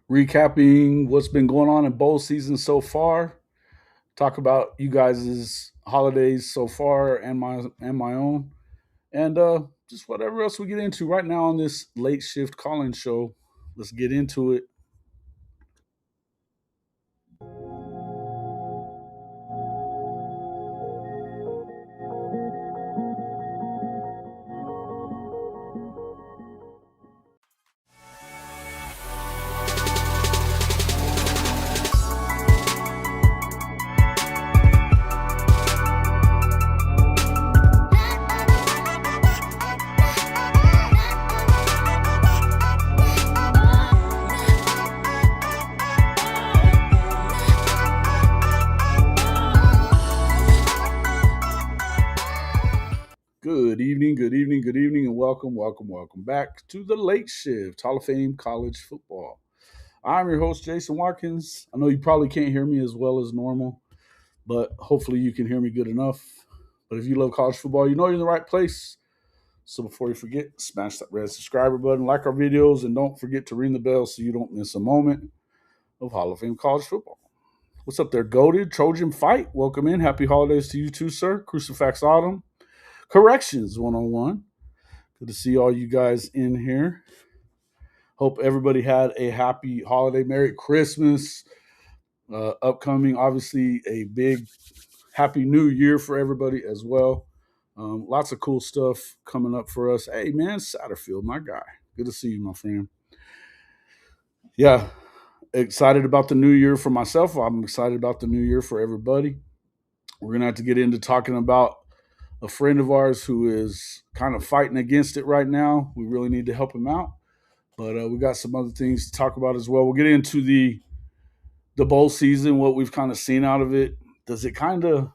recapping what's been going on in bowl season so far. Talk about you guys' holidays so far and my own, and just whatever else we get into right now on this late shift calling show. Let's get into it. Good evening, good evening, good evening, and welcome back to the late shift Hall of Fame College Football. I'm your host, Jason Watkins. I know you probably can't hear me as well as normal, but hopefully you can hear me good enough. But if you love college football, you know you're in the right place. So before you forget, smash that red subscriber button, like our videos, and don't forget to ring the bell so you don't miss a moment of Hall of Fame College Football. What's up there, Goated Trojan Fight? Welcome in. Happy holidays to you too, sir. Crucifix Autumn. Corrections 101. Good to see all you guys in here. Hope everybody had a happy holiday. Merry Christmas. Upcoming, obviously, a big happy new year for everybody as well. Lots of cool stuff coming up for us. Hey, man, Satterfield, my guy. Good to see you, my friend. Yeah, excited about the new year for myself. I'm excited about the new year for everybody. We're going to have to get into talking about a friend of ours who is kind of fighting against it right now. We really need to help him out. But we got some other things to talk about as well. We'll get into the bowl season, what we've kind of seen out of it. Does it kind of,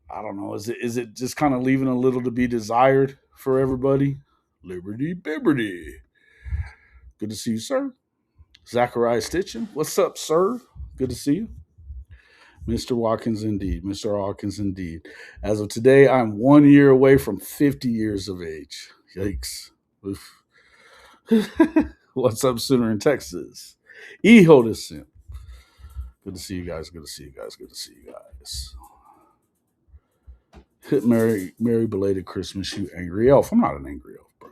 I don't know, is it just kind of leaving a little to be desired for everybody? Liberty Bibberty. Good to see you, sir. Zachariah Stitchin. What's up, sir? Good to see you. Mr. Watkins, indeed. Mr. Watkins, indeed. As of today, I'm 1 year away from 50 years of age. Yikes. Oof. What's up, Sooner in Texas? Ehodison. Good to see you guys. Good to see you guys. Good to see you guys. Merry belated Christmas, you angry elf. I'm not an angry elf, bro.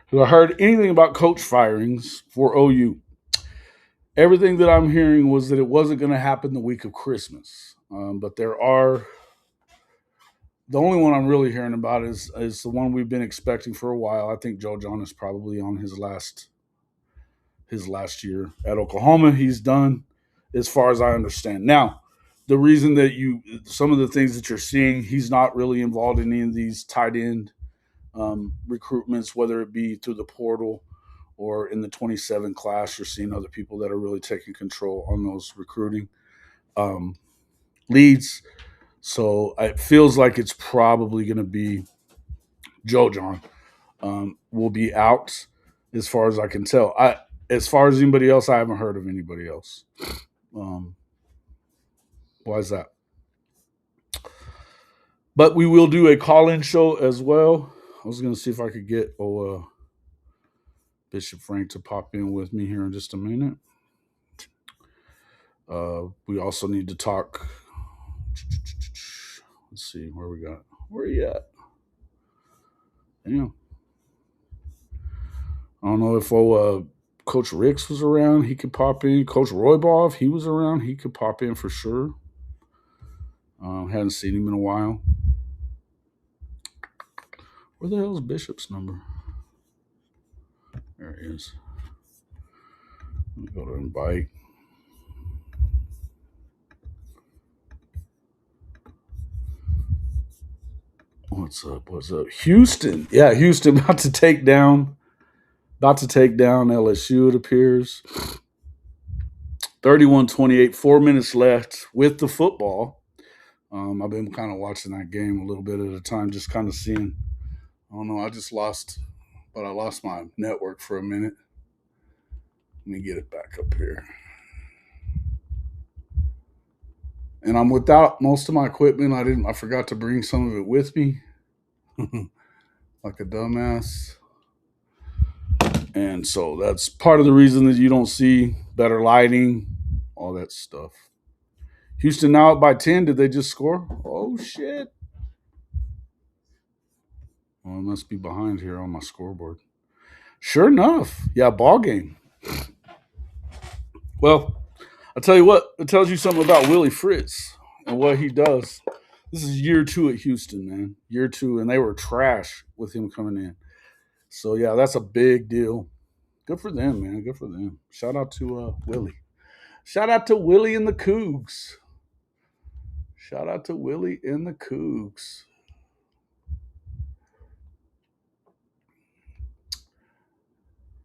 Have I heard anything about coach firings for OU? Everything that I'm hearing was that it wasn't going to happen the week of Christmas. But there are the only one I'm really hearing about is the one we've been expecting for a while. I think Joe John is probably on his last year at Oklahoma. He's done, as far as I understand. Now, the reason that some of the things that you're seeing, he's not really involved in any of these tight end recruitments, whether it be through the portal or in the 27 class. You're seeing other people that are really taking control on those recruiting leads. So it feels like it's probably going to be Joe John will be out, as far as I can tell. As far as anybody else, I haven't heard of anybody else. Why is that? But we will do a call-in show as well. I was going to see if I could get Bishop Frank to pop in with me here in just a minute. We also need to talk. Let's see where we got. Where are you at? Damn. I don't know if Coach Ricks was around. He could pop in. Coach Roybaugh, if he was around, he could pop in for sure. Hadn't seen him in a while. Where the hell is Bishop's number? There he is. Let me go to invite. What's up? What's up? Houston. Yeah, Houston about to take down LSU, it appears. 31-28, 4 minutes left with the football. I've been kind of watching that game a little bit at a time, just kind of seeing. I don't know. I lost my network for a minute. Let me get it back up here. And I'm without most of my equipment. I forgot to bring some of it with me. Like a dumbass. And so that's part of the reason that you don't see better lighting, all that stuff. Houston now up by 10. Did they just score? Oh, shit. Well, I must be behind here on my scoreboard. Sure enough. Yeah, ball game. Well, I'll tell you what, it tells you something about Willie Fritz and what he does. This is year 2 at Houston, man. Year 2, and they were trash with him coming in. So, yeah, that's a big deal. Good for them, man. Good for them. Shout out to Willie. Shout out to Willie and the Cougs. Shout out to Willie and the Cougs.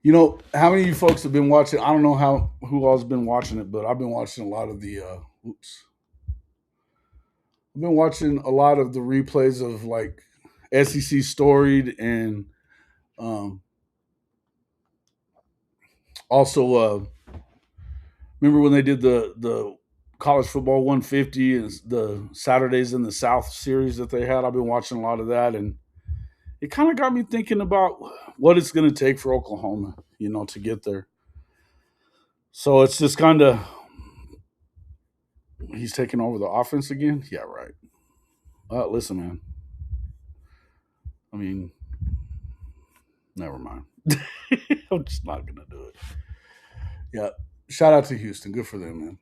You know, how many of you folks have been watching? I don't know who all's been watching it, but I've been watching a lot of the oops. I've been watching a lot of the replays of like SEC storied and um, also remember when they did the college football 150 and the Saturdays in the South series that they had. I've been watching a lot of that, and it kind of got me thinking about what it's going to take for Oklahoma, to get there. So it's just kind of he's taking over the offense again. Yeah, right. Listen, man. I mean, never mind. I'm just not gonna do it. Yeah. Shout out to Houston. Good for them, man.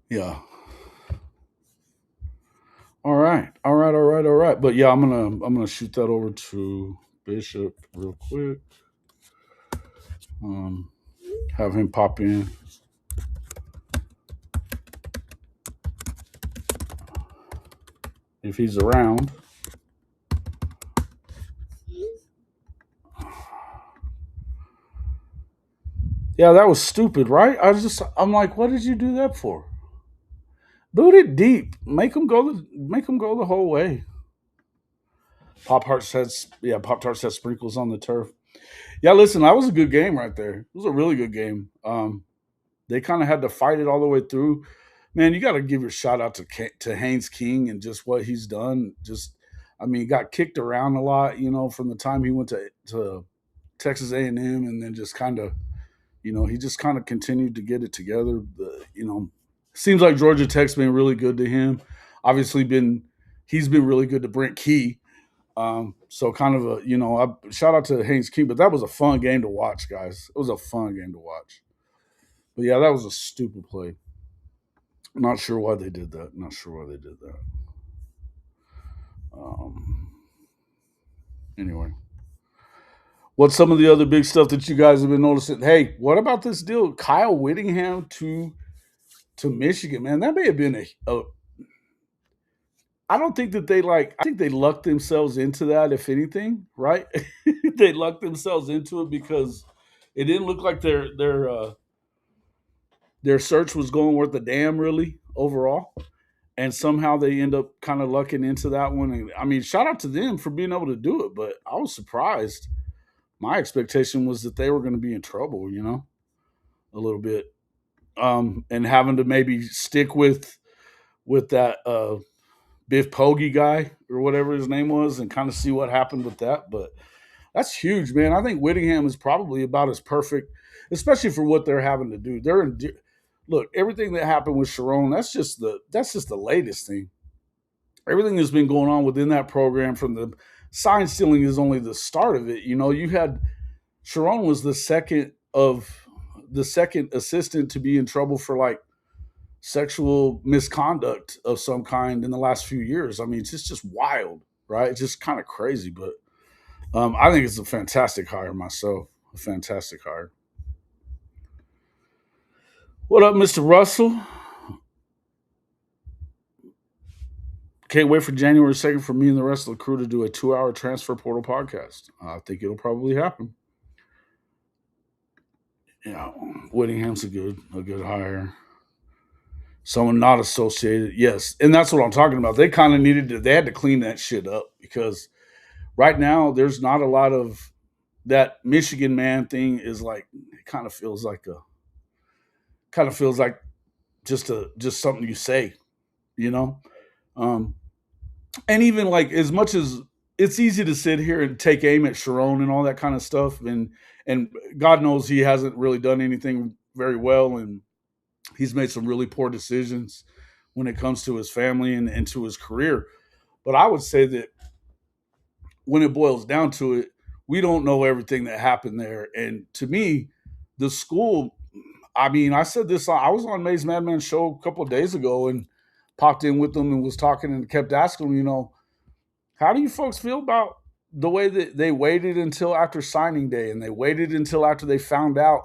Yeah. All right. All right. All right. All right. But yeah, I'm gonna shoot that over to Bishop real quick. Um, have him pop in. If he's around. Yeah, that was stupid, right? I'm like, what did you do that for? Boot it deep. Make him go the whole way. Pop Tart says sprinkles on the turf. Yeah, listen, that was a good game right there. It was a really good game. They kind of had to fight it all the way through. Man, you got to give your shout out to Haynes King and just what he's done. I mean, he got kicked around a lot, from the time he went to Texas A&M, and then just kind of, he just kind of continued to get it together. Seems like Georgia Tech's been really good to him. Obviously, he's been really good to Brent Key. So kind of shout out to Haynes King, but that was a fun game to watch, guys. It was a fun game to watch. But yeah, that was a stupid play. Not sure why they did that. Not sure why they did that. Um, anyway, what's some of the other big stuff that you guys have been noticing? Hey, what about this deal, Kyle Whittingham to Michigan? Man, that may have been a I don't think that I think they lucked themselves into that, if anything, right? They lucked themselves into it because it didn't look like their search was going worth a damn really overall. And somehow they end up kind of lucking into that one. And I mean, shout out to them for being able to do it, but I was surprised. My expectation was that they were going to be in trouble, a little bit. And having to maybe stick with that Biff Poggi guy or whatever his name was, and kind of see what happened with that. But that's huge, man. I think Whittingham is probably about as perfect, especially for what they're having to do. Look, everything that happened with Sharon. That's just the latest thing. Everything that's been going on within that program from the sign stealing is only the start of it. You had Sharon was the second assistant to be in trouble for like sexual misconduct of some kind in the last few years. I mean, it's just wild, right? It's just kind of crazy, but I think it's a fantastic hire myself. A fantastic hire. What up, Mr. Russell? Can't wait for January 2nd for me and the rest of the crew to do a 2-hour transfer portal podcast. I think it'll probably happen. Whittingham's a good hire. Someone not associated, yes, and that's what I'm talking about. They kind of they had to clean that shit up because right now there's not a lot of that Michigan man thing is like it kind of feels like just something you say, you know. Um, and even like as much as it's easy to sit here and take aim at Sharon and all that kind of stuff, and God knows he hasn't really done anything very well, and he's made some really poor decisions when it comes to his family and to his career. But I would say that when it boils down to it, we don't know everything that happened there. And to me, the school, I mean, I said this, I was on May's Madman show a couple of days ago and popped in with them and was talking and kept asking them, how do you folks feel about the way that they waited until after signing day and they waited until after they found out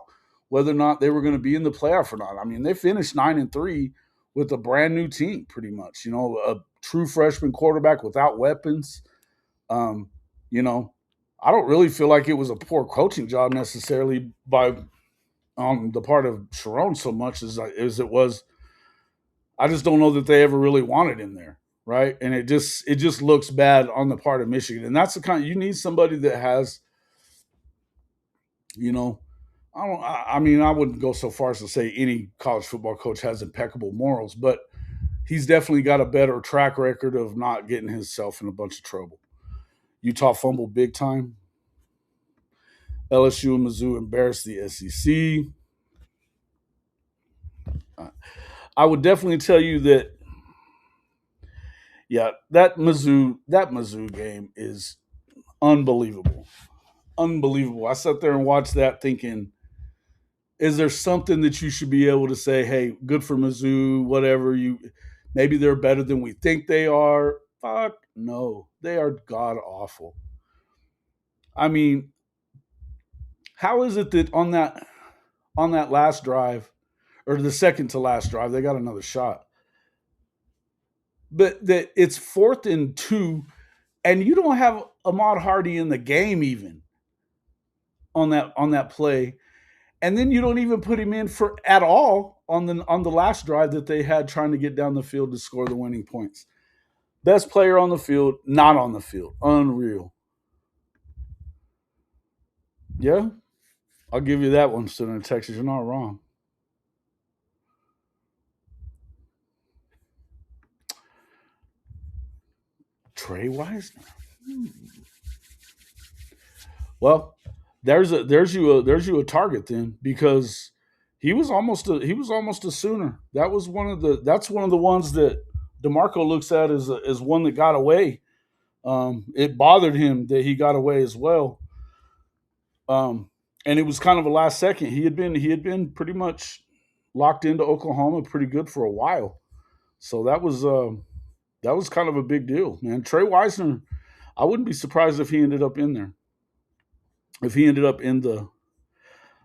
whether or not they were going to be in the playoff or not? I mean, they finished 9-3 with a brand new team, pretty much. A true freshman quarterback without weapons. Um, you know, I don't really feel like it was a poor coaching job necessarily by on the part of Sharon so much as it was. I just don't know that they ever really wanted him there, right? And it just looks bad on the part of Michigan, and that's the kind you need somebody that has, you know, I don't. I mean, I wouldn't go so far as to say any college football coach has impeccable morals, but he's definitely got a better track record of not getting himself in a bunch of trouble. Utah fumbled big time. LSU and Mizzou embarrassed the SEC. I would definitely tell you that, yeah, that Mizzou game is unbelievable, unbelievable. I sat there and watched that thinking, is there something that you should be able to say, hey, good for Mizzou, whatever maybe they're better than we think they are? Fuck no, they are god awful. I mean, how is it that on that last drive or the second to last drive, they got another shot, but that it's 4th and 2, and you don't have Ahmad Hardy in the game even on that play, and then you don't even put him in for at all on the last drive that they had trying to get down the field to score the winning points. Best player on the field, not on the field. Unreal. Yeah, I'll give you that one, Center Texas. You're not wrong. Trey Wisner. Well, there's you a target then, because he was almost a Sooner. That's one of the ones that DeMarco looks at as one that got away. It bothered him that he got away as well. And it was kind of a last second. He had been pretty much locked into Oklahoma pretty good for a while. So that was kind of a big deal, man. Trey Wisner, I wouldn't be surprised if he ended up in there. If he ended up in the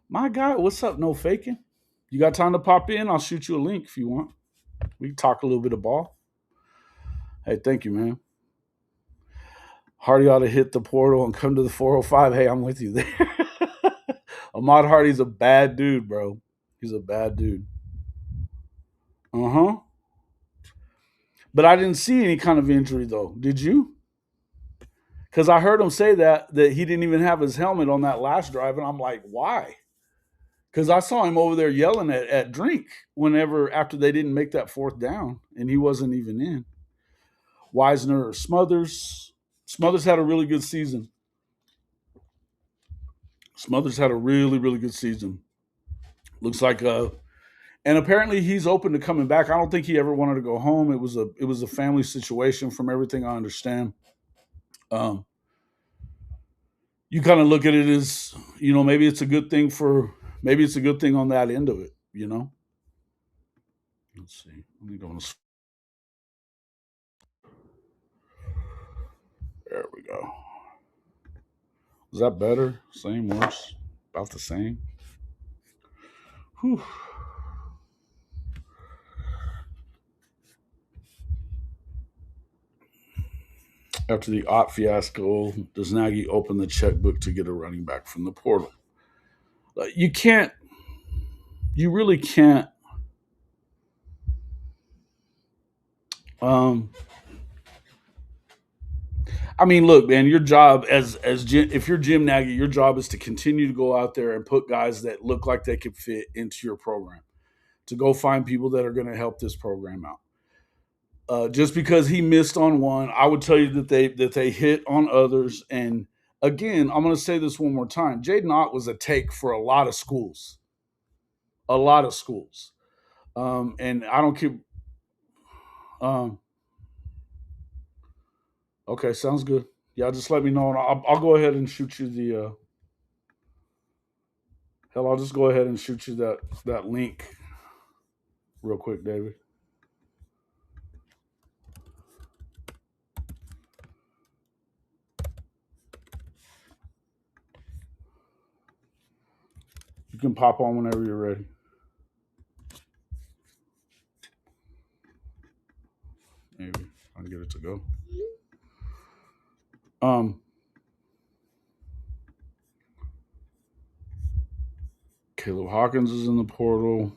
my guy, what's up? No faking. You got time to pop in? I'll shoot you a link if you want. We can talk a little bit of ball. Hey, thank you, man. Hardy ought to hit the portal and come to the 405. Hey, I'm with you there. Ahmad Hardy's a bad dude, bro. He's a bad dude. Uh huh. But I didn't see any kind of injury though. Did you? Because I heard him say that he didn't even have his helmet on that last drive, and I'm like, why? Because I saw him over there yelling at Drink whenever after they didn't make that 4th down, and he wasn't even in. Wisner or Smothers. Smothers had a really good season. Smothers had a really, really good season. Looks like and apparently he's open to coming back. I don't think he ever wanted to go home. It was a family situation from everything I understand. Um, you kind of look at it as, maybe it's a good thing on that end of it. Let's see. Let me go. There we go. Is that better? Same, worse? About the same? Whew. After the Ott fiasco, does Nagy open the checkbook to get a running back from the portal? You can't. You really can't. Um, I mean, look, man. Your job if you're Jim Nagy, your job is to continue to go out there and put guys that look like they could fit into your program. to go find people that are going to help this program out. Just because he missed on one, I would tell you that they hit on others. And again, I'm going to say this one more time: Jaden Ott was a take for a lot of schools, a lot of schools. And I don't keep. Um, okay, sounds good. Yeah, just let me know, and I'll go ahead and shoot you the. Hell, I'll just go ahead and shoot you that link real quick, David. You can pop on whenever you're ready. Maybe I'll get it to go. Um, Caleb Hawkins is in the portal.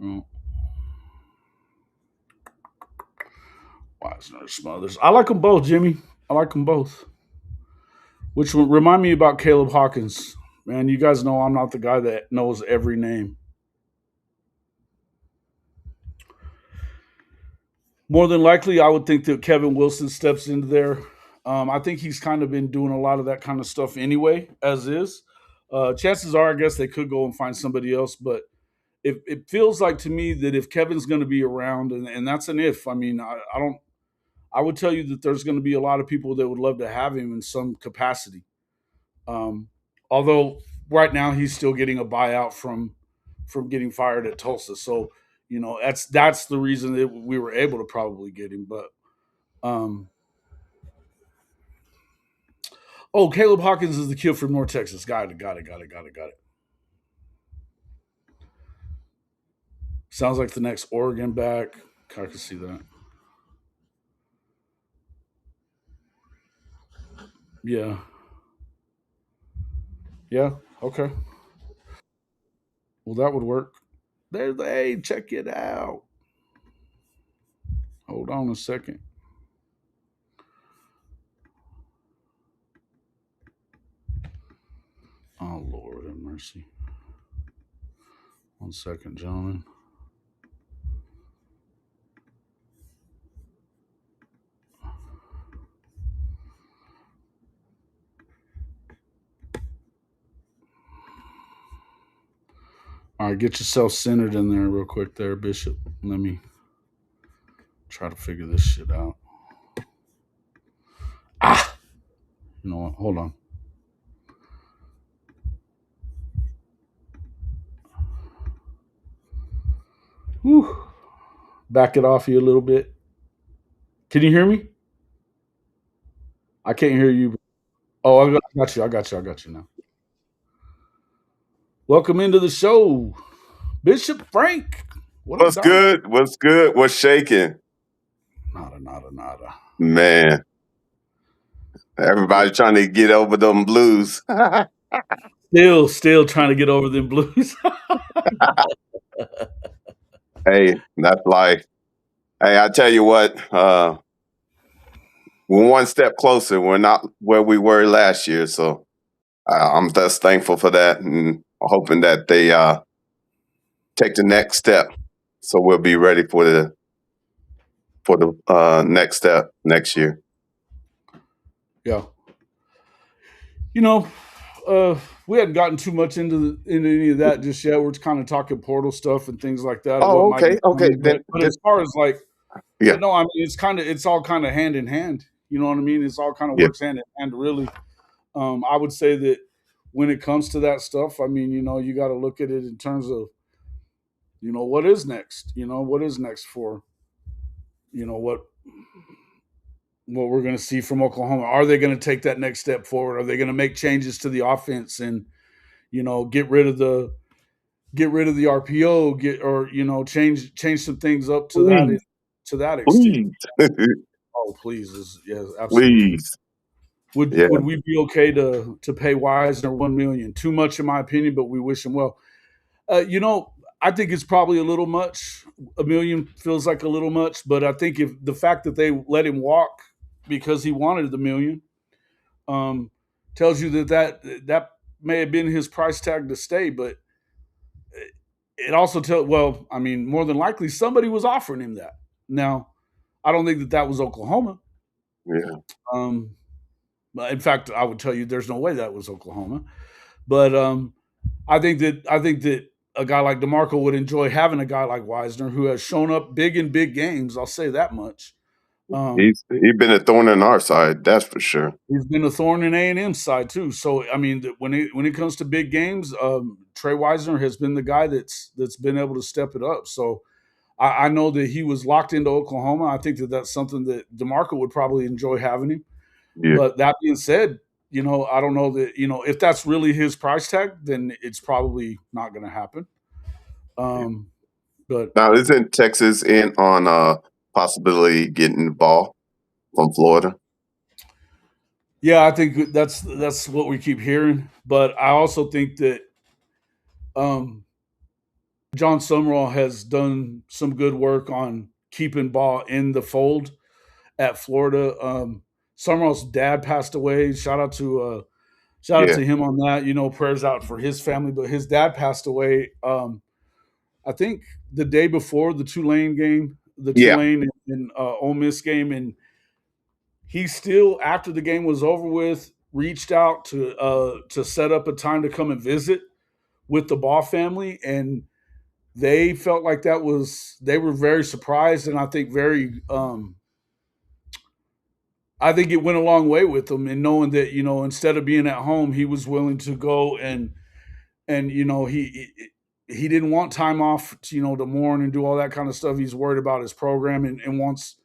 Oh, Wisner Smothers. I like them both, Jimmy. I like them both. Which would remind me about Caleb Hawkins. Man, you guys know I'm not the guy that knows every name. More than likely, I would think that Kevin Wilson steps into there. I think he's kind of been doing a lot of that kind of stuff anyway, as is. Chances are, I guess they could go and find somebody else, but it feels like to me that if Kevin's going to be around, and that's an if. I mean, I don't. I would tell you that there's going to be a lot of people that would love to have him in some capacity. Um, Although right now he's still getting a buyout from getting fired at Tulsa, so that's the reason that we were able to probably get him. But um, oh, Caleb Hawkins is the kid from North Texas. Got it. Got it. Got it. Got it. Got it. Sounds like the next Oregon back. I can see that. Yeah. Yeah. Okay. Well, that would work. There they check it out. Hold on a second. Oh Lord have mercy. One second, gentlemen. All right, get yourself centered in there real quick there, Bishop. Let me try to figure this shit out. Ah, you know what? Hold on. Whew. Back it off you a little bit. Can you hear me? I can't hear you. Oh, I got you. I got you. I got you now. Welcome into the show, Bishop Frank. What up, What's dog? good? What's good? What's shaking? Nada, nada, nada. Man, everybody trying to get over them blues. Still trying to get over them blues. Hey, that's life. Hey, I tell you what, we're one step closer. We're not where we were last year, so I'm just thankful for that, and hoping that they take the next step, so we'll be ready for the next step next year. Yeah. You know, we hadn't gotten too much into any of that just yet. We're kind of talking portal stuff and things like that, and what Oh, might be okay, okay. coming. But Then as far as like, yeah, no, I mean it's all kind of hand in hand. You know what I mean? It's all kind of yeah. works hand in hand, really. I would say that when it comes to that stuff, I mean, you got to look at it in terms of, what is next. What is next for, what we're going to see from Oklahoma. Are they going to take that next step forward? Are they going to make changes to the offense and get rid of the RPO, change some things up Please, to that extent. please, Oh, please, yes, absolutely. please. Would Yeah. would we be okay to pay Wisner 1 million? Too much, in my opinion, but we wish him well. I think it's probably a little much. 1 million feels like a little much, but I think if the fact that they let him walk because he wanted the million, um, tells you that may have been his price tag to stay. But it also well, I mean, more than likely somebody was offering him that. Now, I don't think that that was Oklahoma. Yeah. Um, in fact, I would tell you there's no way that was Oklahoma. But I think that a guy like DeMarco would enjoy having a guy like Wisner who has shown up big in big games. I'll say that much. Um, He's been a thorn in our side, that's for sure. he's been a thorn in A&M side too. So I mean, when it comes to big games, Trey Wisner has been the guy that's been able to step it up. So I know that he was locked into Oklahoma. I think that that's something that DeMarco would probably enjoy having him. Yeah. But that being said, I don't know that if that's really his price tag, then it's probably not going to happen. Um, but Now, isn't Texas in on possibility getting the ball from Florida? yeah, I think that's what we keep hearing. But I also think that um, John Summerall has done some good work on keeping ball in the fold at Florida. Summerall's dad passed away. Shout out to Yeah. him on that. Prayers out for his family. But his dad passed away. I think the day before the Tulane game, the Yeah. Tulane and Ole Miss game, and he still, after the game was over with, reached out to set up a time to come and visit with the Ball family, and they felt like they were very surprised, and I think I think it went a long way with them in knowing that instead of being at home, he was willing to go and he didn't want time off to mourn and do all that kind of stuff. He's worried about his program and wants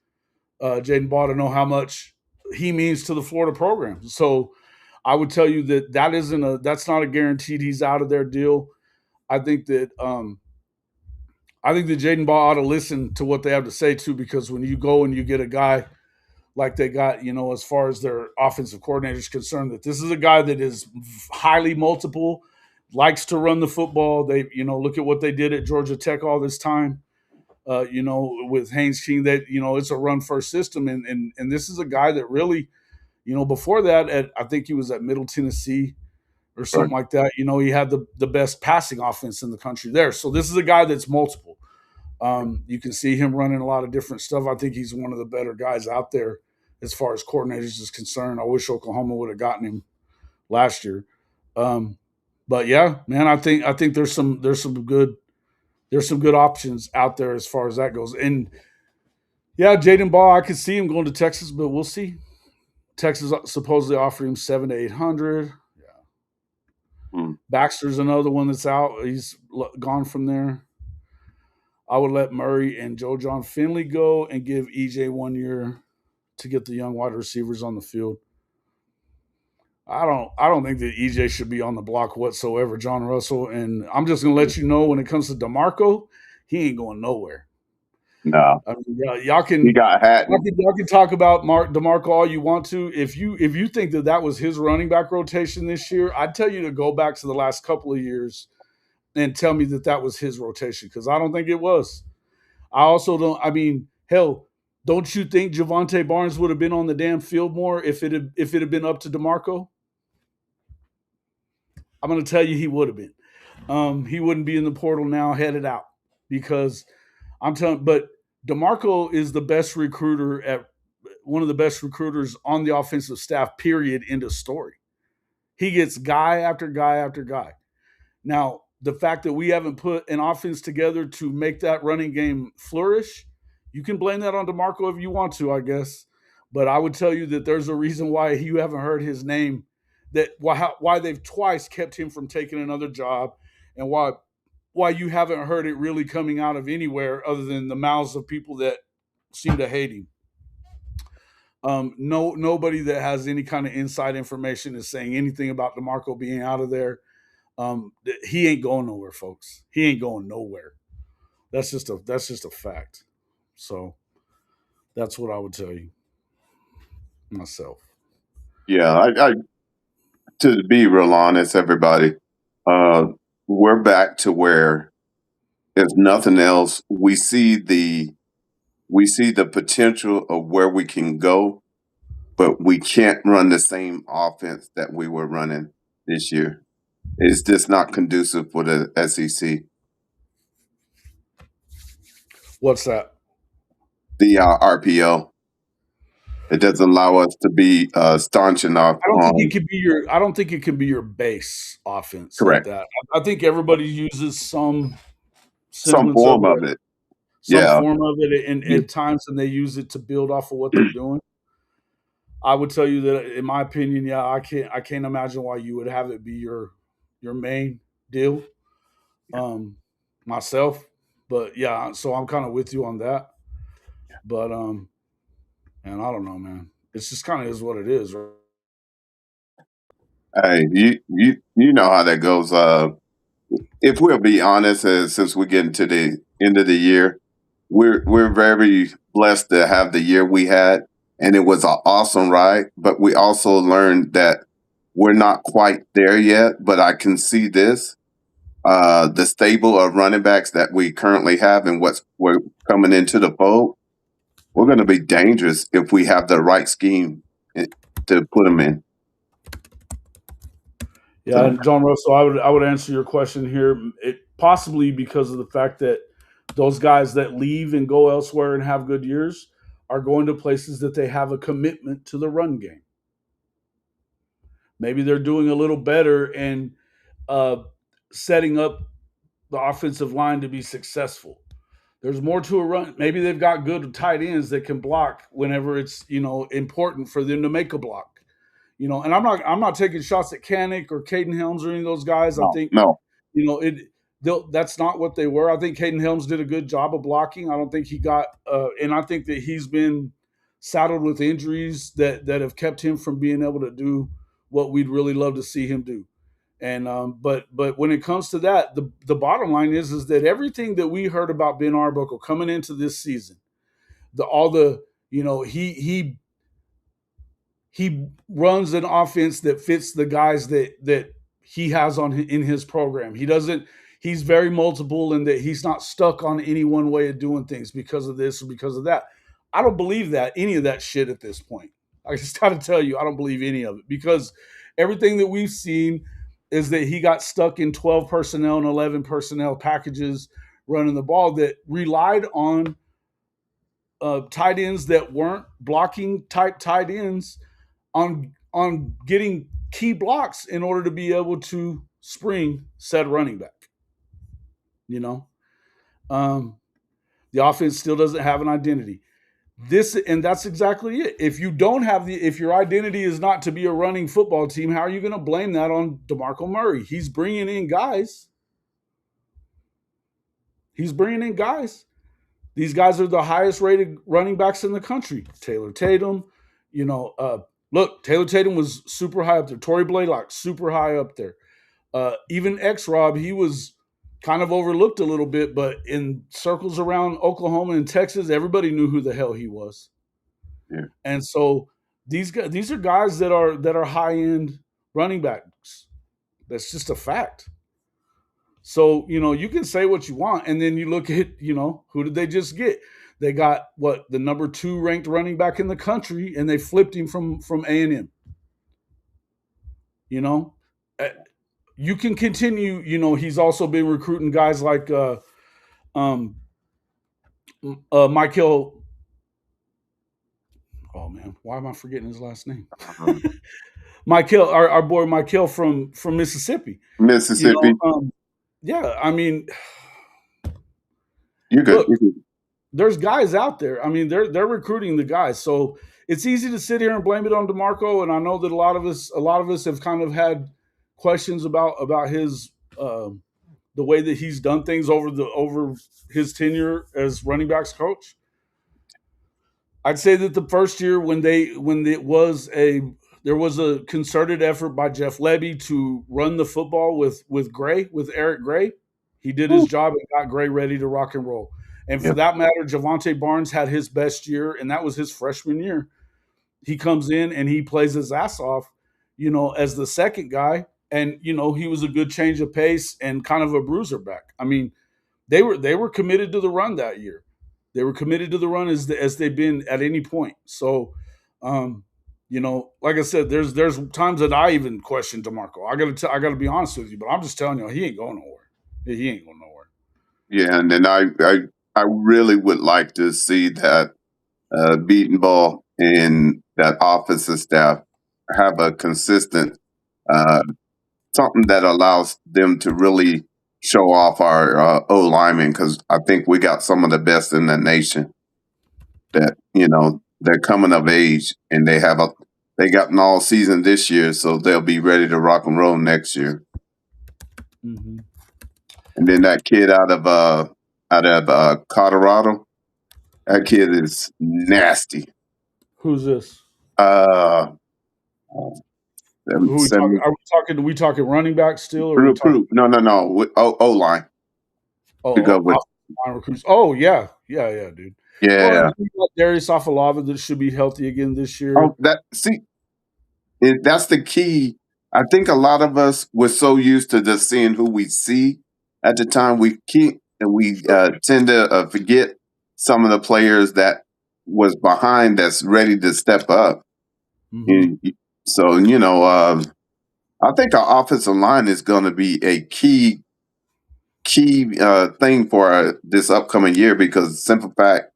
Jaden Ball to know how much he means to the Florida program. So I would tell you that that's not a guaranteed he's out of their deal. I think that Jaden Ball ought to listen to what they have to say too, because when you go and you get a guy like they got, as far as their offensive coordinator is concerned, that this is a guy that is highly multiple, likes to run the football. They, look at what they did at Georgia Tech all this time. With Haynes King, that it's a run first system, and this is a guy that really, before that, I think he was at Middle Tennessee or Right. something like that. He had the best passing offense in the country there. So this is a guy that's multiple. You can see him running a lot of different stuff. I think he's one of the better guys out there as far as coordinators is concerned. I wish Oklahoma would have gotten him last year. Um, but yeah, man, I think there's some good options out there as far as that goes. And yeah, Jaden Ball, I could see him going to Texas, but we'll see. Texas supposedly offered him 700 to 800. Hmm. Baxter's another one that's out. He's gone from there. I would let Murray and Joe John Finley go and give EJ 1 year to get the young wide receivers on the field. I don't think that EJ should be on the block whatsoever, John Russell. And I'm just gonna let you know when it comes to DeMarco, he ain't going nowhere. No, I mean, y'all he can got Hatton. y'all can talk about DeMarco all you want to. If you think that was his running back rotation this year, I'd tell you to go back to the last couple of years and tell me that was his rotation, because I don't think it was. I also don't. I mean, hell, don't you think Javante Barnes would have been on the damn field more if it had been up to DeMarco? I'm going to tell you he would have been. He wouldn't be in the portal now, headed out, because I'm telling. But DeMarco is the best recruiter at one of the best recruiters on the offensive staff. Period. End of story. He gets guy after guy after guy. Now, the fact that we haven't put an offense together to make that running game flourish, you can blame that on DeMarco if you want to, I guess. But I would tell you that there's a reason why you haven't heard his name, that why they've twice kept him from taking another job, and why you haven't heard it really coming out of anywhere other than the mouths of people that seem to hate him. Nobody that has any kind of inside information is saying anything about DeMarco being out of there. He ain't going nowhere, folks. He ain't going nowhere. That's just a fact. So that's what I would tell you myself. Yeah, I to be real honest, everybody, uh, we're back to where if nothing else, we see the potential of where we can go, but we can't run the same offense that we were running this year. It's just not conducive for the SEC. What's that? The RPO. It doesn't allow us to be staunch enough I don't think it on could be your. I don't think it can be your base offense like correct that. I think everybody uses some some semblance of form of it, it. some Yeah, form of it, and yeah. at times, and they use it to build off of what they're doing. I would tell you that, in my opinion, yeah, I can't imagine why you would have it be your main deal. Um, myself, but yeah, so I'm kind of with you on that. But and I don't know, man. It's just kind of is what it is, right? Hey, you know how that goes. If we'll be honest, since we're getting to the end of the year, we're very blessed to have the year we had, and it was an awesome ride. But we also learned that we're not quite there yet. But I can see this, the stable of running backs that we currently have, and what's we're coming into the fold. We're going to be dangerous if we have the right scheme i- to put them in. Yeah, So and John Russell, I would answer your question here. It possibly because of the fact that those guys that leave and go elsewhere and have good years are going to places that they have a commitment to the run game. Maybe they're doing a little better and uh, setting up the offensive line to be successful. There's more to a run. Maybe they've got good tight ends that can block whenever it's important for them to make a block. And I'm not taking shots at Kanik or Caden Helms or any of those guys. I no, think no, it that's not what they were. I think Caden Helms did a good job of blocking. I don't think he got and I think that he's been saddled with injuries that have kept him from being able to do what we'd really love to see him do. And but when it comes to that, the bottom line is that everything that we heard about Ben Arbuckle coming into this season, the all the he runs an offense that fits the guys that he has in his program. He doesn't. He's very multiple in that he's not stuck on any one way of doing things because of this or because of that. I don't believe that any of that shit at this point. I just got to tell you, I don't believe any of it because everything that we've seen is that he got stuck in 12 personnel and 11 personnel packages running the ball that relied on tight ends that weren't blocking type tight ends on getting key blocks in order to be able to spring said running back. You know, um, the offense still doesn't have an identity. That's exactly it. If you don't have if your identity is not to be a running football team, how are you going to blame that on DeMarco Murray? He's bringing in guys. He's bringing in guys. These guys are the highest rated running backs in the country. Taylor Tatum, look, Taylor Tatum was super high up there. Torrey Blaylock, super high up there. Even X Rob, he was kind of overlooked a little bit, but in circles around Oklahoma and Texas, everybody knew who the hell he was. yeah. And so these are guys that are high end running backs. That's just a fact. So, you can say what you want, and then you look at, who did they just get? They got what, the number 2 ranked running back in the country, and they flipped him from A&M. You know, Uh, you can continue. He's also been recruiting guys like um, Michael. Oh man, why am I forgetting his last name? Um, Michael, our boy Michael from Mississippi. You know, Mississippi, yeah. I mean, you're good. look, You're good. there's guys out there. I mean, they're recruiting the guys. So it's easy to sit here and blame it on DeMarco. And I know that a lot of us have kind of had questions about his the way that he's done things over his tenure as running backs coach. I'd say that the first year when it was there was a concerted effort by Jeff Levy to run the football with Eric Gray. He did his Woo. job and got Gray ready to rock and roll. And for Yep. that matter, Javante Barnes had his best year, and that was his freshman year. He comes in and he plays his ass off, as the second guy. And he was a good change of pace and kind of a bruiser back. I mean, they were committed to the run that year. They were committed to the run as they've been at any point. So, like I said, there's times that I even question DeMarco. I gotta be honest with you, but I'm just telling you, he ain't going nowhere. He ain't going nowhere. Yeah, and then I I really would like to see that beaten ball and that offensive staff have a consistent uh, something that allows them to really show off our O linemen because I think we got some of the best in the nation that they're coming of age and they got an all season this year, so they'll be ready to rock and roll next year. Mm-hmm. And then that kid out of Colorado, that kid is nasty. Who's this? Uh, Who we send talking? me Are we talking? We talking running back still, or are we talking? recruit. No. O line to go Oh, with. line recruits. Oh yeah, dude. Well, and Yeah. then we got Darius Afalava that should be healthy again this year. Oh, that's the key. I think a lot of us were so used to just seeing who we see at the time. We tend to forget some of the players that was behind that's ready to step up. Mm-hmm. And so I think our offensive line is going to be a key thing for this upcoming year because simple fact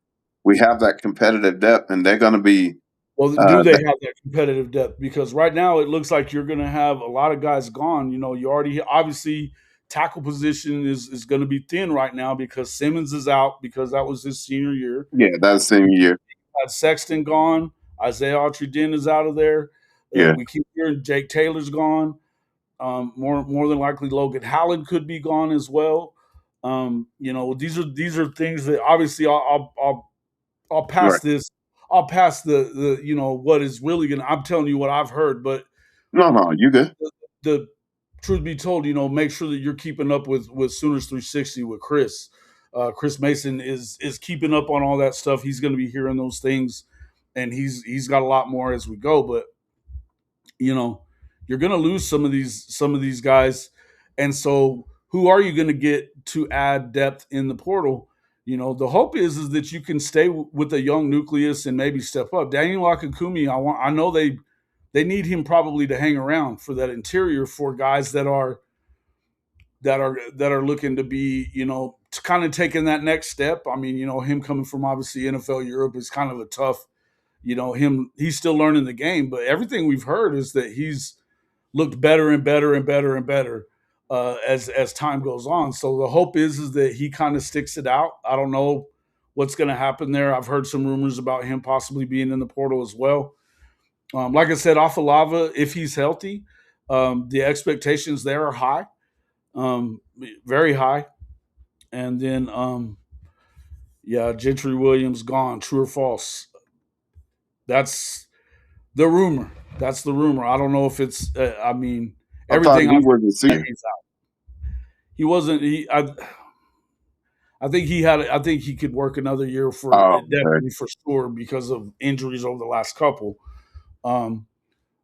we have that competitive depth and they're going to be Well, do they have that competitive depth? Because right now it looks like you're going to have a lot of guys gone. You know, you already obviously tackle position is going to be thin right now because Simmons is out because that was his senior year. yeah, that's the same year. Got Sexton gone. Isaiah Autry-Den is out of there. Yeah, We keep hearing Jake Taylor's gone. More than likely Logan Hallen could be gone as well. These are things that obviously I'll pass right. this. I'll pass the what is really gonna. I'm telling you what I've heard, but No, you good. the truth be told, make sure that you're keeping up with Sooners 360 with Chris. Chris Mason is keeping up on all that stuff. He's going to be hearing those things, and he's got a lot more as we go. But you know, you're going to lose some of these guys, and so who are you going to get to add depth in the portal? The hope is that you can stay with a young nucleus and maybe step up. Daniel Akakumi, I know they need him probably to hang around for that interior for guys that are looking to be, kind of taking that next step. I mean, him coming from obviously NFL Europe is kind of a tough, he's still learning the game, but everything we've heard is that he's looked better and better and better and better as time goes on. So the hope is that he kind of sticks it out. I don't know what's going to happen there. I've heard some rumors about him possibly being in the portal as well. Like I said, Afalava, if he's healthy, the expectations there are high, um, very high. And then, yeah, Gentry Williams gone. True or false? That's the rumor. That's the rumor. I don't know if it's. I mean, I thought everything he I've was a heard, senior. he's out. He wasn't. I think he had. I think he could work another year for Oh, okay. definitely for sure because of injuries over the last couple. Um,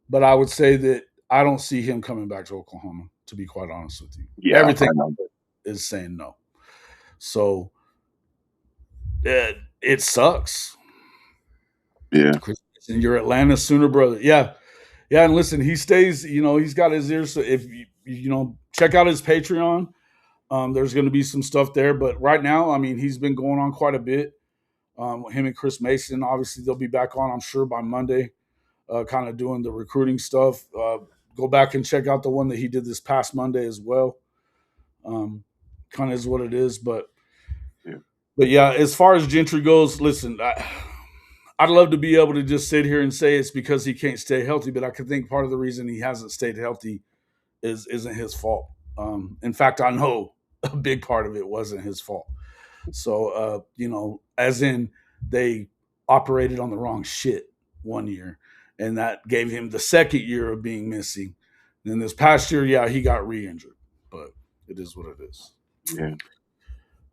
but I would say that I don't see him coming back to Oklahoma. To be quite honest with you, Yeah, everything I know. is saying no. So it sucks. Yeah, Chris, and your Atlanta Sooner brother, yeah, yeah. And listen, he stays. He's got his ears. So if check out his Patreon, there's going to be some stuff there. But right now, I mean, he's been going on quite a bit. Him and Chris Mason, obviously, they'll be back on, I'm sure, by Monday, kind of doing the recruiting stuff. Go back and check out the one that he did this past Monday as well. Kind of is what it is, but yeah. yeah, as far as Gentry goes, listen, I'd love to be able to just sit here and say it's because he can't stay healthy, but I could think part of the reason he hasn't stayed healthy isn't his fault. In fact, I know a big part of it wasn't his fault. So, as in they operated on the wrong shit one year, and that gave him the second year of being missing. And then this past year, yeah, he got re-injured, but it is what it is. Yeah.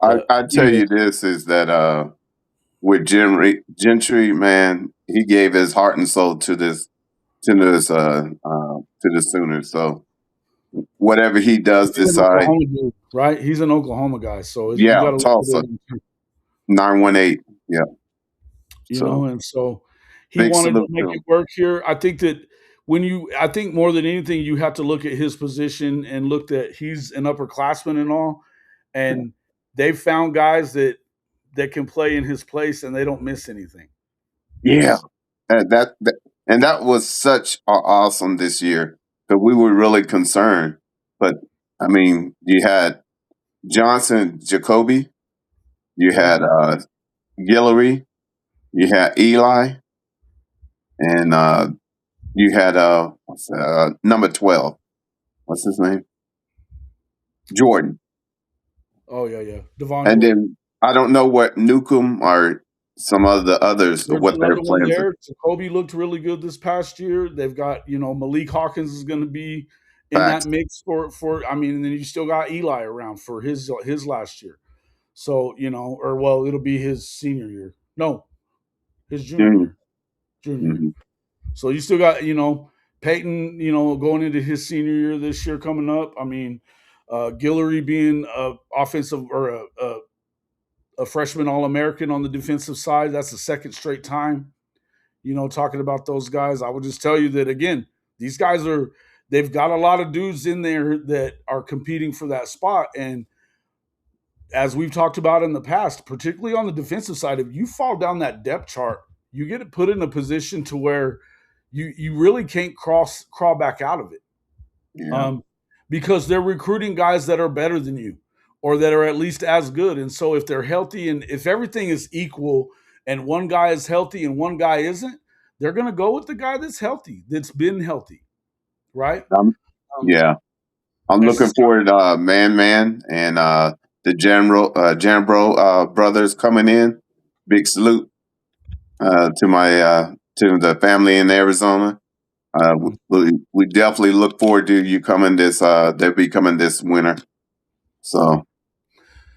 But I tell anyway, you this is that with Gentry, man, he gave his heart and soul to the Sooners. So whatever he does he's an decide, Oklahoma dude, right? He's an Oklahoma guy, so you yeah, got to look at Tulsa it. 918. Yeah. So And so he big wanted to salute make to it him. work here. I think that I think more than anything, you have to look at his position and look that he's an upperclassman and all, Yeah. and they've found guys that that can play in his place and they don't miss anything. Yeah, and that was such awesome this year because we were really concerned. But I mean, you had Johnson, Jacoby, you Yeah. had Guillory, you had Eli, and you had number 12. What's his name? Jordan. Oh yeah, yeah. Devon And Jordan. then I don't know what Newcomb or some of the others There's what their another one plans are. there. Jacoby looked really good this past year. They've got, Malik Hawkins is going to be in that Facts. mix for. I mean, and then you still got Eli around for his last year. So or well, it'll be his senior year. No, his junior Junior. year. Junior year. Hmm. So you still got Peyton, going into his senior year this year coming up. I mean, Guillory being a offensive or a freshman All American on the defensive side. That's the second straight time. Talking about those guys, I would just tell you that again, these guys they've got a lot of dudes in there that are competing for that spot. And as we've talked about in the past, particularly on the defensive side, if you fall down that depth chart, you get put in a position to where you really can't crawl back out of it. Yeah. Um, because they're recruiting guys that are better than you or that are at least as good. And so if they're healthy and if everything is equal and one guy is healthy and one guy isn't, they're going to go with the guy that's healthy, that's been healthy, right? Um, Um, yeah. I'm it's looking just forward to Man and the Jambro brothers coming in. Big salute to my to the family in Arizona. We definitely look forward to you coming this. They'll be coming this winter. So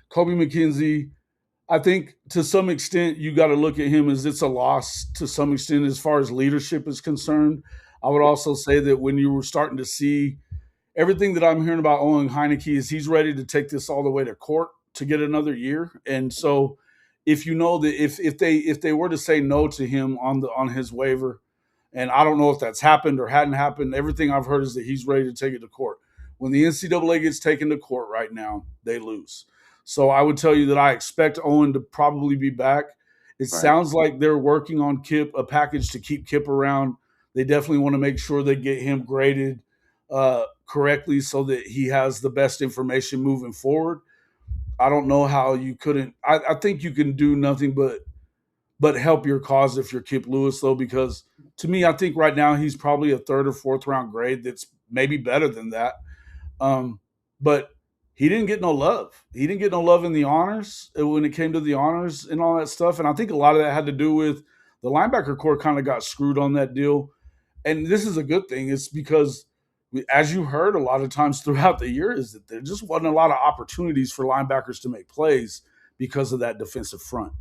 Kobe McKenzie. I think to some extent you got to look at him as it's a loss to some extent as far as leadership is concerned. I would also say that when you were starting to see everything that I'm hearing about Owen Heineke is he's ready to take this all the way to court to get another year. And so if you know that if they were to say no to him on his waiver, and I don't know if that's happened or hadn't happened, everything I've heard is that he's ready to take it to court. When the NCAA gets taken to court right now, they lose. So I would tell you that I expect Owen to probably be back. It right, sounds like they're working on Kip, a package to keep Kip around. They definitely want to make sure they get him graded correctly so that he has the best information moving forward. I don't know how you couldn't. I think you can do nothing but help your cause if you're Kip Lewis, though, because to me, I think right now he's probably a third or fourth round grade that's maybe better than that. But he didn't get no love. He didn't get no love in the honors when it came to the honors and all that stuff. And I think a lot of that had to do with the linebacker core kind of got screwed on that deal. And this is a good thing. It's because, as you heard a lot of times throughout the year, is that there just wasn't a lot of opportunities for linebackers to make plays because of that defensive front.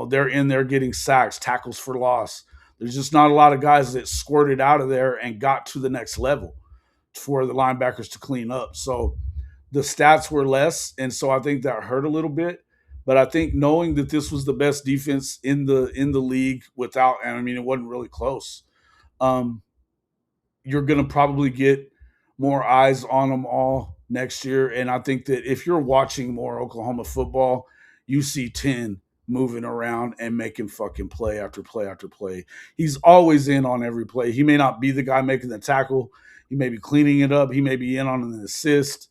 They're in there getting sacks, tackles for loss. There's just not a lot of guys that squirted out of there and got to the next level for the linebackers to clean up. So the stats were less, and so I think that hurt a little bit. But I think knowing that this was the best defense in the league without, and I mean it wasn't really close. Um, you're going to probably get more eyes on them all next year. And I think that if you're watching more Oklahoma football, you see 10 moving around and making fucking play after play after play. He's always in on every play. He may not be the guy making the tackle. He may be cleaning it up. He may be in on an assist.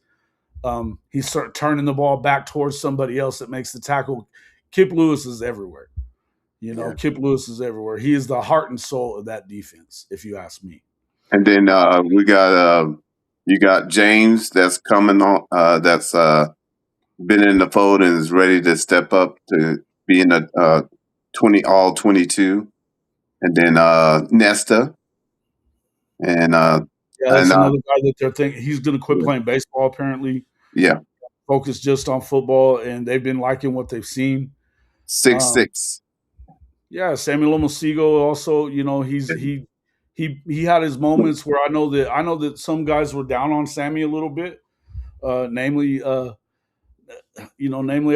He's start turning the ball back towards somebody else that makes the tackle. Kip Lewis is everywhere. yeah. Kip Lewis is everywhere. He is the heart and soul of that defense, if you ask me. And then we got you got James that's coming on. That's been in the fold and is ready to step up to be in the 22. And then Nesta and Yeah, that's and another guy that they're thinking he's going to quit playing baseball. Apparently, yeah, focus just on football, and they've been liking what they've seen. six Um, six. yeah, Samuel Omosigo also. He had his moments where I know that some guys were down on Sammy a little bit, namely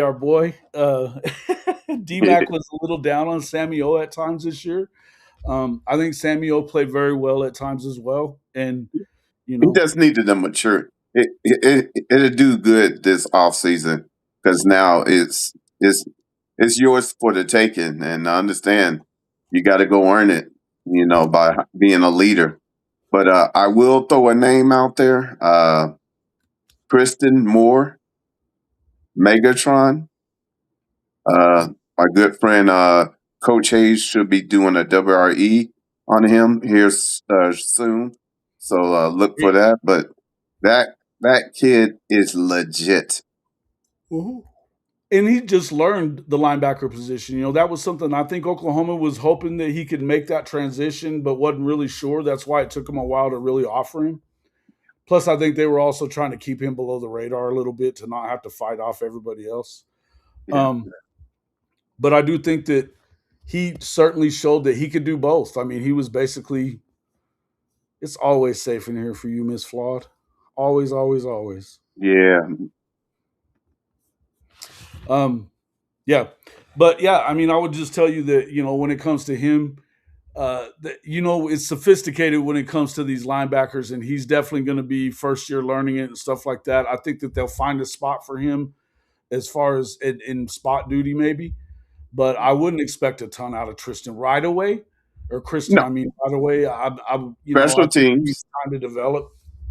our boy D-Mac was a little down on Sammy O at times this year. I think Sammy O played very well at times as well, and you He know just needed to mature. It'll do good this off season because now it's it's yours for the taking. And I understand you got to go earn it, by being a leader. But I will throw a name out there: Kristen Moore, Megatron. My good friend Coach Hayes should be doing a WRE on him here soon, so look for that. But that kid is legit. Mhm. And he just learned the linebacker position. That was something I think Oklahoma was hoping that he could make that transition, but wasn't really sure. That's why it took him a while to really offer him. Plus, I think they were also trying to keep him below the radar a little bit to not have to fight off everybody else. Yeah, Um, but I do think that he certainly showed that he could do both. I mean, he was basically, it's always safe in here for you, Miss Flawed. Always, always, always. yeah, Um, yeah. But yeah, I mean, I would just tell you that, when it comes to him, it's sophisticated when it comes to these linebackers, and he's definitely going to be first year learning it and stuff like that. I think that they'll find a spot for him as far as in spot duty, maybe. But I wouldn't expect a ton out of Tristan right away, or Kristen. no I mean, right away. I special think he needs teams. time to develop.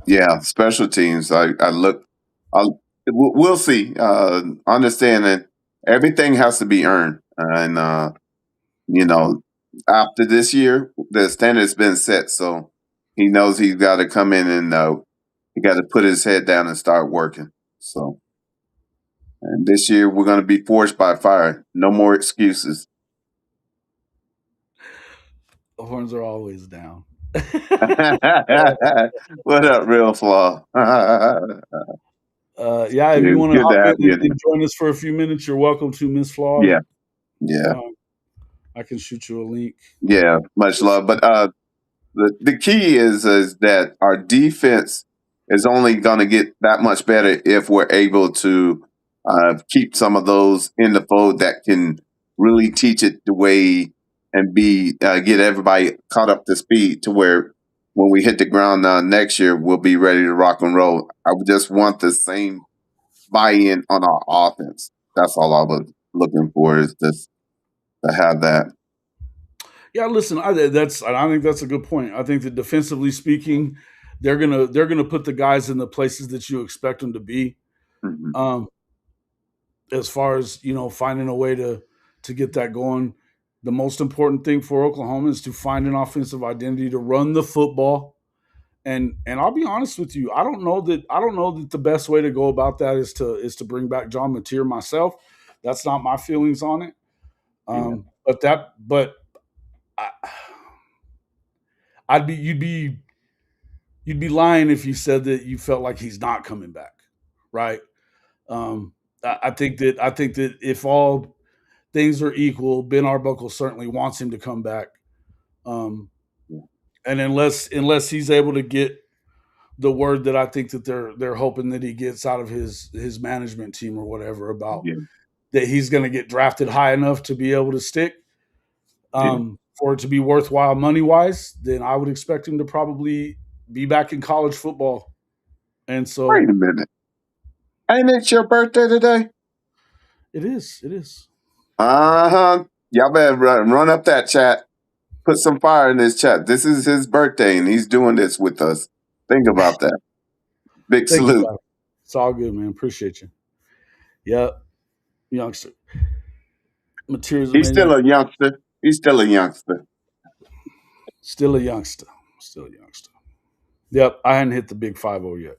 Yeah, special teams. I look. We'll see. Understanding everything has to be earned, and you know, after this year, the standard's been set, so he knows he's got to come in and he got to put his head down and start working. So, and this year we're going to be forged by fire. No more excuses. The horns are always down. What up, real flaw? Yeah, if you Dude, want to good to hop in have you in and join us for a few minutes, you're welcome to, Miss Flawed. here. Yeah, Um, I can shoot you a link. yeah. Much love, but the key is that our defense is only going to get that much better if we're able to keep some of those in the fold that can really teach it the way and be get everybody caught up to speed to where when we hit the ground next year we'll be ready to rock and roll. I would just want the same buy-in on our offense. That's all I was looking for is just to have that. Yeah, listen, I think that's a good point. I think that defensively speaking, they're gonna put the guys in the places that you expect them to be. Mhm. Um, as far as finding a way to get that going, the most important thing for Oklahoma is to find an offensive identity to run the football. And I'll be honest with you, I don't know that the best way to go about that is to bring back John Mateer myself. That's not my feelings on it. Yeah, But I, I'd be you'd be lying if you said that you felt like he's not coming back, right? I think that if all things are equal, Ben Arbuckle certainly wants him to come back. Um, yeah, and unless he's able to get the word that I think that they're hoping that he gets out of his management team or whatever about yeah, that he's going to get drafted high enough to be able to stick yeah. for it to be worthwhile money wise, then I would expect him to probably be back in college football. And Wait so a minute. Ain't it your birthday today? it is. Uh-huh. Y'all better run up that chat. Put some fire in this chat. This is his birthday, and he's doing this with us. Think about that. Big Thank you, salute. brother. It's all good, man. Appreciate you. Yep, youngster. Materials He's amazing. still a youngster. He's still a youngster. Still a youngster. Still a youngster. Yep, I hadn't hit the big 5-0 yet.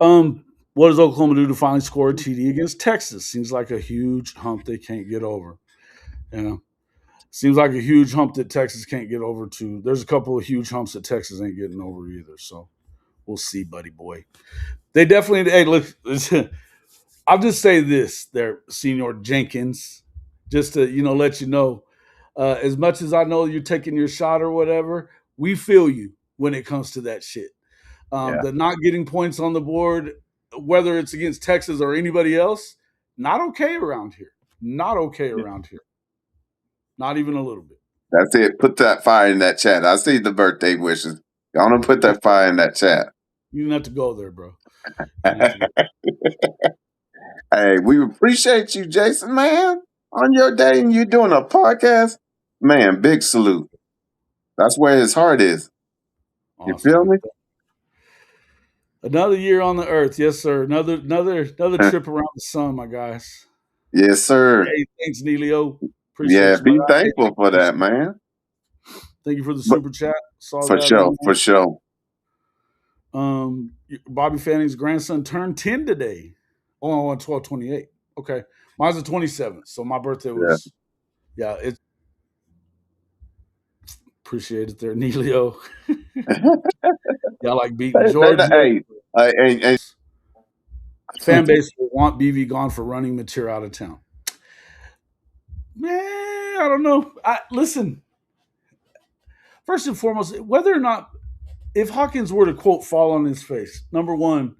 Um, what does Oklahoma do to finally score a TD against Texas? Seems like a huge hump they can't get over. You know, seems like a huge hump that Texas can't get over too. There's a couple of huge humps that Texas ain't getting over either. So we'll see, buddy boy. They definitely. Hey, look. I'll just say this, there, Senior Jenkins, just to let you know. As much as I know you're taking your shot or whatever, we feel you when it comes to that shit. Yeah. The not getting points on the board, whether it's against Texas or anybody else, not okay around here. Not okay Yeah. around here. Not even a little bit. That's it. Put that fire in that chat. I see the birthday wishes. Y'all want to put that fire in that chat. You didn't have to go there, bro. You didn't have to go. Hey, we appreciate you, Jason, man. On your day and you doing a podcast, man, big salute. That's where his heart is. You Awesome, feel man. me? Another year on the earth, yes, sir. Another trip around the sun, my guys. Yes, sir. Hey, thanks, Neilio. Yeah, Appreciate you, my be guy. Hey, thankful for that, man. thank you for the But super chat. Saw for that, sure, man. for sure. Bobby Fanning's grandson turned 10 today. Oh, on 12/28. Okay. Mine's the 27th. So my birthday Yeah. was, yeah, it's appreciated there, Neilio. Yeah, I like beating Georgia. Hey, hey, Fan base will want BV gone for running material out of town. Man, I don't know. Listen, first and foremost, whether or not, if Hawkins were to quote fall on his face, number one,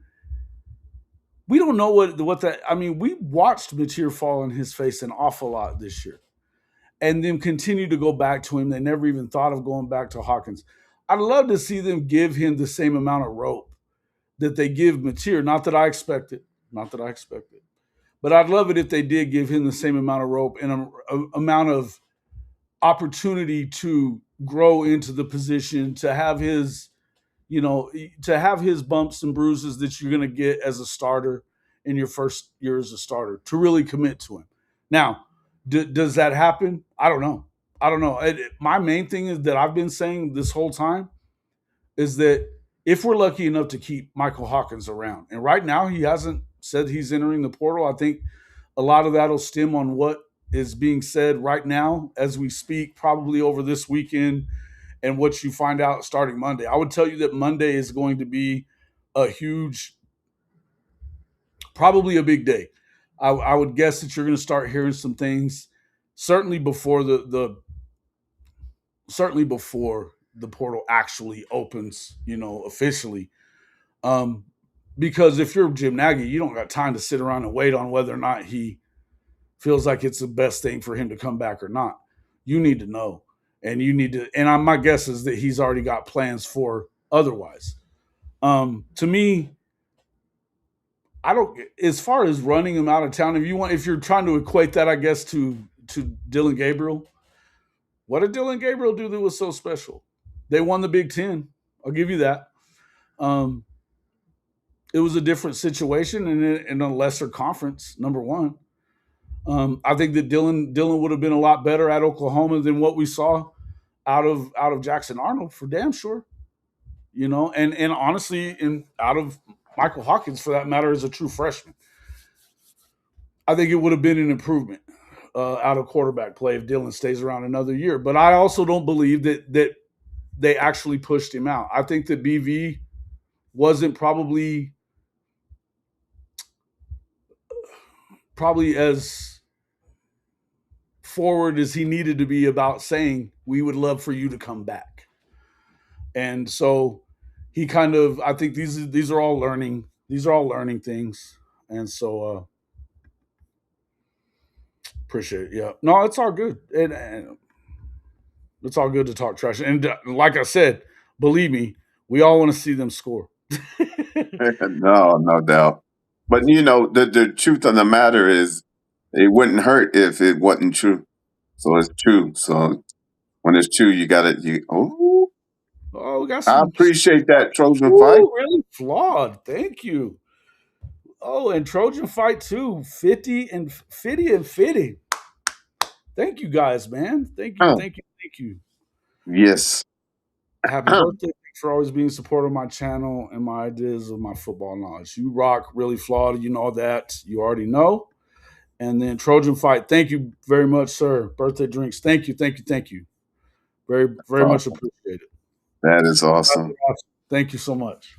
we don't know what that. I mean, we watched Mateer fall on his face an awful lot this year, and then continue to go back to him. They never even thought of going back to Hawkins. I'd love to see them give him the same amount of rope that they give Mateer. Not that I expect it. Not that I expect it. But I'd love it if they did give him the same amount of rope and a amount of opportunity to grow into the position, to have his, to have his bumps and bruises that you're going to get as a starter in your first year as a starter, to really commit to him. Now, does that happen? I don't know. I don't know. My main thing is that I've been saying this whole time is that if we're lucky enough to keep Michael Hawkins around, and right now he hasn't said he's entering the portal, I think a lot of that'll stem on what is being said right now as we speak, probably over this weekend, and what you find out starting Monday. I would tell you that Monday is going to be a huge, probably a big day. I would guess that you're going to start hearing some things, certainly before certainly before the portal actually opens, officially. Um, because if you're Jim Nagy, you don't got time to sit around and wait on whether or not he feels like it's the best thing for him to come back or not. You need to know, and you need to. And my guess is that he's already got plans for otherwise. To me, I don't. As far as running him out of town, if you're trying to equate that, I guess to Dylan Gabriel. What did Dylan Gabriel do that was so special? They won the Big Ten. I'll give you that. Um, it was a different situation and in a lesser conference. Number one, I think that Dylan would have been a lot better at Oklahoma than what we saw out of Jackson Arnold, for damn sure. And honestly, in out of Michael Hawkins, for that matter, as a true freshman, I think it would have been an improvement out of quarterback play if Dylan stays around another year. But I also don't believe that they actually pushed him out. I think that BV wasn't probably as forward as he needed to be about saying we would love for you to come back. And so he kind of, I think these are all learning things. And so appreciate it. Yeah. No, it's all good. And it's all good to talk trash. And like I said, believe me, we all want to see them score. No, no doubt. But the truth of the matter is, it wouldn't hurt if it wasn't true. So it's true. So when it's true, you got it. Oh, we got I some. appreciate that Trojan fight. Ooh, really flawed. Thank you. Oh, and Trojan fight too. 50 and Fitty and Fitty. Thank you guys, man. Thank you, Oh, thank you, thank you. yes. Happy birthday. Thanks for always being supportive of my channel and my ideas of my football knowledge. You rock, really flawed. You know that. You already know. And then Trojan fight. Thank you very much, sir. Birthday drinks. Thank you, thank you, thank you. Very, That's very much awesome. appreciated. That is awesome. Thank you so much.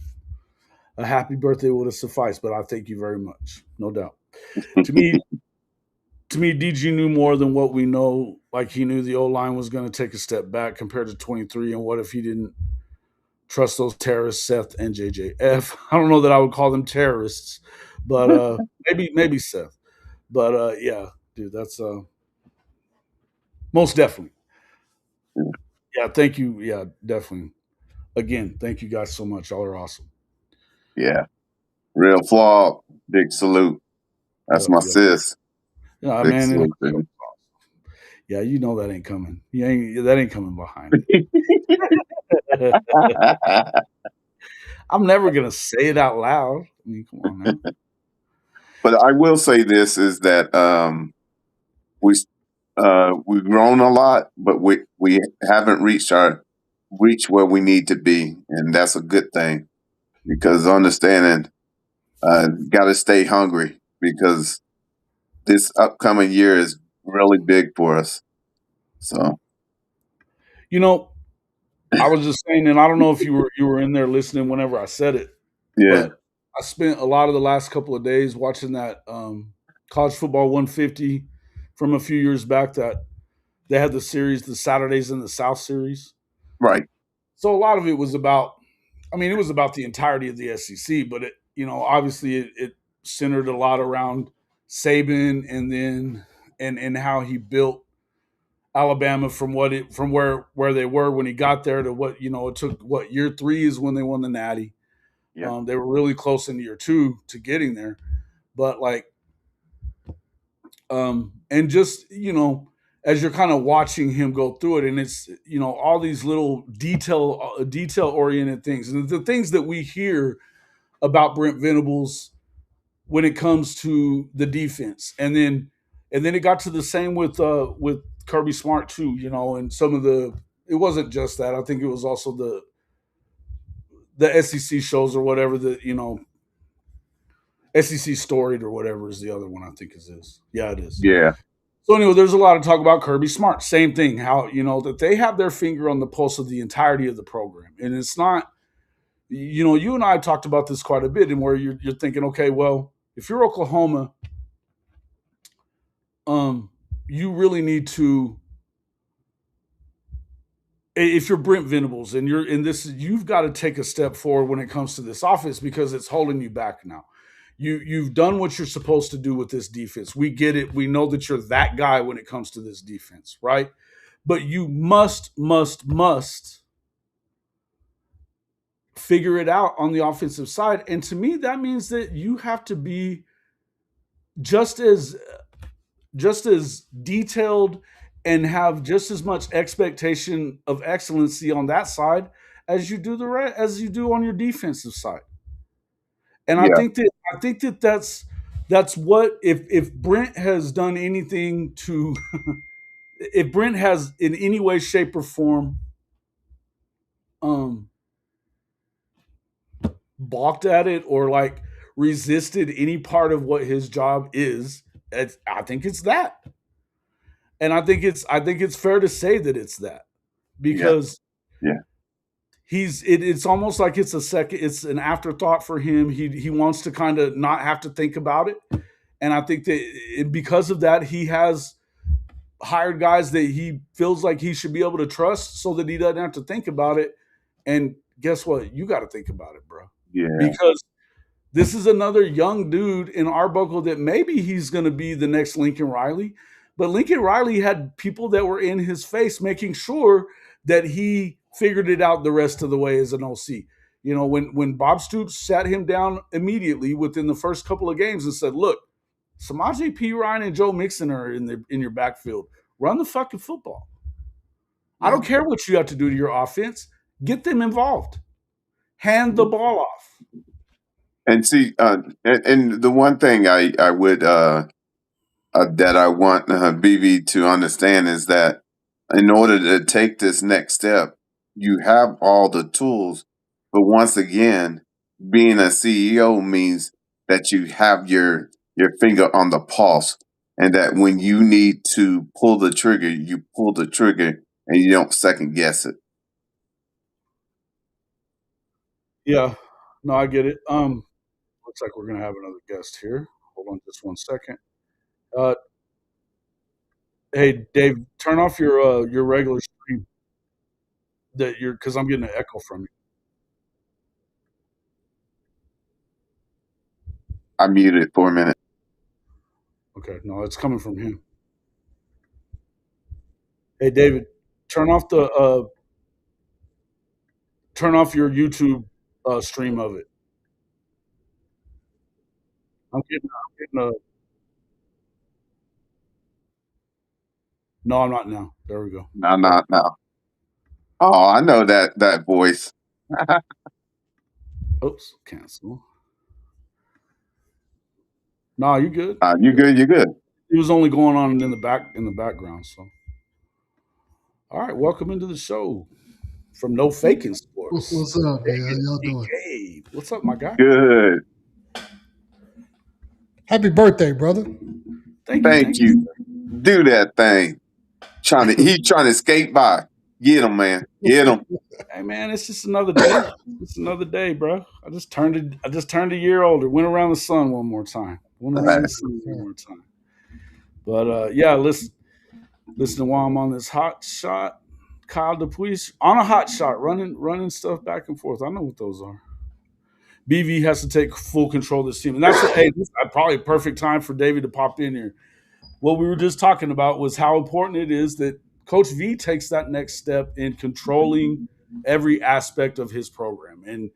A happy birthday would have sufficed, but I thank you very much. No doubt. To me, DG knew more than what we know. Like he knew the O line was going to take a step back compared to 23. And what if he didn't trust those terrorists, Seth and JJF? I don't know that I would call them terrorists, but maybe Seth. But yeah, dude, that's most definitely. Yeah, thank you. Yeah, definitely. Again, thank you guys so much. Y'all are awesome. Yeah. Real flawed. Big salute. That's Yep, my yep. sis, Yeah, big man. sis, baby. Yeah, you know that ain't coming. That ain't coming behind me. I'm never gonna say it out loud. I mean, come on now. But I will say this is that we we've grown a lot, but we haven't reached where we need to be, and that's a good thing because understanding got to stay hungry because this upcoming year is really big for us. So You know, I was just saying, and I don't know if you were in there listening whenever I said it, yeah, but I spent a lot of the last couple of days watching that college football 150 from a few years back that they had the series, the Saturdays in the South series. right, So a lot of it was about, I mean, it was about the entirety of the SEC, but obviously it centered a lot around Saban and then and how he built Alabama from where they were when he got there to what it took. What, year three is when they won the Natty. yeah, They were really close in year two to getting there, but like and just as you're kind of watching him go through it, and it's all these little detail oriented things, and the things that we hear about Brent Venables when it comes to the defense, and then it got to the same with Kirby Smart too, and some of the, it wasn't just that. I think it was also the SEC shows or whatever, SEC storied or whatever is the other one. I think is this. Yeah, it is. yeah, So anyway, there's a lot of talk about Kirby Smart. Same thing, how that they have their finger on the pulse of the entirety of the program, and it's not. You and I talked about this quite a bit, and where you're thinking, okay, well, if you're Oklahoma, you really need to. If you're Brent Venables and you're in this, you've got to take a step forward when it comes to this offense because it's holding you back now. You've done what you're supposed to do with this defense. We get it. We know that you're that guy when it comes to this defense, right? But you must figure it out on the offensive side. And to me, that means that you have to be just as just as detailed and have just as much expectation of excellency on that side as you do as you do on your defensive side. And I yeah, think that that's what, if Brent has done anything to if Brent has in any way, shape, or form um balked at it or like resisted any part of what his job is, I think it's that. And I think it's fair to say that it's that, yeah, because yeah, it's almost like it's an afterthought for him. He wants to kind of not have to think about it. And I think that because of that, he has hired guys that he feels like he should be able to trust so that he doesn't have to think about it. And guess what? You got to think about it, bro. yeah, Because this is another young dude in Arbuckle that maybe he's going to be the next Lincoln Riley. But Lincoln Riley had people that were in his face making sure that he figured it out the rest of the way as an OC. When Bob Stoops sat him down immediately within the first couple of games and said, "Look, Samaje P. Ryan and Joe Mixon are in your backfield. Run the fucking football. I yeah. don't care what you have to do to your offense. Get them involved. Hand the ball off." And see, and the one thing I would that I want BV to understand is that in order to take this next step, you have all the tools. But once again, being a CEO means that you have your finger on the pulse, and that when you need to pull the trigger, you pull the trigger, and you don't second guess it. Yeah. No, I get it. Looks like we're gonna have another guest here. Hold on just one second. Uh, hey, Dave, turn off your regular stream that you're because I'm getting an echo from you. I muted for a minute. Okay, no, it's coming from him. Hey, David, turn off the turn off your YouTube stream of it. I'm getting No, I'm not now. There we go. No, Better. no, no. Oh, I know that voice. Oops, cancel. No, you good. You Good. good? You good? It was only going on in the background. So, all right, welcome into the show from No Faking Sports. What's up, man? How David y'all doing? Kincaid. What's up, my guy? Good. Happy birthday, brother. Thank you. Thank Thank you. you. Do that thing. He trying to skate by. Get him, man. Get him. Hey man, it's just another day. It's another day, bro. I just turned a year older. Went around the sun one more time. Went around the sun one more time. But yeah, listen while I'm on this hot shot. Kyle DePuis on a hot shot, running stuff back and forth. I know what those are. BV has to take full control of this team, and that's hey, this is probably a perfect time for David to pop in here. What we were just talking about was how important it is that Coach V takes that next step in controlling every aspect of his program. And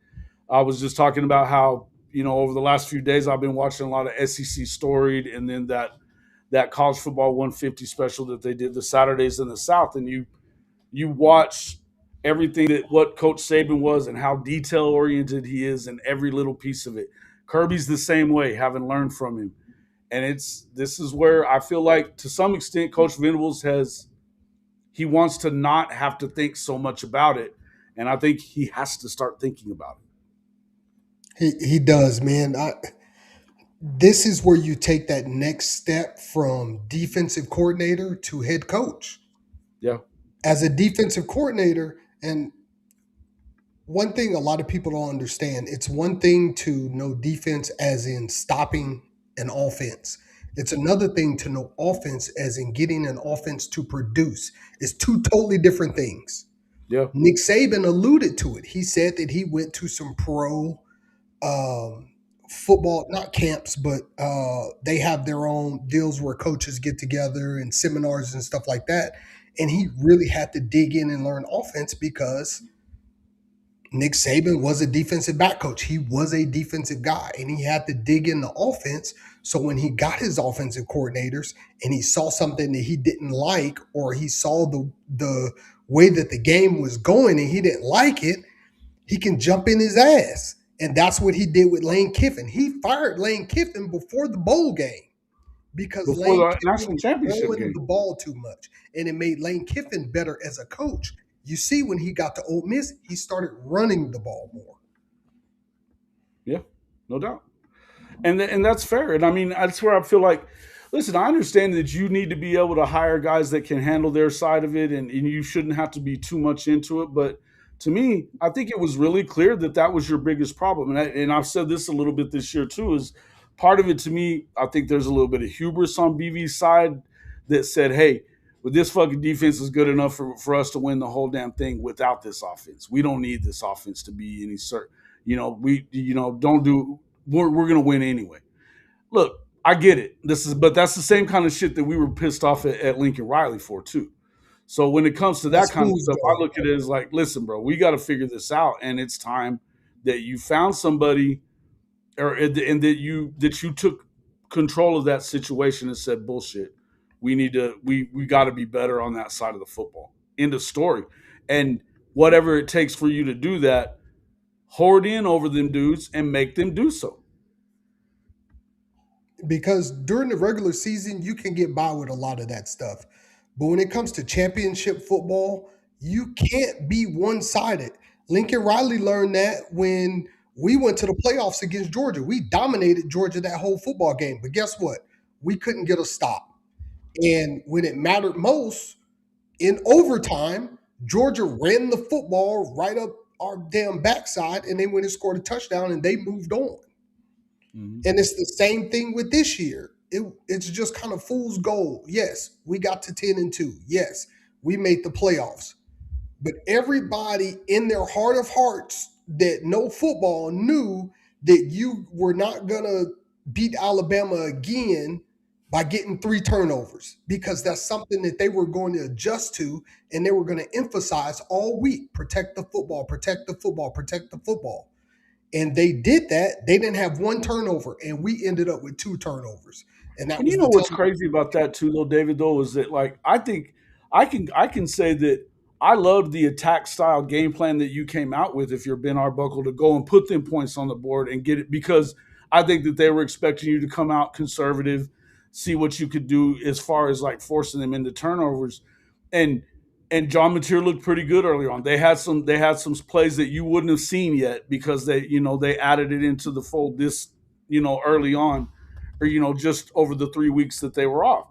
I was just talking about how, over the last few days I've been watching a lot of SEC storied, and then that college football 150 special that they did the Saturdays in the South, and you watch everything that what Coach Saban was and how detail oriented he is in every little piece of it. Kirby's the same way, having learned from him. And this is where I feel like to some extent Coach Venables he wants to not have to think so much about it. And I think he has to start thinking about He does, man. This is where you take that next step from defensive coordinator to head coach. it. Yeah. As a defensive coordinator, and one thing a lot of people don't understand, it's one thing to know defense as in stopping an offense. It's another thing to know offense as in getting an offense to produce. It's two totally different things. Yeah. Nick Saban alluded to it. He said that he went to some pro football, not camps, but they have their own deals where coaches get together and seminars and stuff like that. And he really had to dig in and learn offense because Nick Saban was a defensive back coach. He was a defensive guy, and he had to dig in the offense. So when he got his offensive coordinators and he saw something that he didn't like, or he saw the way that the game was going and he didn't like it, he can jump in his ass. And that's what he did with Lane Kiffin. He fired Lane Kiffin before the bowl game because Before Lane the Kiffin national was championship throwing game. the ball too much. And it made Lane Kiffin better as a coach. You see, when he got to Ole Miss, he started running the ball more. Yeah. No doubt. And that's fair. And I mean, that's where I feel like, listen, I understand that you need to be able to hire guys that can handle their side of it, and you shouldn't have to be too much into it. But to me, I think it was really clear that that was your biggest problem. And I've said this a little bit this year too. Is part of it to me. I think there's a little bit of hubris on BV's side that said, "Hey, but this fucking defense is good enough for us to win the whole damn thing without this offense. We don't need this offense to be any certain. Don't do. We're going to win anyway." Look, I get it. But that's the same kind of shit that we were pissed off at Lincoln Riley for too. So when it comes to that That's kind of fool's stuff, I gold. look at it as like, listen, bro, we got to figure this out, and it's time that you found somebody, and that you took control of that situation and said, bullshit. We got to be better on that side of the football. End of story. And whatever it takes for you to do that, hoard in over them dudes and make them do so. Because during the regular season, you can get by with a lot of that stuff. But when it comes to championship football, you can't be one sided. Lincoln Riley learned that when we went to the playoffs against Georgia. We dominated Georgia that whole football game. But guess what? We couldn't get a stop. And when it mattered most, in overtime, Georgia ran the football right up our damn backside and they went and scored a touchdown and they moved on. Mhm. And it's the same thing with this year. It's just kind of fool's gold. Yes, we got to 10-2. Yes, we made the playoffs. But everybody in their heart of hearts that know football knew that you were not going to beat Alabama again by getting 3 turnovers because that's something that they were going to adjust to and they were going to emphasize all week. Protect the football, protect the football, protect the football. And they did that. They didn't have 1 turnover, and we ended up with 2 turnovers. And that And you was know the what's telling. crazy about that too, though, David? Though, is that like I think I can say that I love the attack style game plan that you came out with if you're Ben Arbuckle to go and put them points on the board and get it because I think that they were expecting you to come out conservative, see what you could do as far as like forcing them into turnovers. And John Mateer looked pretty good early on. They had some plays that you wouldn't have seen yet because they added it into the fold this early on or just over the 3 weeks that they were off.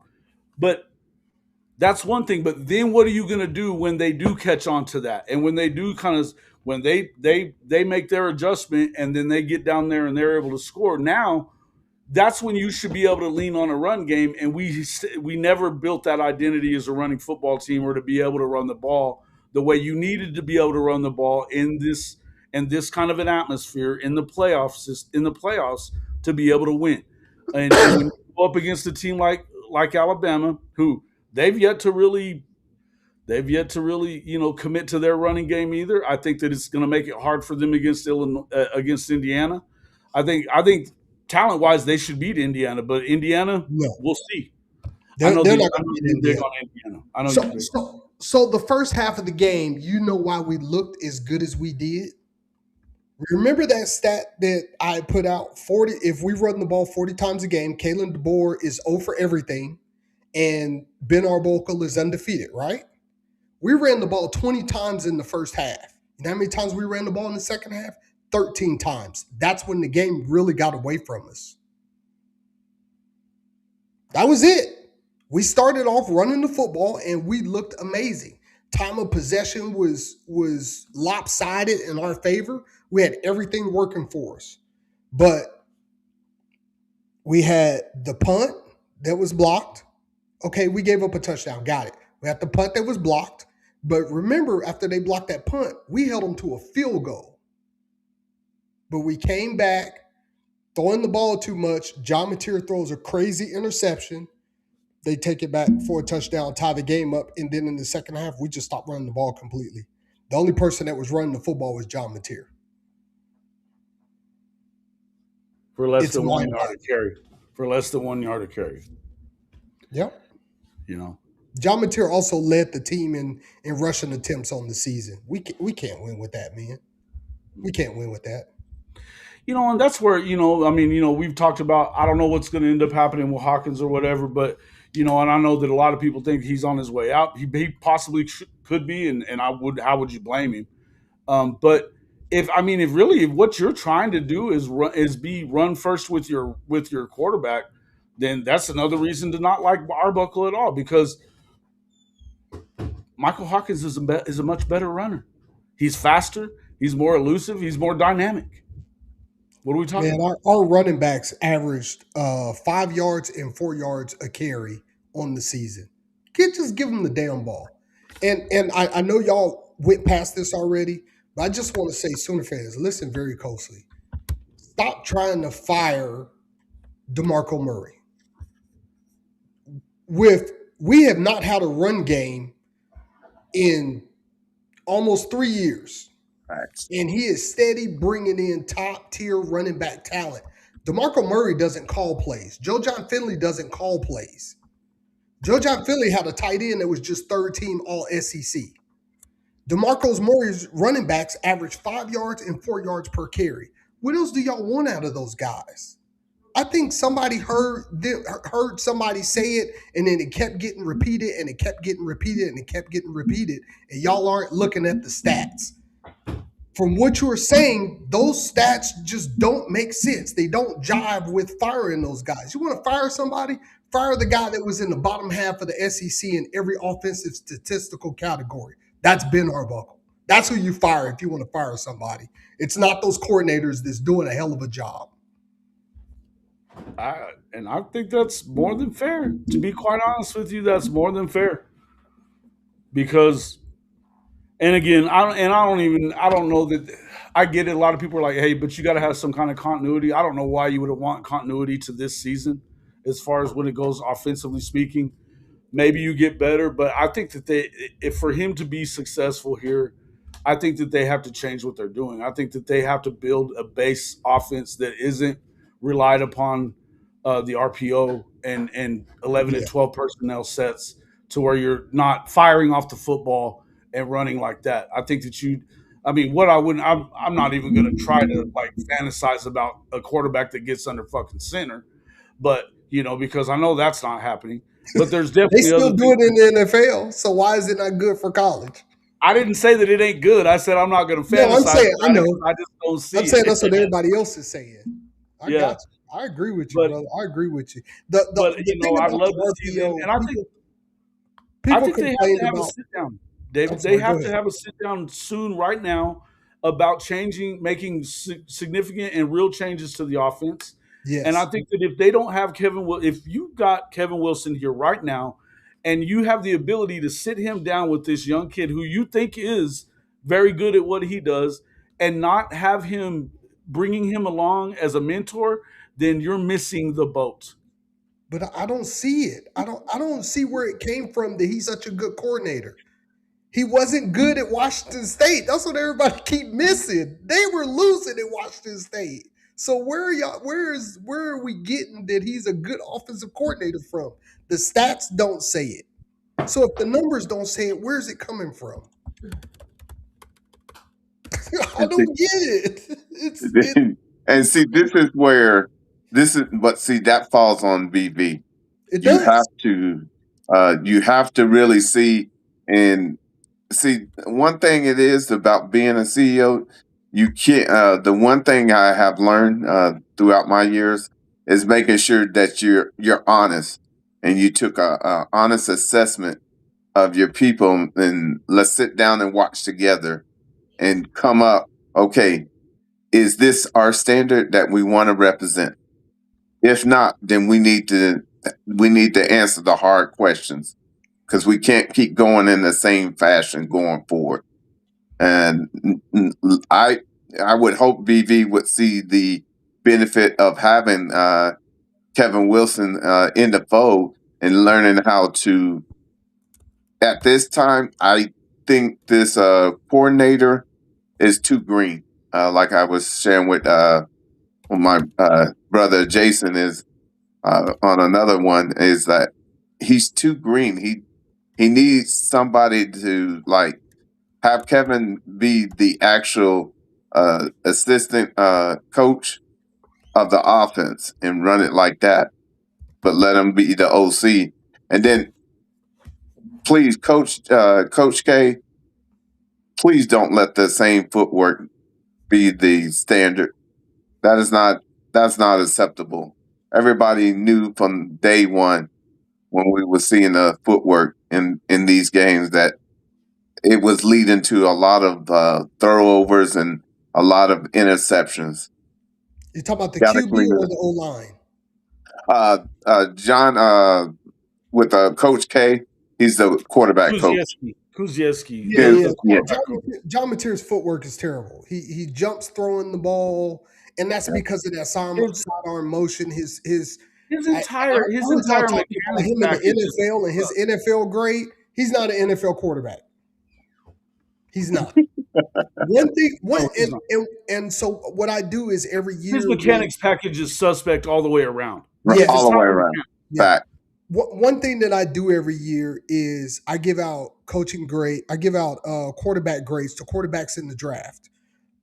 But that's one thing. But then what are you going to do when they do catch on to that? And when they do when they make their adjustment and then they get down there and they're able to score. Now that's when you should be able to lean on a run game. And we never built that identity as a running football team or to be able to run the ball the way you needed to be able to run the ball in this kind of an atmosphere in the playoffs to be able to win. And when you go up against a team like Alabama, who they've yet to really commit to their running game either. I think that it's going to make it hard for them against Illinois, against Indiana. I think talent wise they should beat Indiana, but Indiana No, we'll see. I they're know they're the not I going to know beat you're big Indiana. on Indiana. I know you're So big. so the first half of the game, you know why we looked as good as we did. Remember that stat that I put out? 40. If we run the ball 40 times a game, Kalen DeBoer is 0 for everything, and Ben Arbuckle is undefeated. Right? We ran the ball 20 times in the first half. You know how many times we ran the ball in the second half? 13 times. That's when the game really got away from us. That was it. We started off running the football and we looked amazing. Time of possession was lopsided in our favor. We had everything working for us. But we had the punt that was blocked. Okay, we gave up a touchdown. Got it. We had the punt that was blocked. But remember, after they blocked that punt, we held them to a field goal. But we came back, throwing the ball too much. John Mateer throws a crazy interception. They take it back for a touchdown, tie the game up, and then in the second half, we just stopped running the ball completely. The only person that was running the football was John Mateer. For less It's than 1 yard mind-boggling. to carry. For less than 1 yard to carry. Yep. You know. John Mateer also led the team in rushing attempts on the season. We can't win with that, man. We can't win with that. And that's where, I mean, we've talked about, I don't know what's going to end up happening with Hawkins or whatever, but, and I know that a lot of people think he's on his way out. He possibly could be, and how would you blame him? But if what you're trying to do is run first with your quarterback, then that's another reason to not like Arbuckle at all because Michael Hawkins is a much better runner. He's faster. He's more elusive. He's more dynamic. What are we talking Man, about? our running backs averaged 5 yards and 4 yards a carry on the season. Can't just give them the damn ball. And I know y'all went past this already, but I just want to say, Sooner fans, listen very closely. Stop trying to fire DeMarco Murray. We have not had a run game in almost 3 years. Facts. And he is steady bringing in top tier running back talent. DeMarco Murray doesn't call plays. Joe John Finley doesn't call plays. Joe John Finley had a tight end that was just third team all SEC. DeMarco Murray's running backs average 5 yards and 4 yards per carry. What else do y'all want out of those guys? I think somebody heard somebody say it, and then it kept getting repeated, and it kept getting repeated, and it kept getting repeated, and y'all aren't looking at the stats. From what you're saying, those stats just don't make sense. They don't jive with firing those guys. You want to fire somebody? Fire the guy that was in the bottom half of the SEC in every offensive statistical category. That's Ben Arbuckle. That's who you fire if you want to fire somebody. It's not those coordinators that's doing a hell of a job. I think that's more than fair. To be quite honest with you, that's more than fair. Because, and again, I don't know that I get it. A lot of people are like, hey, but you got to have some kind of continuity. I don't know why you would want continuity to this season, as far as when it goes offensively speaking. Maybe you get better, but I think that if for him to be successful here, I think that they have to change what they're doing. I think that they have to build a base offense that isn't relied upon the RPO and 11 and Yeah. 12 personnel sets to where you're not firing off the football and running like that. I think that what I wouldn't, I'm not even going to try to like fantasize about a quarterback that gets under fucking center, but because I know that's not happening. But there's They definitely still other do things. it in the NFL. So why is it not good for college? I didn't say that it ain't good. I said I'm not going to No, I'm fantasize saying I about it. know. I just don't I'm see saying it. that's what everybody else is saying. I Yeah, got you. I agree with you, but brother. I agree with you. The but the, the thing I'd about love to the see them, RPO, and I people think they have complain to have a about. sit down, I'm David. They sorry. Go have to ahead. have a sit down soon, right now, about making significant and real changes to the offense. And I Yes, think that if they don't have if you got Kevin Wilson here right now, and you have the ability to sit him down with this young kid who you think is very good at what he does, and not have him bringing him along as a mentor, then you're missing the boat. but I don't see it. I don't see where it came from that he's such a good coordinator. He wasn't good at Washington State. That's what everybody keep missing. They were losing at Washington State. So where are y'all? Where are we getting that he's a good offensive coordinator from? The stats don't say it. So if the numbers don't say it, where's it coming from? I And see, don't get it. It and see, but see, that falls on BV. it You have does. to, you have to really see and see. One thing it is about being a CEO, you can't. The one thing I have learned throughout my years is making sure that you're honest and you took a honest assessment of your people, and let's sit down and watch together and come up. Okay, is this our standard that we want to represent? If not, then we need to answer the hard questions because we can't keep going in the same fashion going forward. And I would hope BV would see the benefit of having Kevin Wilson in the fold and learning how to. At this time, I think this coordinator is too green. Like I was sharing with my brother Jason is on another one is that he's too green. He needs somebody to like have Kevin be the actual assistant coach of the offense and run it like that, but let him be the OC. And then please, Coach K, please don't let the same footwork be the standard. That is not that's not acceptable. Everybody knew from day one when we were seeing the footwork in these games that it was leading to a lot of throwovers and a lot of interceptions. You talking about the Got to QB clean it or up. the O line? John with Coach K, he's the quarterback coach. Kuzieski, Yeah, His, yeah. the yeah, quarterback coach. John Mateer's footwork is terrible. He jumps throwing the ball, and that's because of that His sidearm motion. his I entire his heard y'all entire talking about mechanics him in the package is NFL and his sucks. NFL grade. He's not an NFL quarterback. He's not. One thing, one No, he's not. and so what I do is every His year when mechanics package is suspect all the way around. His all yes, the way entire around. mechanics. yeah. Fact. One thing that I do every year is I give out coaching grade. I give out quarterback grades to quarterbacks in the draft.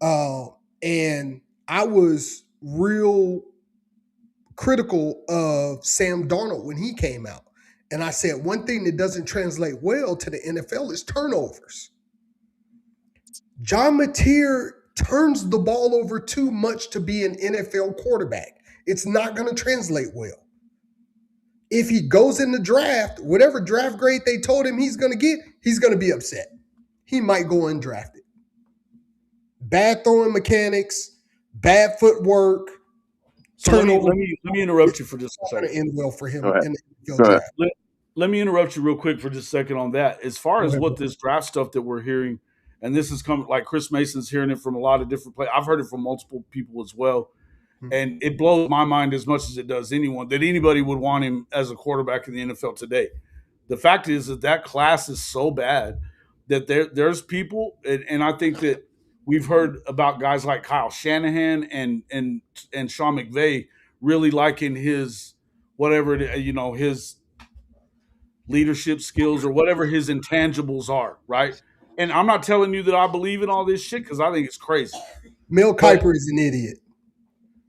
Uh, and I was real critical of Sam Darnold when he came out. And I said one thing that doesn't translate well to the NFL is turnovers. John Mateer turns the ball over too much to be an NFL quarterback. It's not going to translate well. If he goes in the draft, whatever draft grade they told him he's going to get, he's going to be upset. He might go undrafted. Bad throwing mechanics, bad footwork, So turnover. let me interrupt you It's for just a not going second. to end well for Go him ahead. in the NFL Go ahead. draft. Let me interrupt you real quick for just a second on that. As far Go as ahead, what bro. this draft stuff that we're hearing, and this is coming like Chris Mason's hearing it from a lot of different places. I've heard it from multiple people as well. Hmm. And it blows my mind as much as it does anyone that anybody would want him as a quarterback in the NFL today. The fact is that class is so bad that there's people, and I think that we've heard about guys like Kyle Shanahan and Sean McVay really liking his whatever his leadership skills, or whatever his intangibles are, right? And I'm not telling you that I believe in all this shit because I think it's crazy. Mel But Kiper is an idiot.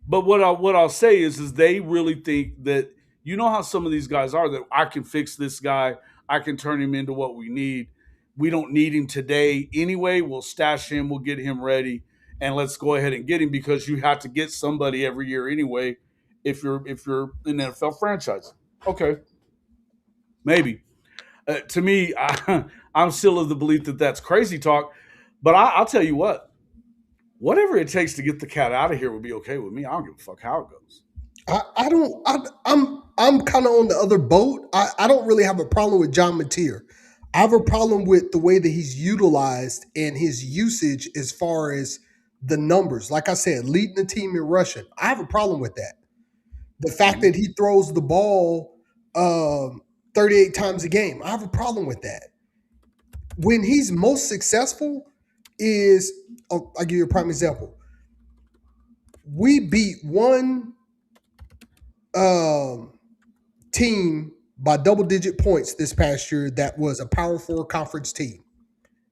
what I'll say is they really think that, you know how some of these guys are, that I can fix this guy, I can turn him into what we need. We don't need him today anyway. We'll stash him, we'll get him ready, and let's go ahead and get him, because you have to get somebody every year anyway if you're an NFL franchise. Okay, maybe. To me, I'm still of the belief that that's crazy talk. But I'll tell you what, whatever it takes to get the cat out of here would be okay with me. I don't give a fuck how it goes. I don't. I'm kind of on the other boat. I don't really have a problem with John Mateer. I have a problem with the way that he's utilized and his usage as far as the numbers. Like I said, leading the team in rushing. I have a problem with that. The fact Mhm. that he throws the ball 38 times a game, I have a problem with that. When he's most successful is, I'll give you a prime example. We beat one um, team by double digit points this past year that was a Power Four conference team,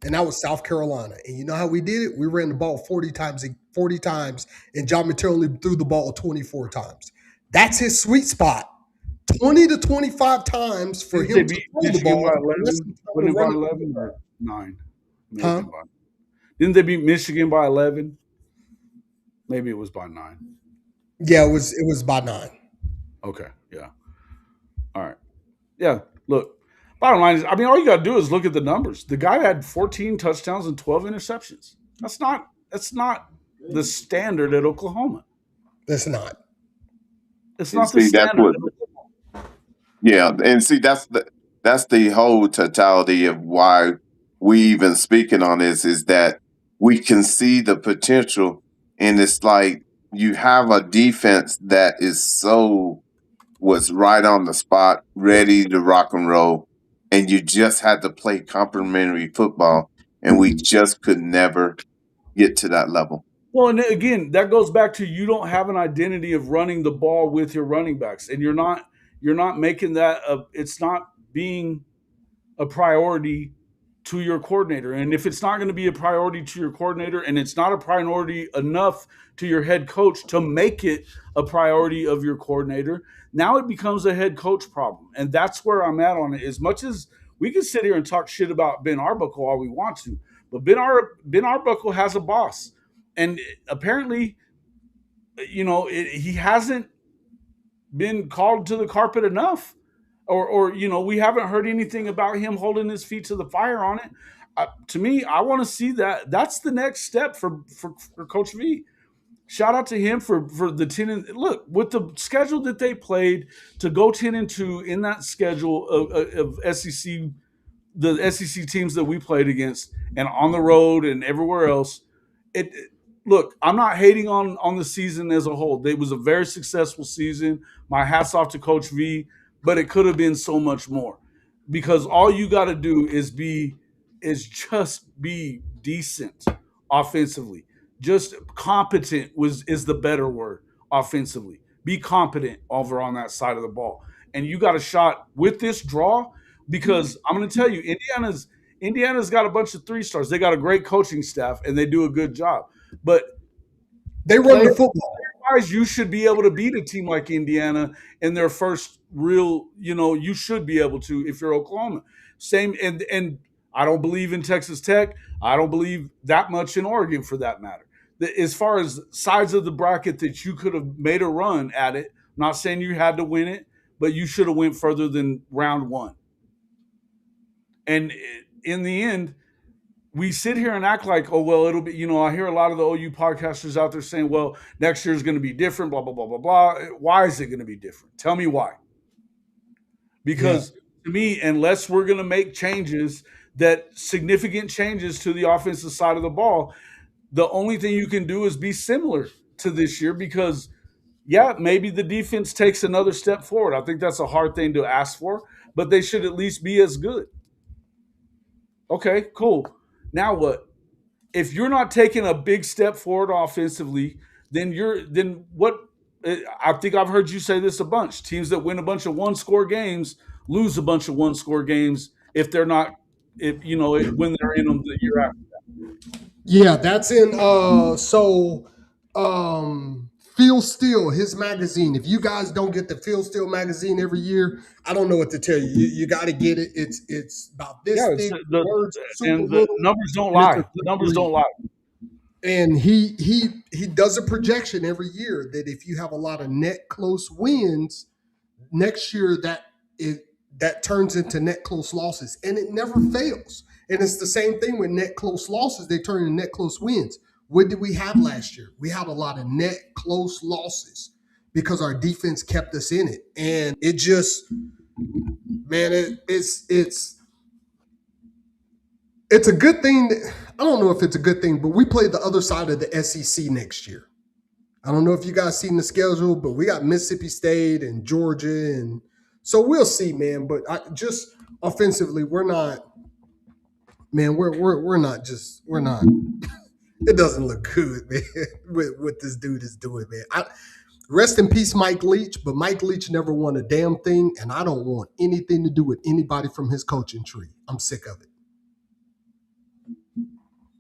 and that was South Carolina. And you know how we did it? We ran the ball 40 times, and John Material only threw the ball 24 times. That's his sweet spot. 20 to 25 times for Didn't they him to beat throw the Michigan by ball, and the rest 11? of the time to Wasn't it by run it. 11 or 9? May have Huh? been by. Didn't they beat Michigan by 11? Maybe it was by 9. Yeah, it was by 9. Okay, yeah. All right. Yeah, look. Bottom line is, I mean, all you got to do is look at the numbers. The guy had 14 touchdowns and 12 interceptions. That's not the standard at Oklahoma. It's not. It's And not the see, that's standard what, at Oklahoma. yeah, and see, that's the whole totality of why we even speaking on this is that we can see the potential, and it's like you have a defense that is so was right on the spot, ready to rock and roll, and you just had to play complementary football, and we just could never get to that level. Well, and again, that goes back to, you don't have an identity of running the ball with your running backs, and you're not making that it's not being a priority to your coordinator. And if it's not going to be a priority to your coordinator, and it's not a priority enough to your head coach to make it a priority of your coordinator, now it becomes a head coach problem. And that's where I'm at on it. As much as we can sit here and talk shit about Ben Arbuckle all we want to, but Ben Arbuckle has a boss. And apparently, he hasn't been called to the carpet enough, or we haven't heard anything about him holding his feet to the fire on it. To me, I want to see that. That's the next step for Coach V. Shout out to him for the 10 and look, with the schedule that they played, to go 10-2 in that schedule of SEC, the SEC teams that we played against, and on the road and everywhere else. Look, I'm not hating on the season as a whole. It was a very successful season. My hats off to Coach V, but it could have been so much more, because all you got to do is just be decent offensively. Just competent is the better word offensively. Be competent over on that side of the ball. And you got a shot with this draw, because I'm going to tell you, Indiana's got a bunch of 3 stars. They got a great coaching staff, and they do a good job. But They run the player football. wise, you should be able to beat a team like Indiana in their first real. You should be able to if you're Oklahoma. Same, and I don't believe in Texas Tech. I don't believe that much in Oregon, for that matter. As far as sides of the bracket that you could have made a run at it, I'm not saying you had to win it, but you should have went further than round one. And in the end, we sit here and act like, oh, well, it'll be, I hear a lot of the OU podcasters out there saying, well, next year is going to be different, blah, blah, blah, blah, blah. Why is it going to be different? Tell me why. Yeah. Because to me, unless we're going to make significant changes to the offensive side of the ball, the only thing you can do is be similar to this year, because, yeah, maybe the defense takes another step forward. I think that's a hard thing to ask for, but they should at least be as good. Okay, cool. Now what? If you're not taking a big step forward offensively, then what? I think I've heard you say this a bunch. Teams that win a bunch of one-score games lose a bunch of one-score games if they're not, if when they're in them the year after. Yeah, that's in Phil Steele, his magazine. If you guys don't get the Phil Steele magazine every year, I don't know what to tell you. You got to get it. It's about this Yeah, thick, the words super and the little, numbers don't and it's lie. a The quick numbers read. don't lie. And he does a projection every year that if you have a lot of net close wins, next year that turns into net close losses, and it never fails. And it's the same thing with net close losses; they turn into net close wins. What did we have last year? We had a lot of net close losses because our defense kept us in it, and it just, man, it's a good thing. I don't know if it's a good thing, but we play the other side of the SEC next year. I don't know if you guys seen the schedule, but we got Mississippi State and Georgia, and so we'll see, man. But just offensively, we're not, man. We're not just we're not. It doesn't look good, man. With what this dude is doing, man. Rest in peace, Mike Leach. But Mike Leach never won a damn thing, and I don't want anything to do with anybody from his coaching tree. I'm sick of it.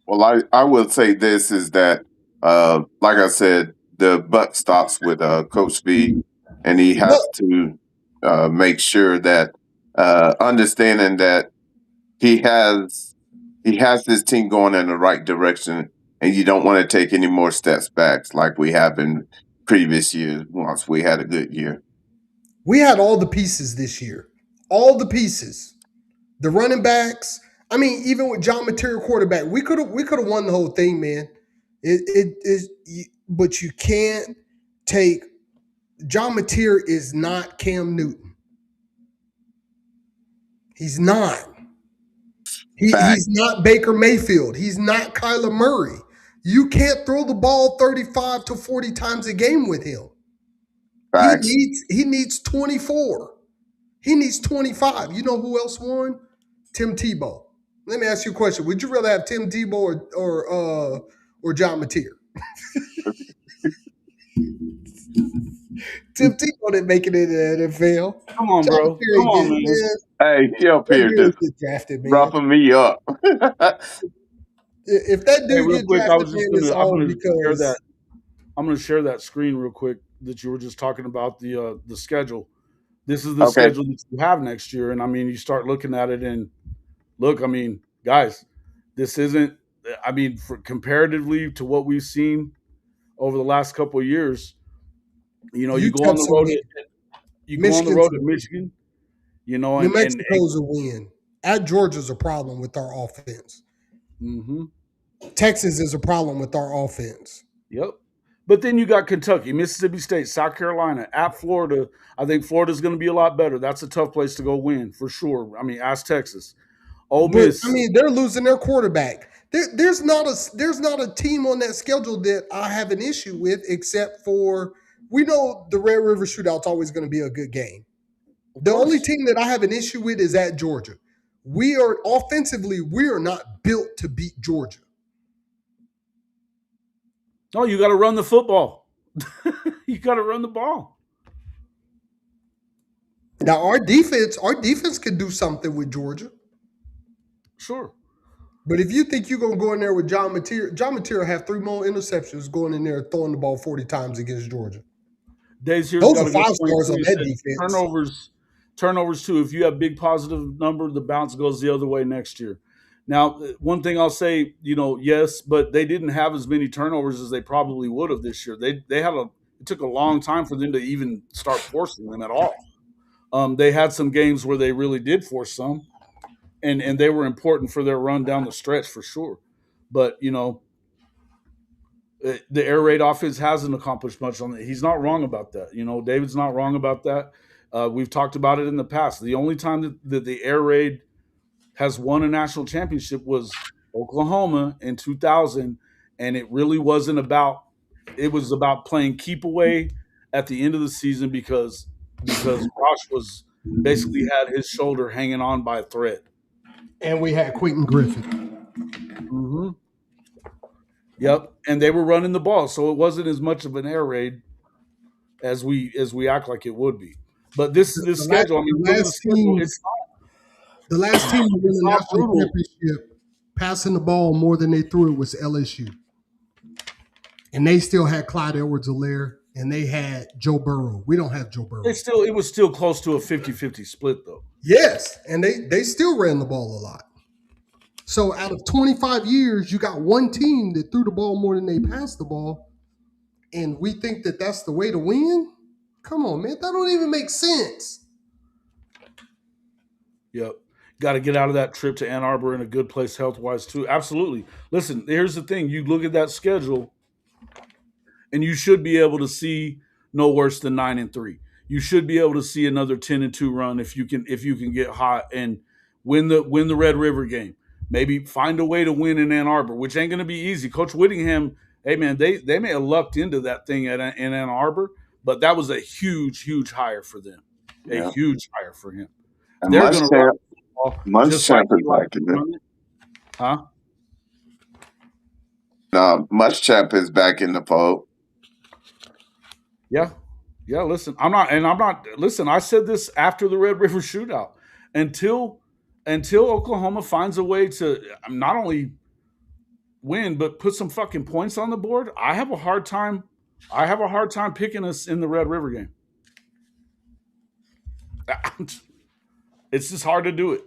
Well, I will say this is that, like I said, the buck stops with Coach B, and he No, has to make sure that understanding that he has he has this team going in the right direction, and you don't want to take any more steps back like we have in previous years once we had a good year. we had all the pieces this year, all the pieces. The running backs. I mean, even with John Material quarterback, we could have won the whole thing, man. It is, but you can't take John Mateer is not Cam Newton. He's not. Fact, He's not Baker Mayfield. He's not Kyler Murray. You can't throw the ball 35 to 40 times a game with him. He facts. needs he needs 24. He needs 25. You know who else won? Tim Tebow. Let me ask you a question. Would you rather have Tim Tebow or John Mateer? Tim Tebow didn't make it into the NFL. Come on, John bro. Mateer Come ain't on, get, man. man. Hey, he up That here dude just ain't get drafted, man. roughing me up. If that Hey, dude real get quick, I drafted, was just man, it's I'm all gonna share that. because I'm gonna share that screen real quick that you were just talking about the schedule. This is the Okay, schedule that you have next year, and I mean, you start looking at it, and look, I mean, guys, this isn't. I mean, for comparatively to what we've seen over the last couple of years, you go on the UTEP's a road win. you go on the Michigan's road a at win. Michigan, New and Mexico's a win. At Georgia's a problem with our offense. hmm Texas is a problem with our offense. yep. But then you got Kentucky, Mississippi State, South Carolina, at Florida. I think Florida's going to be a lot better. That's a tough place to go win for sure. I mean, ask Texas. Ole But I Miss. mean, they're losing their quarterback. There's not a team on that schedule that I have an issue with, except for we know the Red River Shootout's always going to be a good game. Of The only course. team that I have an issue with is at Georgia. We are offensively, we are not built to beat Georgia. No, you got to run the football. You got to run the ball. Now our defense could do something with Georgia. Sure. But if you think you're gonna go in there with John Material have 3 more interceptions going in there throwing the ball 40 times against Georgia. Days here's Those got are a good five point stars too. on He that said defense. turnovers too. If you have big positive number, the bounce goes the other way next year. Now, one thing I'll say, yes, but they didn't have as many turnovers as they probably would have this year. They had it took a long time for them to even start forcing them at all. They had some games where they really did force some, and they were important for their run down the stretch for sure. But the air raid offense hasn't accomplished much on it. He's not wrong about that. David's not wrong about that. We've talked about it in the past. The only time that the air raid has won a national championship was Oklahoma in 2000, and it really wasn't about. It was about playing keep away at the end of the season because Josh was basically had his shoulder hanging on by a thread. And we had Quentin Griffin. Mm-hmm. Yep, and they were running the ball, so it wasn't as much of an air raid as we act like it would be. But this The last, schedule. I mean, the look at the last schedule. team, the last team to win It's the not national brutal. championship passing the ball more than they threw it was LSU. And they still had Clyde Edwards-Helaire, and they had Joe Burrow. We don't have Joe Burrow. It was still close to a 50-50 split though. Yes, and they still ran the ball a lot. So out of 25 years, you got one team that threw the ball more than they passed the ball, and we think that that's the way to win? Come on, man. That don't even make sense. Yep. Got to get out of that trip to Ann Arbor in a good place health wise too. Absolutely. Listen, here's the thing. You look at that schedule, and you should be able to see no worse than 9-3. You should be able to see another 10-2 run if you can get hot and win the Red River game. Maybe find a way to win in Ann Arbor, which ain't going to be easy. Coach Whittingham, hey man, they may have lucked into that thing in Ann Arbor, but that was a huge hire for them. Yeah. A huge hire for him. And They're going to run football just like he liked it. Huh? Muschamp is back in the fold. Yeah. Yeah, listen, listen, I said this after the Red River shootout. Until Oklahoma finds a way to not only win but put some fucking points on the board, I have a hard time picking us in the Red River game. It's just hard to do it.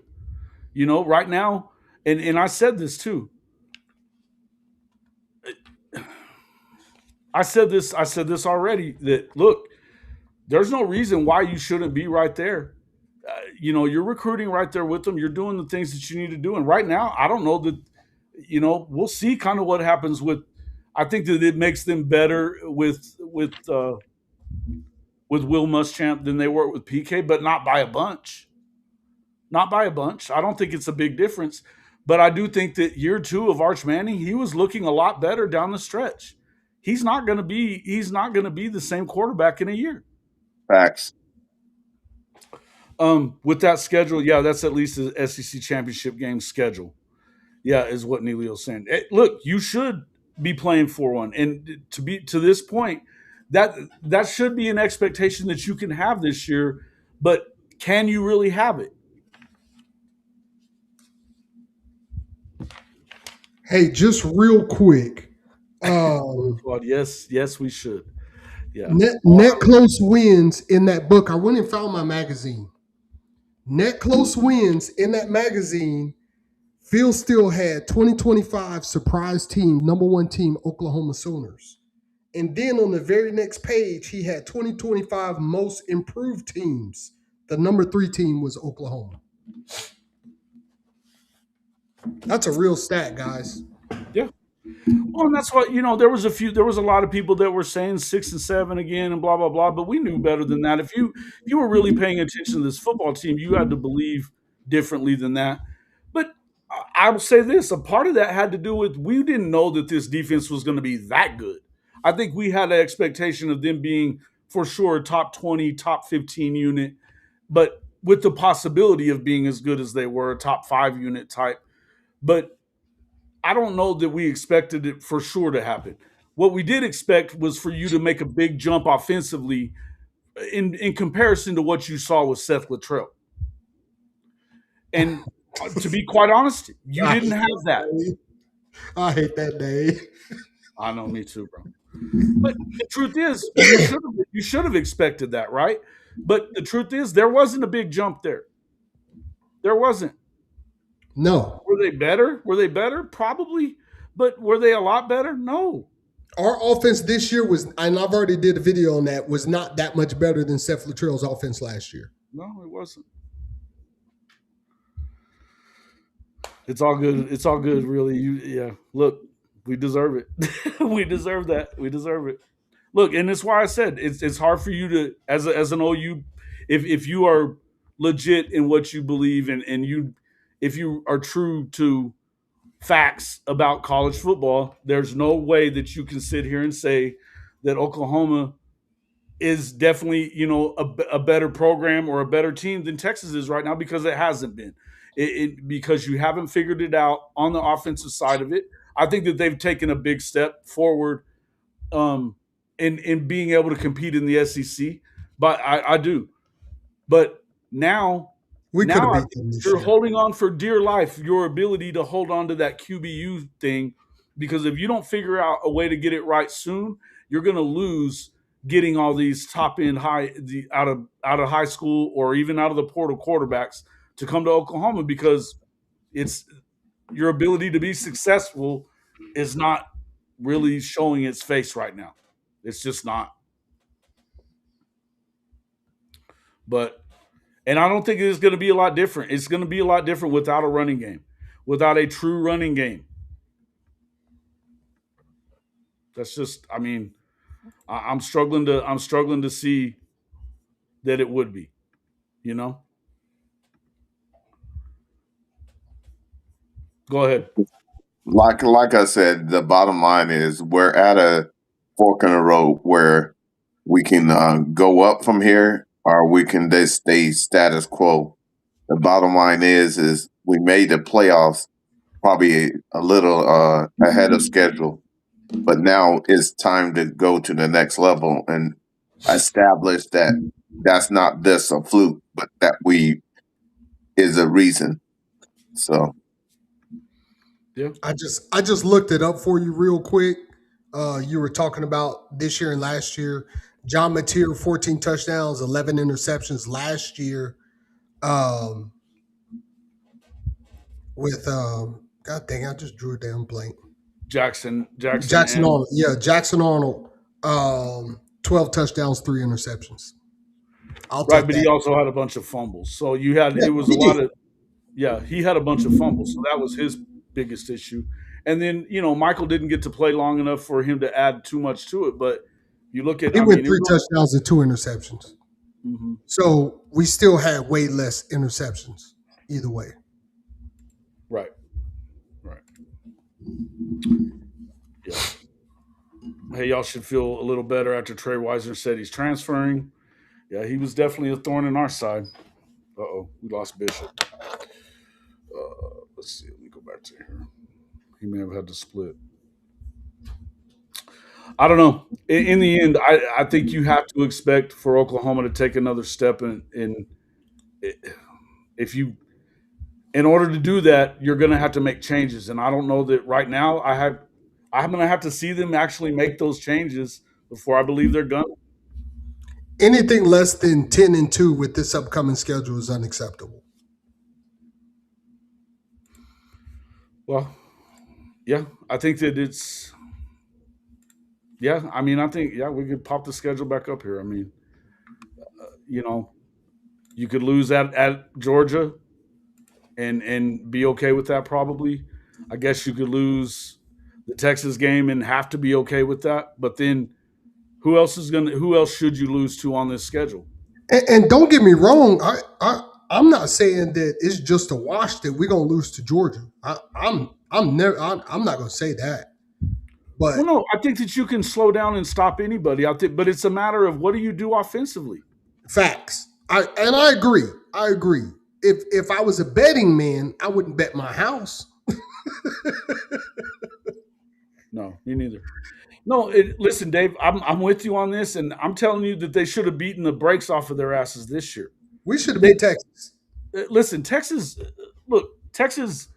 You know, right now, and I said this too. I said this already that look, there's no reason why you shouldn't be right there. You know, you're recruiting right there with them. You're doing the things that you need to do. And right now, I don't know that, you know, we'll see kind of what happens with. I think that it makes them better with Will Muschamp than they were with PK, but not by a bunch. Not by a bunch. I don't think it's a big difference. But I do think that year 2 of Arch Manning, he was looking a lot better down the stretch. He's not going to be the same quarterback in a year. Facts. With that schedule, yeah, that's at least the SEC championship game schedule. Yeah, is what Neilio's saying. Look, you should be playing for one, and to this point, that should be an expectation that you can have this year. But can you really have it? Hey, just real quick. Yes, we should. Yeah. Net close wins in that book. I went and found my magazine. Net close wins in that magazine. Phil Steele had 2025 surprise team, number 1 team, Oklahoma Sooners. And then on the very next page, he had 2025 most improved teams. The number 3 team was Oklahoma. That's a real stat, guys. Yeah. Well, and that's what, you know, there was a lot of people that were saying 6 and 7 again and blah, blah, blah, but we knew better than that. If you were really paying attention to this football team, you had to believe differently than that. But I will say this, a part of that had to do with we didn't know that this defense was going to be that good. I think we had an expectation of them being for sure a top 20, top 15 unit, but with the possibility of being as good as they were, a top 5 unit type. But I don't know that we expected it for sure to happen. What we did expect was for you to make a big jump offensively in comparison to what you saw with Seth Luttrell. And to be quite honest, you didn't have that. I hate that day. I know, me too, bro. But the truth is, you should have expected that, right? But the truth is, there wasn't a big jump there. There wasn't. No. Were they better? Probably. But were they a lot better? No. Our offense this year was, and I've already did a video on that, was not that much better than Seth Luttrell's offense last year. No, it wasn't. It's all good. It's all good, really. Yeah. Look, we deserve it. We deserve that. We deserve it. Look, and that's why I said it's hard for you to, as an OU, if you are legit in what you believe and if you are true to facts about college football, there's no way that you can sit here and say that Oklahoma is definitely, you know, a better program or a better team than Texas is right now, because it hasn't been. Because you haven't figured it out on the offensive side of it. I think that they've taken a big step forward in being able to compete in the SEC. But I do. But now, We could have now I beat think them this you're year. holding on for dear life your ability to hold on to that QBU thing, because if you don't figure out a way to get it right soon, you're going to lose getting all these top end out of high school or even out of the portal quarterbacks to come to Oklahoma, because it's your ability to be successful is not really showing its face right now. It's just not. But and I don't think it's going to be a lot different. It's going to be a lot different without a running game, without a true running game. That's just, I mean, I'm struggling to see that it would be, you know. Go ahead. Like I said, the bottom line is we're at a fork in the road where we can go up from here, or we can just stay status quo. The bottom line is we made the playoffs probably a little ahead of schedule, but now it's time to go to the next level and establish that that's not this a fluke, but that we is a reason. So Yeah. I just looked it up for you real quick. You were talking about this year and last year. John Mateer, 14 touchdowns, 11 interceptions last year. Um, with God dang, I just drew a damn blank. Jackson, Jackson and Arnold, yeah, Jackson Arnold. 12 touchdowns, 3 interceptions. I'll right, take but he that. also had a bunch of fumbles. So you had Yeah, it was a he lot did. of yeah, he had a bunch of fumbles. So that was his biggest issue. And then, Michael didn't get to play long enough for him to add too much to it, but you look at He I went mean, it three was touchdowns and 2 interceptions. mhm, So we still had way less interceptions either way. right. Right. Yeah. Hey, y'all should feel a little better after Trey Weiser said he's transferring. Yeah, he was definitely a thorn in our side. Uh-oh, we lost Bishop. Let's see. Let me go back to here. He may have had to split. I don't know. In the end, I think you have to expect for Oklahoma to take another step in if you in order to do that, you're going to have to make changes. And I don't know that right now. I'm going to have to see them actually make those changes before I believe they're going to. Anything less than 10-2 with this upcoming schedule is unacceptable. Well, yeah, I think that it's yeah. I mean, I think yeah, we could pop the schedule back up here. I mean, you know, you could lose at Georgia and be okay with that probably. I guess you could lose the Texas game and have to be okay with that. But then who else should you lose to on this schedule? And don't get me wrong, I'm not saying that it's just a wash that we're gonna lose to Georgia. I'm not gonna say that. But Well, no, I think that you can slow down and stop anybody. I think, but it's a matter of what do you do offensively. facts. I agree. I agree. If I was a betting man, I wouldn't bet my house. No, me neither. No, listen, Dave, I'm with you on this, and I'm telling you that they should have beaten the brakes off of their asses this year. We should have They beat Texas. listen, Texas. Look, Texas.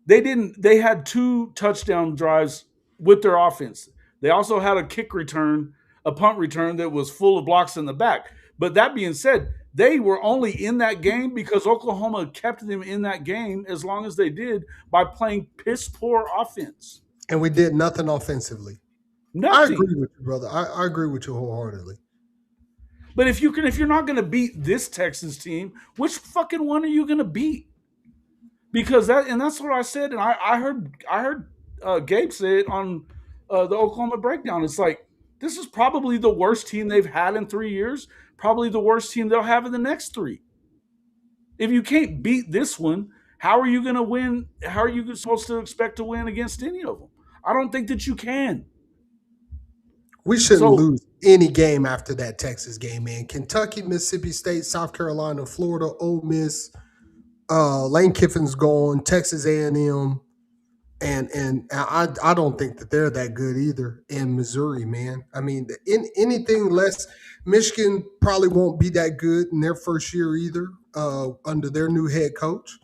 They didn't. They had two touchdown drives with their offense. They also had a kick return, a punt return that was full of blocks in the back. But that being said, they were only in that game because Oklahoma kept them in that game as long as they did by playing piss poor offense. And we did nothing offensively. I Nothing. agree with you, brother. I agree with you wholeheartedly. But if you're not going to beat this Texas team, which fucking one are you going to beat? Because that's what I said, and I heard Gabe say it on the Oklahoma breakdown. It's like this is probably the worst team they've had in 3 years. Probably the worst team they'll have in the next three. If you can't beat this one, how are you going to win? How are you supposed to expect to win against any of them? I don't think that you can. We shouldn't So lose any game after that Texas game, man. Kentucky, Mississippi State, South Carolina, Florida, Ole Miss, Lane Kiffin's gone, Texas A&M. And I don't think that they're that good either in Missouri, man. I mean, in anything less, Michigan probably won't be that good in their first year either, under their new head coach.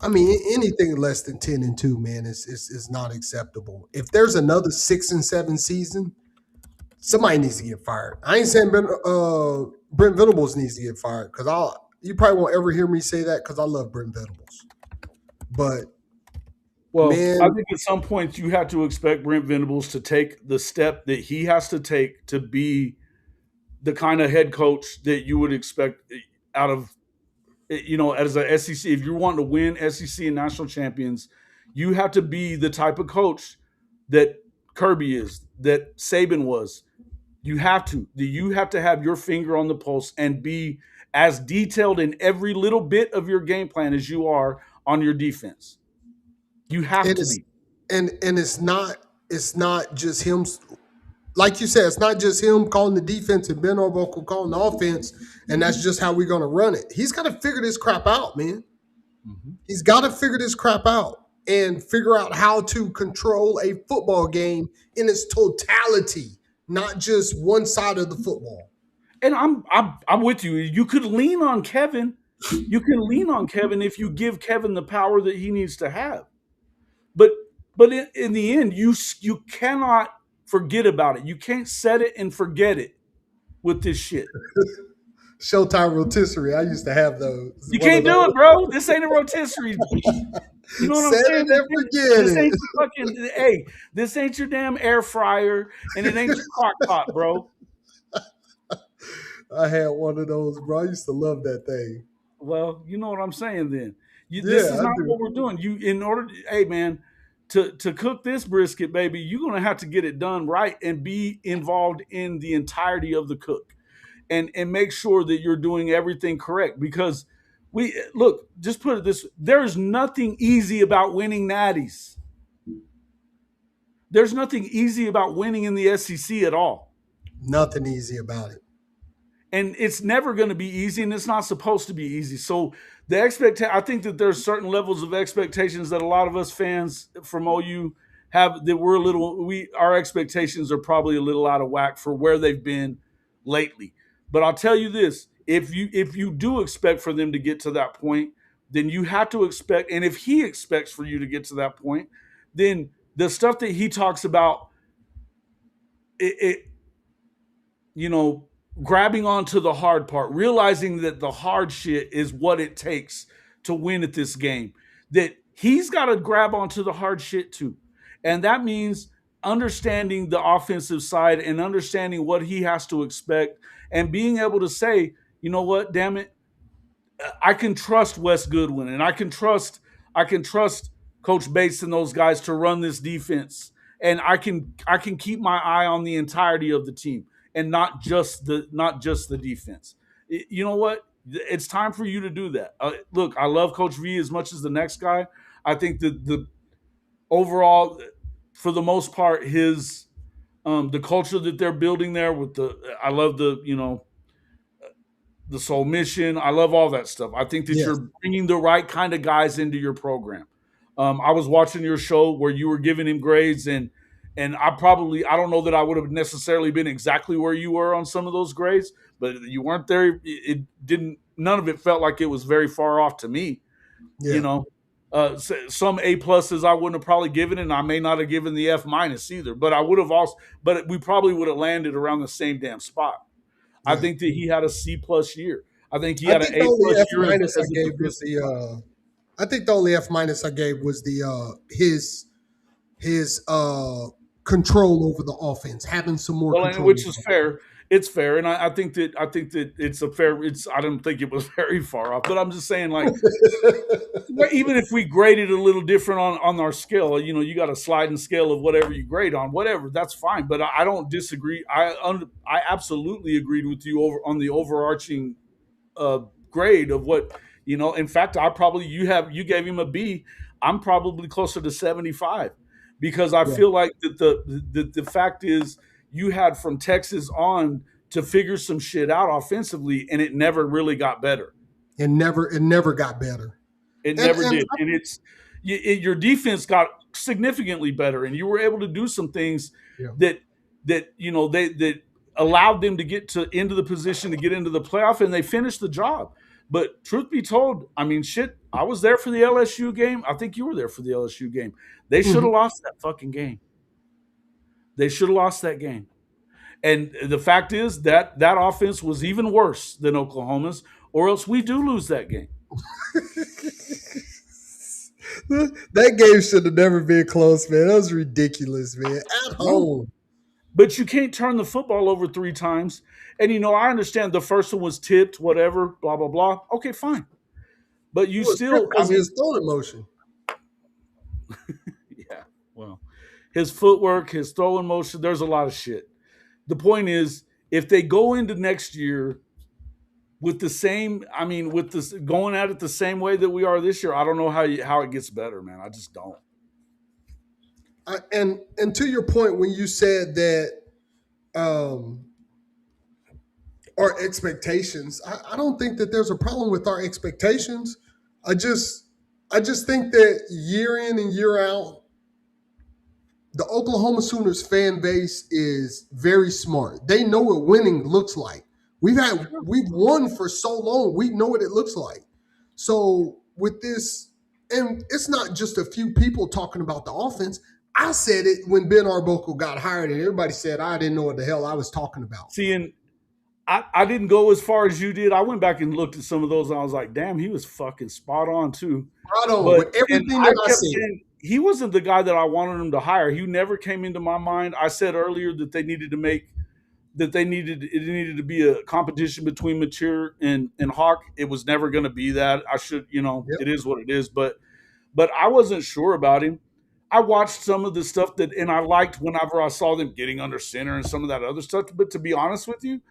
I mean, anything less than 10-2, man, is not acceptable. If there's another 6-7 season, somebody needs to get fired. I ain't saying Brent Venables needs to get fired because you probably won't ever hear me say that because I love Brent Venables. But Well, I man, think at some point you have to expect Brent Venables to take the step that he has to take to be the kind of head coach that you would expect out of, as a SEC. If you're wanting to win SEC and national champions, you have to be the type of coach that Kirby is, that Saban was. You have to. You have to have your finger on the pulse and be as detailed in every little bit of your game plan as you are on your defense. You have it to is, be. and it's not just him. Like you said, it's not just him calling the defense and Ben Arbuckle calling the offense, and that's just how we're gonna run it. He's got to figure this crap out, man. Mm-hmm. He's got to figure this crap out and figure out how to control a football game in its totality, not just one side of the football. And I'm with you. You could lean on Kevin. You can lean on Kevin if you give Kevin the power that he needs to have. But in the end, you cannot forget about it. You can't set it and forget it with this shit. Showtime rotisserie. I used to have those. You One of can't do those. it, bro. This ain't a rotisserie. You know what I'm Set saying? it and forget This it. ain't your fucking, hey, this ain't your damn air fryer and it ain't your crock pot, bro. I had one of those, bro. I used to love that thing. Well, you know what I'm saying then. This Yeah, is I not do. what we're doing. In order to, hey man, to cook this brisket, baby, you're gonna have to get it done right and be involved in the entirety of the cook. And make sure that you're doing everything correct because we look, just put it this, there's nothing easy about winning natties. There's nothing easy about winning in the SEC at all. Nothing easy about it. And it's never going to be easy and it's not supposed to be easy. So I think that there's certain levels of expectations that a lot of us fans from OU have that our expectations are probably a little out of whack for where they've been lately. But I'll tell you this, if you do expect for them to get to that point, then you have to expect, and if he expects for you to get to that point, then the stuff that he talks about, it you know, grabbing onto the hard part, realizing that the hard shit is what it takes to win at this game. That he's got to grab onto the hard shit too. And that means understanding the offensive side and understanding what he has to expect and being able to say, you know what, damn it, I can trust Wes Goodwin and I can trust Coach Bates and those guys to run this defense. And I can keep my eye on the entirety of the team and not just the defense. You know what? It's time for you to do that. Look, I love Coach V as much as the next guy. I think that the overall, for the most part, his the culture that they're building there with I love the soul mission. I love all that stuff. I think that Yes. you're bringing the right kind of guys into your program. I was watching your show where you were giving him grades, and I don't know that I would have necessarily been exactly where you were on some of those grades, but you weren't there. It didn't. None of it felt like it was very far off to me. You Yeah. know, some A pluses I wouldn't have probably given, and I may not have given the F minus either. But I would have also, but we probably would have landed around the same damn spot. I Yeah. think that he had a C plus year. I think he I had an think the A only plus F year minus I as a gave was defensive the player. I think the only F minus I gave was the his control over the offense, having some more Well, and control which over is the fair. It's fair, and I think that it's a fair. It's I don't think it was very far off, but I'm just saying, like, offense. even if we graded a little different on our scale, you got a sliding scale of whatever you grade on, whatever, that's fine. But I don't disagree. I absolutely agreed with you on the overarching uh, grade of what. In fact, you gave him a B. I'm probably closer to 75 because I Yeah. feel like that the fact is you had from Texas on to figure some shit out offensively, and it never really got better. It never got better. It And never did, and your defense got. significantly better, and you were able to do some things Yeah. that that allowed them to get to into the position to get into the playoff, and they finished the job. But truth be told, I mean, shit, I was there for the LSU game. I think you were there for the LSU game. They should Mhm. have lost that fucking game. They should have lost that game. And the fact is that offense was even worse than Oklahoma's, or else we do lose that game. That game should have never been close, man. That was ridiculous, man. At No, home. but you can't turn the football over 3 times. And I understand the first one was tipped, whatever, blah blah blah. Okay, fine. But It you was tripped still, I because of mean, his throwing motion. yeah. Well, his footwork, his throwing motion, there's a lot of shit. The point is, if they go into next year with the same, I mean, with this going at it the same way that we are this year, I don't know how it gets better, man. I just don't. And to your point, when you said that um, our expectations, I don't think that there's a problem with our expectations. I just I just think that year in and year out, the Oklahoma Sooners fan base is very smart. They know what winning looks like. We've won for so long. We know what it looks like. So with this, and it's not just a few people talking about the offense. I said it when Ben Arbuckle got hired, and everybody said I didn't know what the hell I was talking about. See, and I didn't go as far as you did. I went back and looked at some of those, and I was like, damn, he was fucking spot on too. Right on But with and everything I that I kept said. saying he wasn't the guy that I wanted him to hire. He never came into my mind. I said earlier that it needed to be a competition between Mature and Hawk. It was never going to be that. I should, Yep. it is what it is. But I wasn't sure about him. I watched some of the stuff and I liked whenever I saw them getting under center and some of that other stuff. But to be honest with you,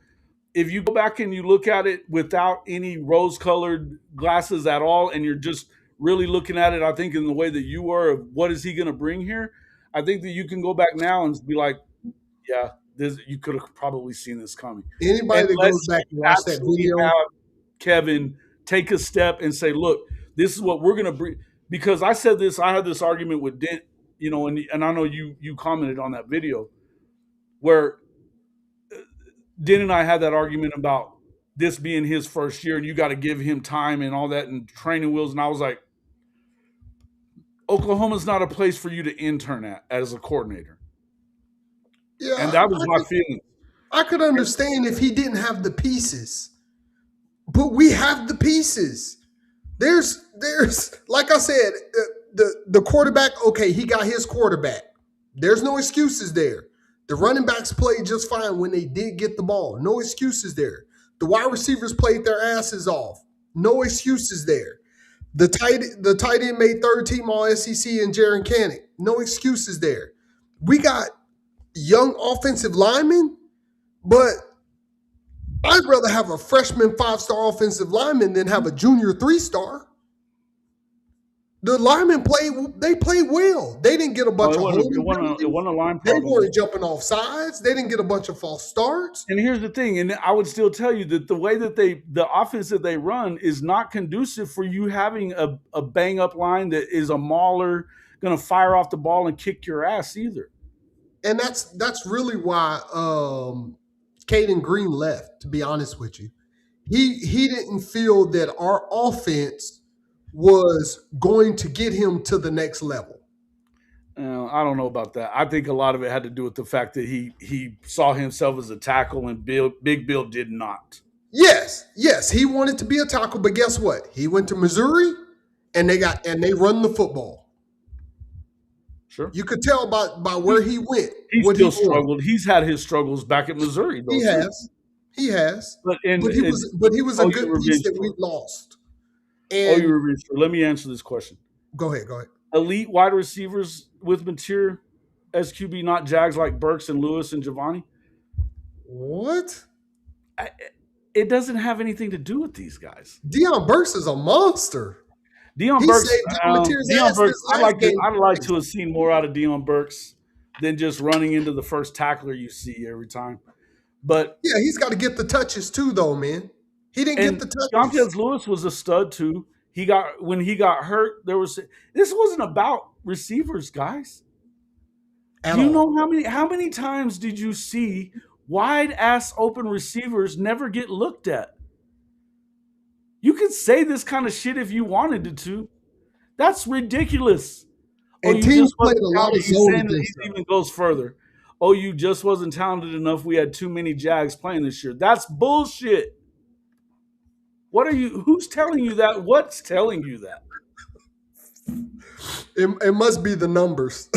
if you go back and you look at it without any rose-colored glasses at all, and you're just really looking at it, I think in the way that you were of what is he going to bring here, I think that you can go back now and be like, yeah, you could have probably seen this coming, Anybody that goes unless back you and watch that actually video, have Kevin take a step and say, look, this is what we're going to bring. Because I said this, I had this argument with Dent, and I know you commented on that video where Den and I had that argument about this being his first year and you got to give him time and all that and training wheels. And I was like, Oklahoma's not a place for you to intern at as a coordinator. And yeah, that was my feeling. I could understand if he didn't have the pieces, but we have the pieces. There's like I said, the quarterback. Okay, he got his quarterback. There's no excuses there. The running backs played just fine when they did get the ball. No excuses there. The wide receivers played their asses off. No excuses there. The tight end made third team all SEC and Jaron Cannick. No excuses there. We got young offensive linemen, but I'd rather have a freshman 5-star offensive lineman than have a junior 3-star. The linemen played well. They didn't get a bunch of holding it wasn't a line They problem. weren't jumping off sides. They didn't get a bunch of false starts. And here's the thing, and I would still tell you that the way that the offense that they run is not conducive for you having a bang up line that is a mauler, going to fire off the ball and kick your ass either. And that's really why Caden Green left, to be honest with you. He didn't feel that our offense was going to get him to the next level. I don't know about that. I think a lot of it had to do with the fact that he saw himself as a tackle, and Big Bill did not. Yes, he wanted to be a tackle, but guess what? He went to Missouri, and they run the football. Sure, you could tell by where he went. He still struggled. He's had his struggles back at Missouri, though. He has. But he was a good piece that we lost. And let me answer this question. Go ahead. Elite wide receivers with mature SQB, not Jags like Burks and Lewis and Giovanni. What? It doesn't have anything to do with these guys. Deion Burks is a monster. Deion Burks. I'd like to have seen more out of Deion Burks than just running into the first tackler you see every time. But yeah, he's got to get the touches too, though, man. He didn't get the touches. Montez Lewis was a stud too. When he got hurt, this wasn't about receivers, guys. At Do you all. know how many times did you see wide ass open receivers never get looked at? You could say this kind of shit if you wanted to. That's ridiculous. Oh, And you teams just played wasn't a lot of talented. He's zone saying that against he them. even goes further. Oh, you just wasn't talented enough. We had too many Jags playing this year. That's bullshit. Who's telling you that? What's telling you that? It must be the numbers.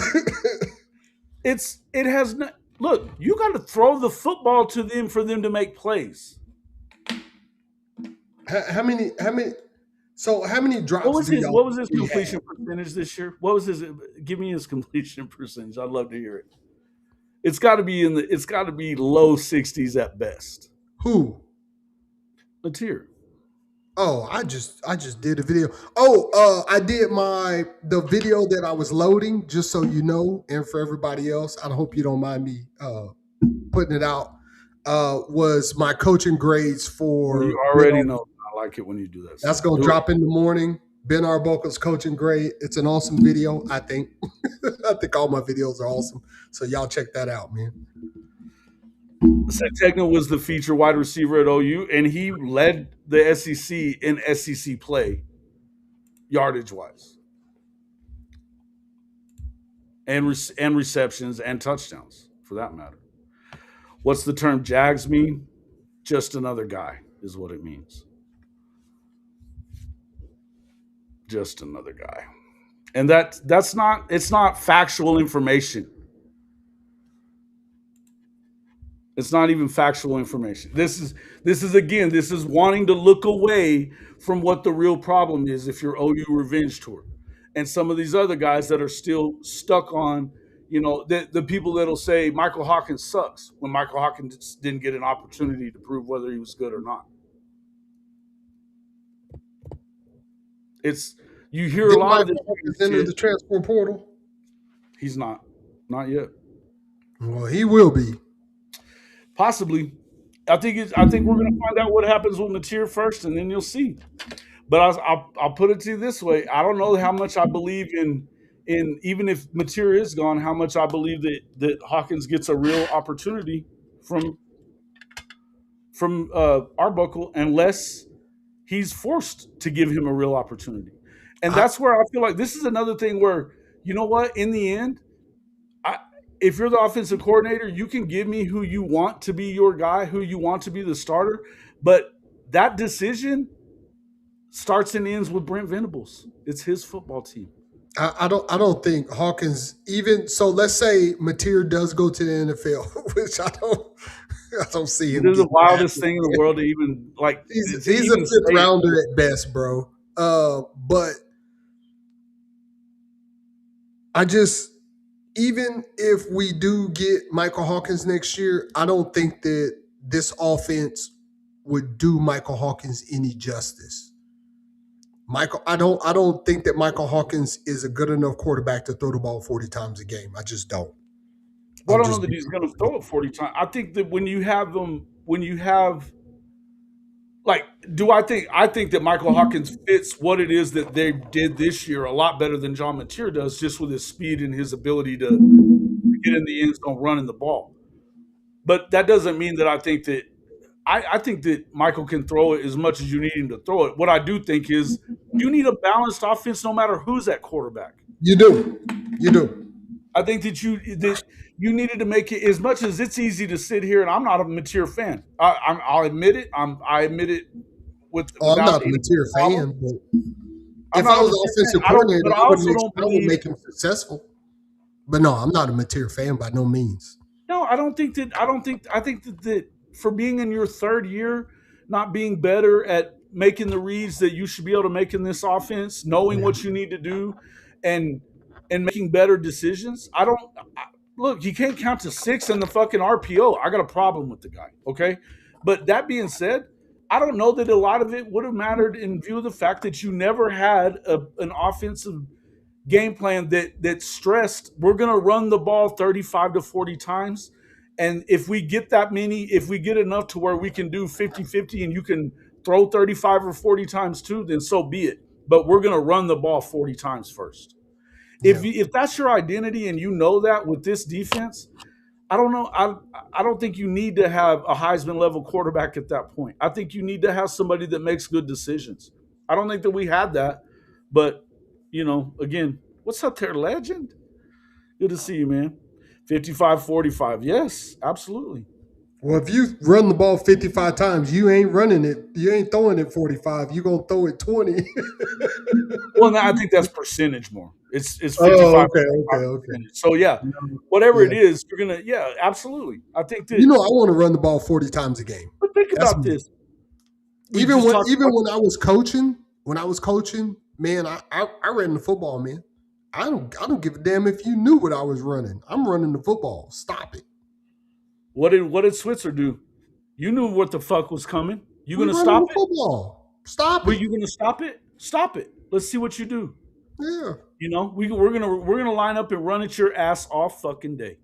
It has not. Look, you got to throw the football to them for them to make plays. How many? So how many drops do y'all What was his think he had? completion percentage this year? What was his? Give me his completion percentage. I'd love to hear it. It's got to be It's got to be low 60s at best. Who? Latier. Oh, I just did a video. Oh, I did the video that I was loading, just so you know, and for everybody else, I hope you don't mind me putting it out. Was my coaching grades for Well, you already know. I like it when you do that. That's gonna drop in the morning. Ben Arbochel's coaching grade. It's an awesome video, I think. I think all my videos are awesome. So y'all check that out, man. Tegna was the feature wide receiver at OU, and he led the SEC in SEC play, yardage wise, and receptions and touchdowns, for that matter. What's the term Jags mean? Just another guy is what it means. Just another guy, and that's not. It's not factual information. It's not even factual information. This is wanting to look away from what the real problem is if you're OU revenge tour. And some of these other guys that are still stuck on, the people that'll say Michael Hawkins sucks when Michael Hawkins didn't get an opportunity to prove whether he was good or not. You hear a lot of this. Is into the transfer portal. He's not yet. Well, he will be. Possibly. I think we're going to find out what happens with Mateer first, and then you'll see. But I'll put it to you this way: I don't know how much I believe in even if Mateer is gone, how much I believe that Hawkins gets a real opportunity from Arbuckle, unless he's forced to give him a real opportunity. And that's where I feel like this is another thing where, you know what, in the end, if you're the offensive coordinator, you can give me who you want to be your guy, who you want to be the starter, but that decision starts and ends with Brent Venables. It's his football team. I don't think Hawkins even so. Let's say Mateer does go to the NFL, which I don't see him. It is the wildest thing in the world to even like. He's a fifth rounder at best, bro. But I just, even if we do get Michael Hawkins next year, I don't think that this offense would do Michael Hawkins any justice. I don't think that Michael Hawkins is a good enough quarterback to throw the ball 40 times a game. I just don't. Well, I don't know that he's going to throw it 40 times. I think that I think that Michael Hawkins fits what it is that they did this year a lot better than John Mateer does, just with his speed and his ability to get in the end zone running the ball. But that doesn't mean that I think that Michael can throw it as much as you need him to throw it. What I do think is you need a balanced offense no matter who's at quarterback. You do. I think that you needed to make it, as much as it's easy to sit here, and I'm not a Mateer fan. I'll admit it. I admit it I'm not a Mateer fan, but if I was an offensive coordinator, I would make him successful. But no, I'm not a Mateer fan by no means. No, I think that for being in your third year, not being better at making the reads that you should be able to make in this offense, knowing what you need to do, and making better decisions. Look, you can't count to 6 in the fucking RPO. I got a problem with the guy, okay? But that being said, I don't know that a lot of it would have mattered in view of the fact that you never had an offensive game plan that stressed we're going to run the ball 35 to 40 times. And if we get enough to where we can do 50-50 and you can throw 35 or 40 times too, then so be it. but we're going to run the ball 40 times first. Yeah. If that's your identity and you know that with this defense, I don't know. I don't think you need to have a Heisman level quarterback at that point. I think you need to have somebody that makes good decisions. I don't think that we had that, but again, what's up there, legend? Good to see you, man. 55-45. Yes, absolutely. Well, if you run the ball 55 times, you ain't running it. You ain't throwing it 45. You're going to throw it 20. Well, I think that's percentage more. It's 55. Oh, okay. So yeah, whatever it is, you're gonna absolutely. I think that I want to run the ball 40 times a game. But think That's about me. this. Even when I was coaching, man, I ran the football, man. I don't give a damn if you knew what I was running. I'm running the football. Stop it. What did Switzer do? You knew what the fuck was coming. You We're gonna running stop the it? football. Stop Were it. you gonna stop it? Stop it. Let's see what you do. Yeah. We're gonna line up and run at your ass all fucking day.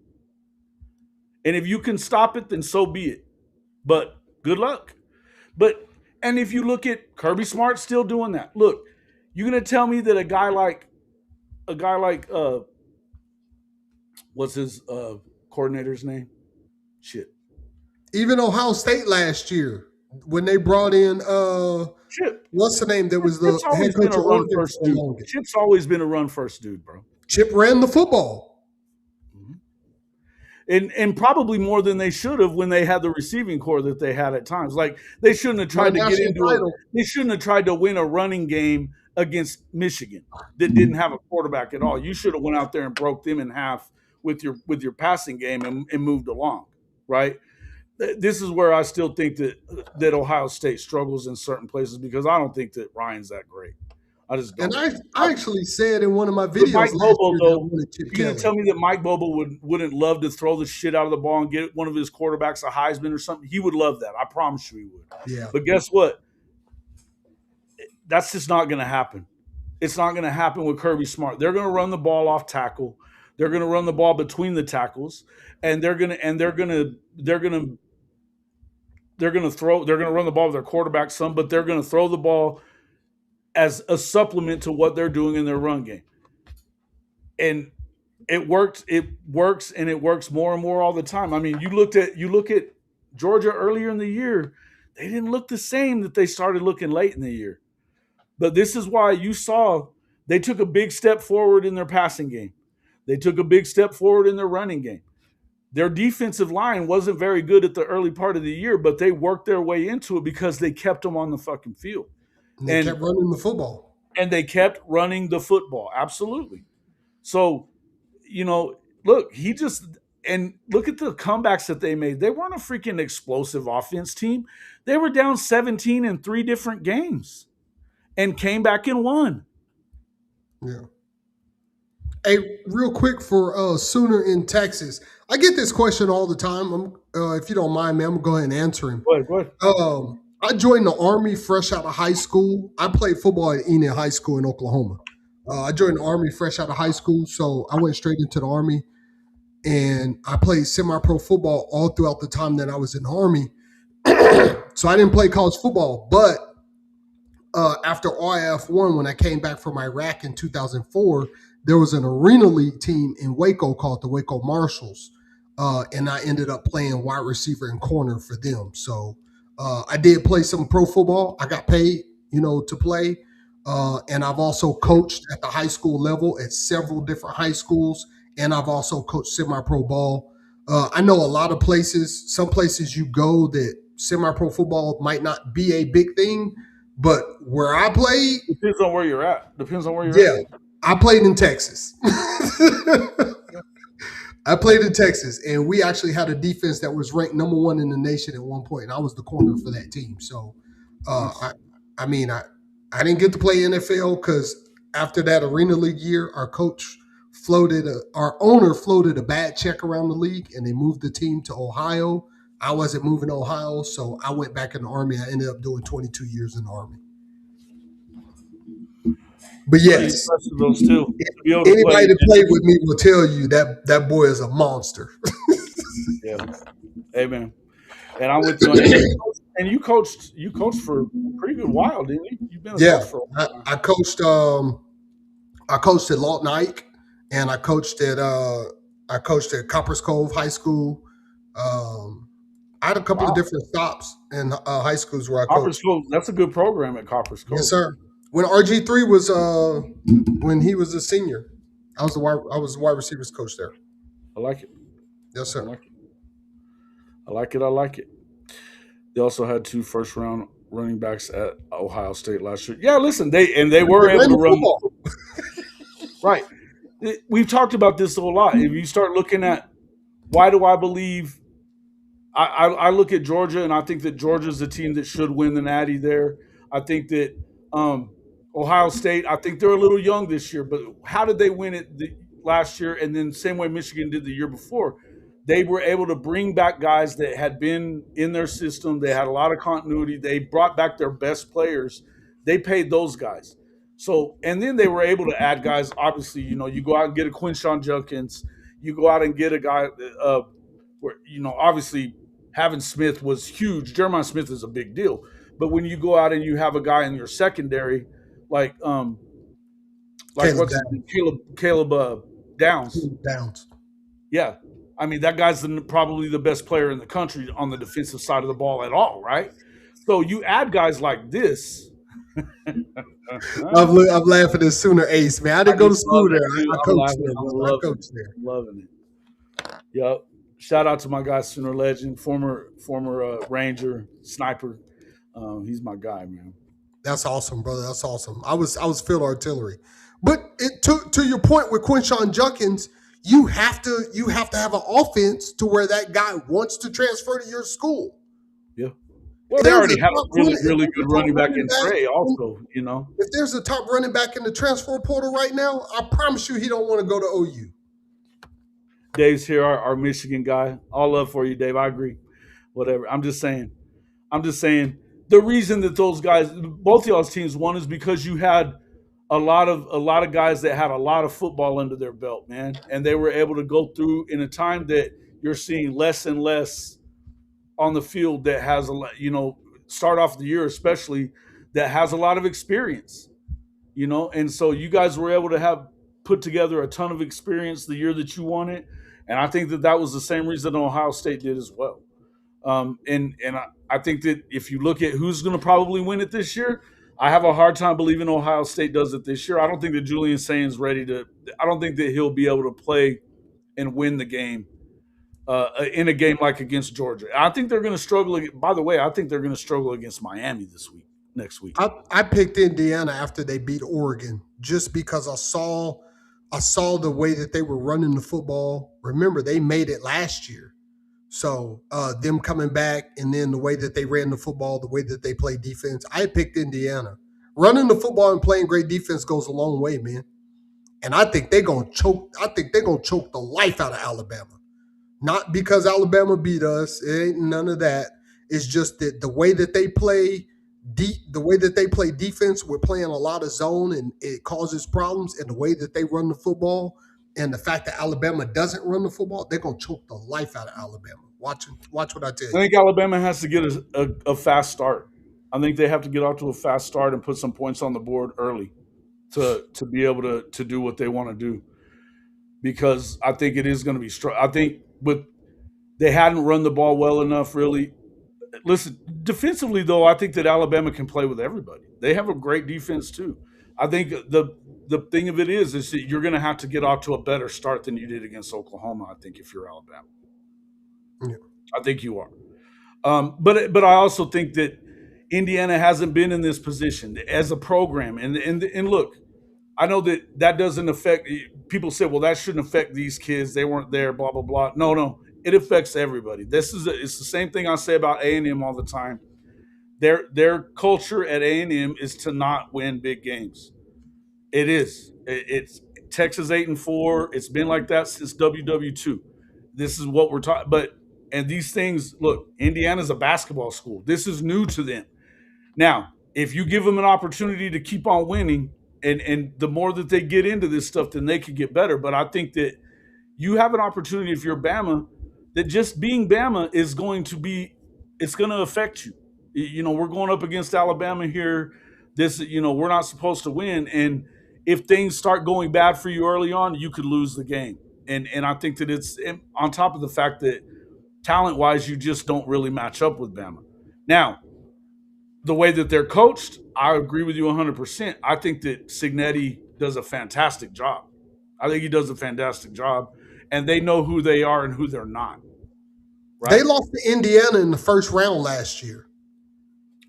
And if you can stop it, then so be it. But good luck. And if you look at Kirby Smart still doing that. Look, you're gonna tell me that a guy like what's his coordinator's name? Shit. Even Ohio State last year, when they brought in Chip. what's the name that was the Chip's head always coach been a of run Oregon first for the dude. longest. Chip's always been a run first dude, bro. Chip ran the football. And probably more than they should have when they had the receiving core that they had at times. Like they shouldn't have tried to get into it. They shouldn't have tried to win a running game against Michigan that didn't have a quarterback at all. You should have went out there and broke them in half with your passing game and moved along, right? This is where I still think that Ohio State struggles in certain places because I don't think that Ryan's that great. I just don't. And I actually said in one of my videos Mike last Bobo, year though, that Chip you're going to tell me that Mike Bobo wouldn't love to throw the shit out of the ball and get one of his quarterbacks a Heisman or something? He would love that. I promise you he would. Yeah. But guess what? That's just not going to happen. It's not going to happen with Kirby Smart. They're going to run the ball off tackle. They're going to run the ball between the tackles, and they're going to run the ball with their quarterback some, but they're going to throw the ball as a supplement to what they're doing in their run game. And it works, and it works more and more all the time. I mean, you look at Georgia earlier in the year, they didn't look the same that they started looking late in the year. But this is why you saw they took a big step forward in their passing game. They took a big step forward in their running game. Their defensive line wasn't very good at the early part of the year, but they worked their way into it because they kept them on the fucking field. And they kept running the football. And they kept running the football. Absolutely. So, look, and look at the comebacks that they made. They weren't a freaking explosive offense team. They were down 17 in 3 different games and came back and won. Yeah. Hey, real quick for Sooner in Texas. I get this question all the time. If you don't mind, man, I'm going to go ahead and answer him. Go ahead. I joined the Army fresh out of high school. I played football at Enid High School in Oklahoma. I joined the Army fresh out of high school, so I went straight into the Army. And I played semi-pro football all throughout the time that I was in the Army. So I didn't play college football. But after RIF-1, when I came back from Iraq in 2004, there was an Arena League team in Waco called the Waco Marshals. And I ended up playing wide receiver and corner for them. So I did play some pro football. I got paid, to play. And I've also coached at the high school level at several different high schools. And I've also coached semi-pro ball. I know a lot of places, some places you go that semi-pro football might not be a big thing. But where I played. Depends on where you're at. Yeah. I played in Texas. I played in Texas, and we actually had a defense that was ranked number 1 in the nation at one point, and I was the corner for that team. So, I didn't get to play NFL because after that Arena League year, our owner floated a bad check around the league, and they moved the team to Ohio. I wasn't moving to Ohio, so I went back in the Army. I ended up doing 22 years in the Army. But yes, anybody that played with me will tell you that boy is a monster. Yeah. Amen. And I'm with you on that. And you coached for a pretty good while, didn't you? You've been a Yeah, coach for a I, while now. I coached. I coached at Lawton Ike, and I coached at Coppers Cove High School. Um, I had a couple of Wow. different stops in high schools where I Coppers coached. Cove, that's a good program at Coppers Yes, Cove. sir. When RG3 was when he was a senior, I was the wide receivers coach there. I like it. Yes, I sir. like it. I like it. I like it. They also had two first round running backs at Ohio State last year. Yeah, listen, they They were able ran to the run the football. right. We've talked about this a lot. If you start looking at why do I believe I look at Georgia and I think that Georgia's the team that should win the Natty there. I think that um, Ohio State, I think they're a little young this year, but how did they win it last year? And then same way Michigan did the year before. They were able to bring back guys that had been in their system. They had a lot of continuity. They brought back their best players. They paid those guys. So, and then they were able to add guys. Obviously, you go out and get a Quinshawn Junkins. You go out and get a guy, where obviously having Smith was huge. Jeremiah Smith is a big deal. But when you go out and you have a guy in your secondary, like Caleb what's his name, Caleb Downs, Downs. yeah. I mean that guy's probably the best player in the country on the defensive side of the ball at all, right? So you add guys like this. I I'm laughing at Sooner Ace, man. I didn't go to just love school there. it too. I I'm coached laughing. there, I'm brother. I loving it. coached there. I'm loving it. Yep. Shout out to my guy Sooner Legend, former Ranger sniper. He's my guy, man. That's awesome, brother. That's awesome. I was field artillery, but to your point with Quinshawn Junkins, you have to have an offense to where that guy wants to transfer to your school. Yeah. Well, If they there's a already had a top really, if really there's good a top running back running in back, Trey, also. if there's a top running back in the transfer portal right now, I promise you he don't want to go to OU. Dave's here, our Michigan guy. All love for you, Dave. I agree. Whatever. I'm just saying. The reason that those guys, both of y'all's teams won, is because you had a lot of guys that had a lot of football under their belt, man, and they were able to go through in a time that you're seeing less and less on the field that has a lot, start off the year especially, that has a lot of experience, and so you guys were able to have put together a ton of experience the year that you won it, and I think that that was the same reason Ohio State did as well. And I think that if you look at who's going to probably win it this year, I have a hard time believing Ohio State does it this year. I don't think that Julian Sain's ready to. I don't think that he'll be able to play and win the game in a game like against Georgia. I think they're going to struggle. By the way, I think they're going to struggle against Miami next week. I picked Indiana after they beat Oregon just because I saw the way that they were running the football. Remember, they made it last year. So them coming back and then the way that they ran the football, the way that they played defense, I picked Indiana. Running the football and playing great defense goes a long way, man. And I think they're gonna choke. I think they're gonna choke the life out of Alabama. Not because Alabama beat us. It ain't none of that. It's just that the way that they play the way that they play defense, we're playing a lot of zone and it causes problems. And the way that they run the football and the fact that Alabama doesn't run the football, they're gonna choke the life out of Alabama. Watch what I tell I you. think Alabama has to get a fast start. I think they have to get off to a fast start and put some points on the board early to be able to do what they want to do, because I think it is going to be strong. I think with they hadn't run the ball well enough, really. Listen, defensively though, I think that Alabama can play with everybody. They have a great defense too. I think the thing of it is that you're going to have to get off to a better start than you did against Oklahoma. I think if you're Alabama, Yeah. I think you are. But I also think that Indiana hasn't been in this position as a program. And look, I know that doesn't affect people. Say, well, that shouldn't affect these kids. They weren't there. Blah blah blah. No, it affects everybody. It's the same thing I say about A&M all the time. Their culture at A&M is to not win big games. It is. It's Texas 8-4. It's been like that since WW2. This is what we're talking. And these things. Look, Indiana's a basketball school. This is new to them. Now, if you give them an opportunity to keep on winning, and the more that they get into this stuff, then they could get better. But I think that you have an opportunity if you're Bama, that just being Bama is going to be, it's going to affect you. We're going up against Alabama here. We're not supposed to win. And if things start going bad for you early on, you could lose the game. And I think that it's on top of the fact that talent wise, you just don't really match up with Bama. Now, the way that they're coached, I agree with you 100%. I think that Cignetti does a fantastic job. I think he does a fantastic job, and they know who they are and who they're not. They Right? lost to Indiana in the first round last year.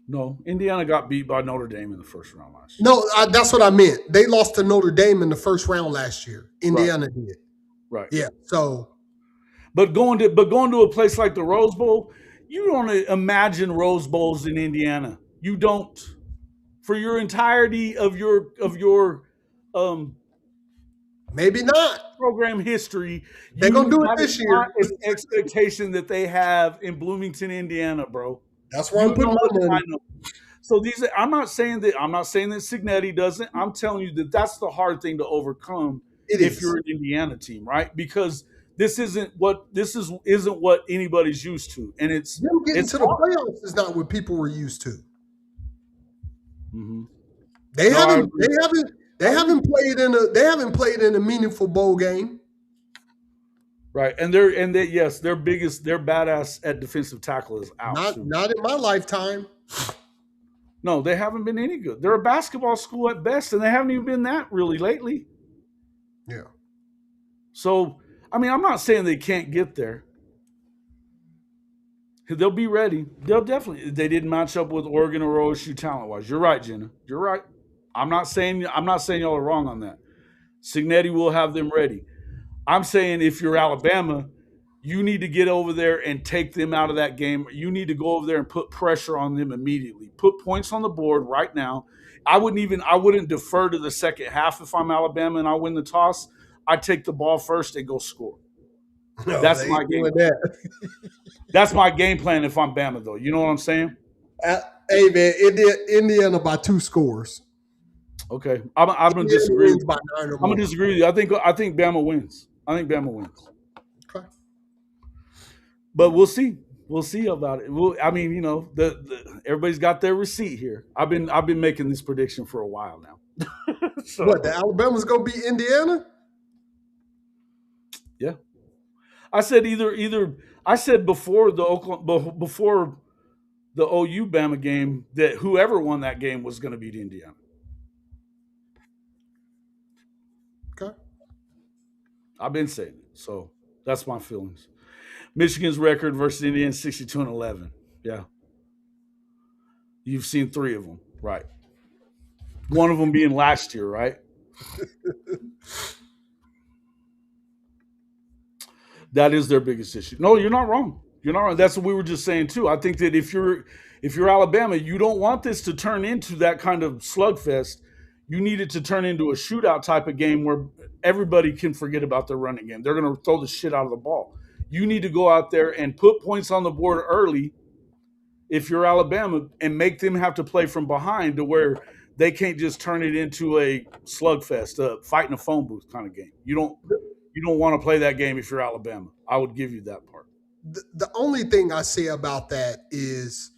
No, Indiana got beat by Notre Dame in the first round last year. No, that's what I meant. They lost to Notre Dame in the first round last year. Indiana did. Right. Yeah. So, But going to a place like the Rose Bowl, you don't imagine Rose Bowls in Indiana. You don't. For your entirety of your maybe not. program history, They're gonna do it this year. Not an expectation that they have in Bloomington, Indiana, bro. That's where I'm putting my money. So I'm not saying that Cignetti doesn't. I'm telling you that that's the hard thing to overcome if you're an Indiana team, right? Because this isn't what anybody's used to, and it's them getting it's to the playoffs is not what people were used to. Mm-hmm. They haven't played in a meaningful bowl game. Right, and they're badass at defensive tackle is out. Not in my lifetime. No, they haven't been any good. They're a basketball school at best, and they haven't even been that really lately. Yeah. So, I mean, I'm not saying they can't get there. They'll be ready. They'll definitely. They didn't match up with Oregon or OSU talent-wise. You're right, Jenna. You're right. I'm not saying y'all are wrong on that. Cignetti will have them ready. I'm saying if you're Alabama, you need to get over there and take them out of that game. You need to go over there and put pressure on them immediately. Put points on the board right now. I wouldn't defer to the second half if I'm Alabama and I win the toss. I'd take the ball first and go score. No, that's my game. That's my game plan if I'm Bama, though. You know what I'm saying? Hey man, Indiana by 2 scores. Okay, I'm gonna disagree. I'm gonna disagree with you. I think Bama wins. Okay, but we'll see. We'll see about it. I mean, everybody's got their receipt here. I've been making this prediction for a while now. So, what, the Alabama's gonna beat Indiana? Yeah, I said either. I said before the OU Bama game that whoever won that game was going to beat Indiana. Okay, I've been saying it, so that's my feelings. Michigan's record versus Indiana 62-11. Yeah, you've seen 3 of them, right? One of them being last year, right? That is their biggest issue. No, you're not wrong. You're not wrong. That's what we were just saying too. I think that if you're Alabama, you don't want this to turn into that kind of slugfest. You need it to turn into a shootout type of game where everybody can forget about their running game. They're going to throw the shit out of the ball. You need to go out there and put points on the board early if you're Alabama and make them have to play from behind to where they can't just turn it into a slugfest, fighting a phone booth kind of game. You don't want to play that game if you're Alabama. I would give you that part. The only thing I say about that is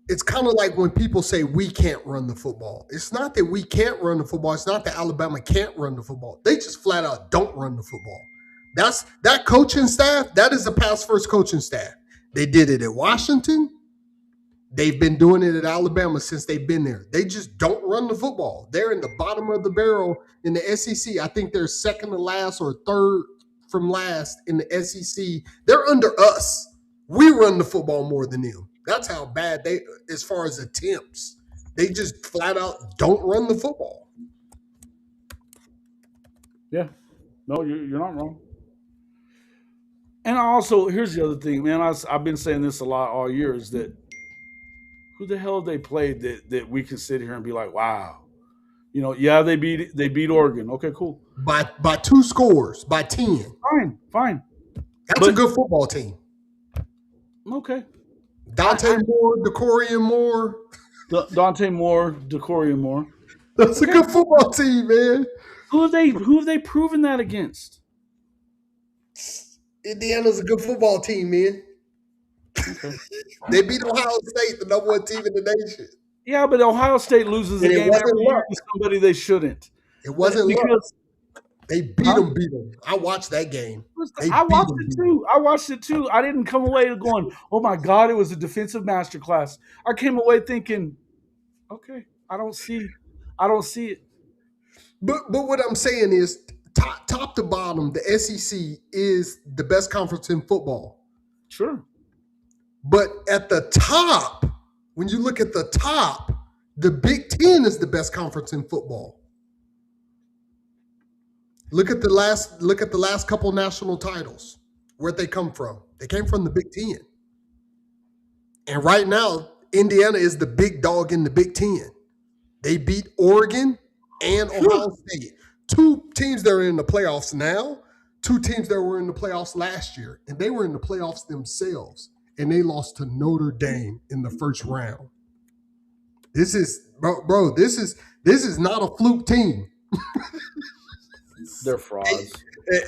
it's kind of like when people say we can't run the football. It's not that we can't run the football. It's not that Alabama can't run the football. They just flat out don't run the football. That coaching staff, that is a pass-first coaching staff. They did it at Washington. They've been doing it at Alabama since they've been there. They just don't run the football. They're in the bottom of the barrel in the SEC. I think they're second to last or third from last in the SEC. They're under us. We run the football more than them. That's how bad they, as far as attempts, they just flat out don't run the football. Yeah. No, you're not wrong. And also, here's the other thing, man. I've been saying this a lot all year is that who the hell they played that we can sit here and be like, wow. Yeah, they beat Oregon. Okay, cool. By 2 scores, by 10. Fine. That's a good football team. Okay. Dante Moore, Decorian Moore. Dante Moore, Decorian Moore. That's a good football team, man. Who have they proven that against? Indiana's a good football team, man. Okay. They beat Ohio State, the number one team in the nation. Yeah, but Ohio State loses a And it game wasn't every year luck. to somebody they shouldn't. It wasn't luck. Because They beat them. I watched that game. They I beat watched them. it too. I watched it too. I didn't come away going, "Oh my God, it was a defensive masterclass." I came away thinking, "Okay, I don't see it." But what I'm saying is, top to bottom, the SEC is the best conference in football. Sure. But at the top, when you look at the top, the Big Ten is the best conference in football. Look at the last couple national titles. Where'd they come from? They came from the Big Ten. And right now, Indiana is the big dog in the Big Ten. They beat Oregon and Ohio State. Two teams that are in the playoffs now, two teams that were in the playoffs last year. And they were in the playoffs themselves. And they lost to Notre Dame in the first round. This is this is not a fluke team. They're frauds.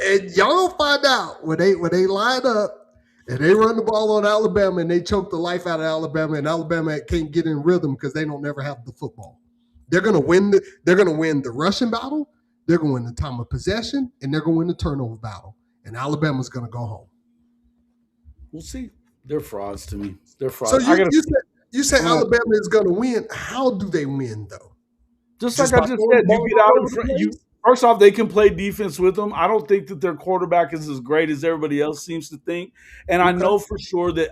And y'all find out when they line up and they run the ball on Alabama and they choke the life out of Alabama, and Alabama can't get in rhythm because they don't never have the football. They're gonna win the rushing battle, they're gonna win the time of possession, and they're gonna win the turnover battle. And Alabama's gonna go home. We'll see. They're frauds to me. They're frauds. So you say Alabama is gonna win. How do they win though? Just like I just said, you get out in front. First off, they can play defense with them. I don't think that their quarterback is as great as everybody else seems to think. And I know for sure that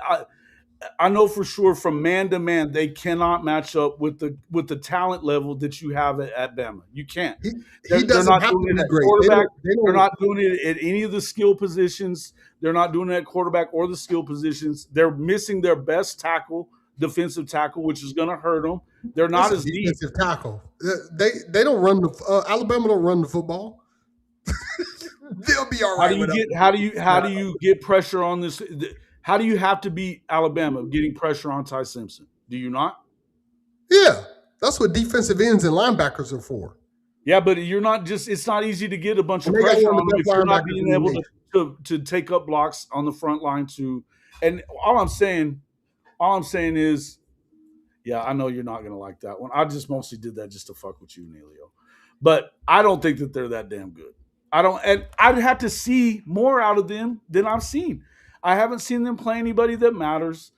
I know for sure from man to man they cannot match up with the talent level that you have at Bama. You can't. They're not doing it at quarterback. They're not doing it at any of the skill positions. They're not doing it at quarterback or the skill positions. They're missing their best tackle, defensive tackle, which is going to hurt them. They're not as deep. Defensive tackle. They don't run the Alabama don't run the football. They'll be all right. How do you get pressure on this? How do you have to beat Alabama getting pressure on Ty Simpson? Do you not? Yeah, that's what defensive ends and linebackers are for. Yeah, but you're not just. It's not easy to get a bunch of pressure on them if you're not being able to take up blocks on the front line too. And all I'm saying is, yeah, I know you're not going to like that one. I just mostly did that just to fuck with you, Neilio. But I don't think that they're that damn good. And I'd have to see more out of them than I've seen. I haven't seen them play anybody that matters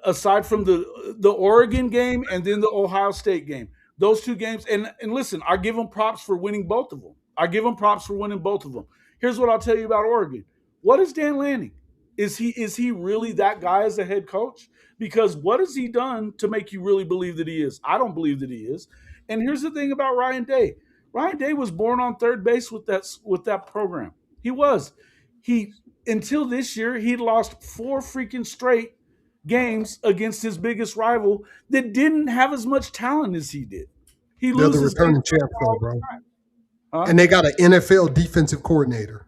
aside from the Oregon game and then the Ohio State game. Those two games, and listen, I give them props for winning both of them. I give them props for winning both of them. Here's what I'll tell you about Oregon. What is Dan Lanning? Is he really that guy as a head coach? Because what has he done to make you really believe that he is? I don't believe that he is. And here's the thing about Ryan Day. Ryan Day was born on third base with that program. He was. Until this year, he'd lost 4 freaking straight games against his biggest rival that didn't have as much talent as he did. He loses. They're the returning champs, though, bro. Huh? And they got an NFL defensive coordinator.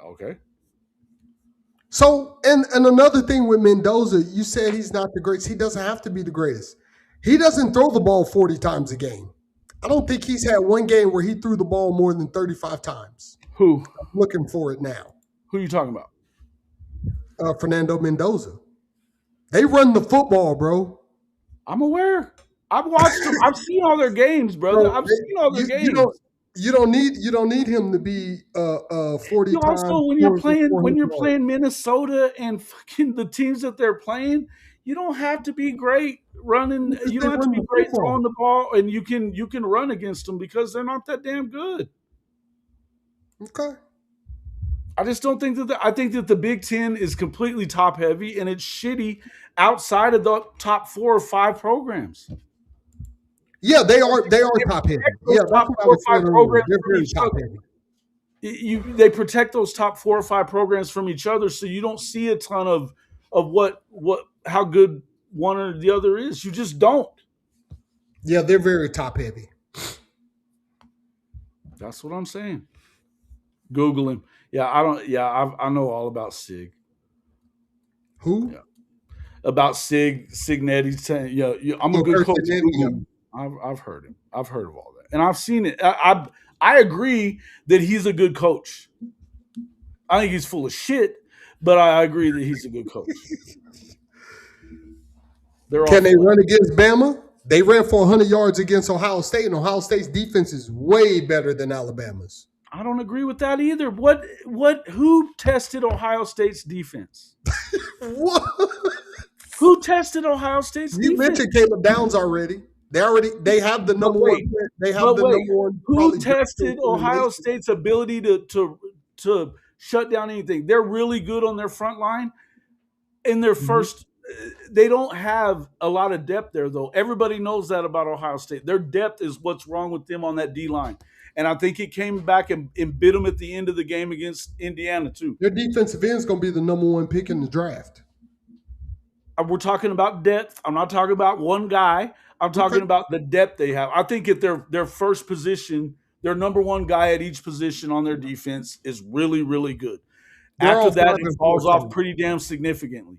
Okay. So, and another thing with Mendoza, you said he's not the greatest. He doesn't have to be the greatest. He doesn't throw the ball 40 times a game. I don't think he's had one game where he threw the ball more than 35 times. Who? I'm looking for it now. Who are you talking about? Fernando Mendoza. They run the football, bro. I'm aware. I've watched them. I've seen all their games, brother. I've seen all their games. You don't need him to be 40 you times. Also, when you're playing Minnesota and fucking the teams that they're playing, you don't have to be great running. You don't have to be great throwing the ball, and you can run against them because they're not that damn good. Okay. I just don't think that. I think that the Big Ten is completely top heavy, and it's shitty outside of the top 4 or 5 programs. Yeah, they are top heavy. Yeah, top 4 or 5 programs. They're very top heavy. They protect those top 4 or 5 programs from each other, so you don't see a ton of how good one or the other is. You just don't. Yeah, they're very top heavy. That's what I'm saying. Google him. Yeah, I don't. Yeah, I know all about Sig. Who? Yeah. About Signetti. Yeah, I'm a good coach. I've heard him. I've heard of all that, and I've seen it. I agree that he's a good coach. I think he's full of shit, but I agree that he's a good coach. They're Can they awful. run against Bama? They ran for 100 yards against Ohio State, and Ohio State's defense is way better than Alabama's. I don't agree with that either. Who tested Ohio State's defense? What? Who tested Ohio State's You defense? mentioned Caleb Downs already. They have the But number one. wait, They have but the wait, number one who probably draft pick tested in the Ohio nation. State's ability to shut down anything? They're really good on their front line. In their first, they don't have a lot of depth there, though. Everybody knows that about Ohio State. Their depth is what's wrong with them on that D line. And I think it came back and bit them at the end of the game against Indiana, too. Their defensive end is going to be the number one pick in the draft. We're talking about depth. I'm not talking about one guy. I'm talking about the depth they have. I think at their first position, their number one guy at each position on their defense is really, really good. They're After all that, 5 it and 4 falls off teams. pretty damn significantly.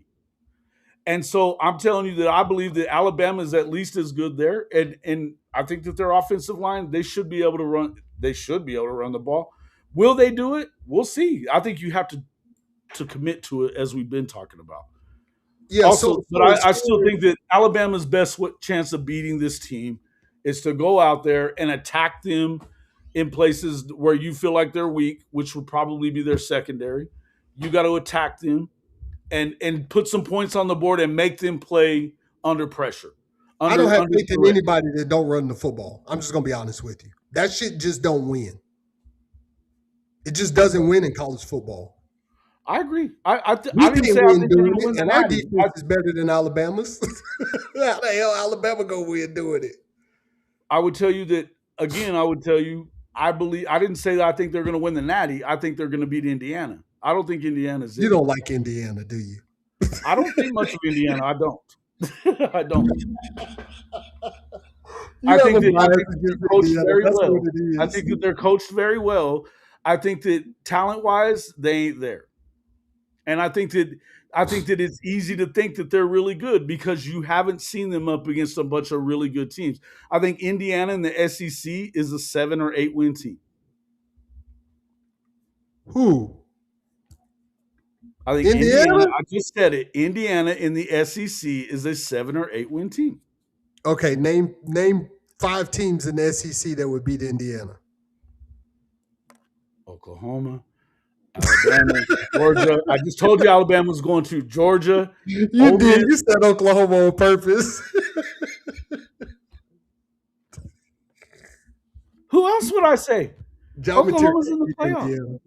And so I'm telling you that I believe that Alabama is at least as good there. And I think that their offensive line, they should be able to run. They should be able to run the ball. Will they do it? We'll see. I think you have to commit to it, as we've been talking about. Yeah. Also, but I still think that Alabama's best chance of beating this team is to go out there and attack them in places where you feel like they're weak, which would probably be their secondary. You got to attack them and put some points on the board and make them play under pressure. I don't have faith in threat. anybody that don't run the football. I'm just going to be honest with you. That shit just don't win. It just doesn't win in college football. I agree. We I didn't can't say I win think they're doing going to win it, the and our Natty. defense is better than Alabama's. How the hell Alabama going to win doing it? I would tell you that again. I would tell you I believe. I didn't say that I think they're going to win the Natty. I think they're going to beat Indiana. I don't think Indiana's in. You don't like Indiana, do you? I don't think much of Indiana. I don't. I don't. I think that they're coached very well. I think that they're coached very well. I think that talent-wise, they ain't there. And I think that it's easy to think that they're really good because you haven't seen them up against a bunch of really good teams. I think Indiana in the SEC is a 7 or 8 win team. Who? I think Indiana. I just said it. Indiana in the SEC is a 7 or 8 win team. Okay, name 5 teams in the SEC that would beat Indiana. Oklahoma, Alabama, Georgia. I just told you Alabama was going to Georgia. You did. You said Oklahoma on purpose. Who else would I say? Oklahoma's in the playoff.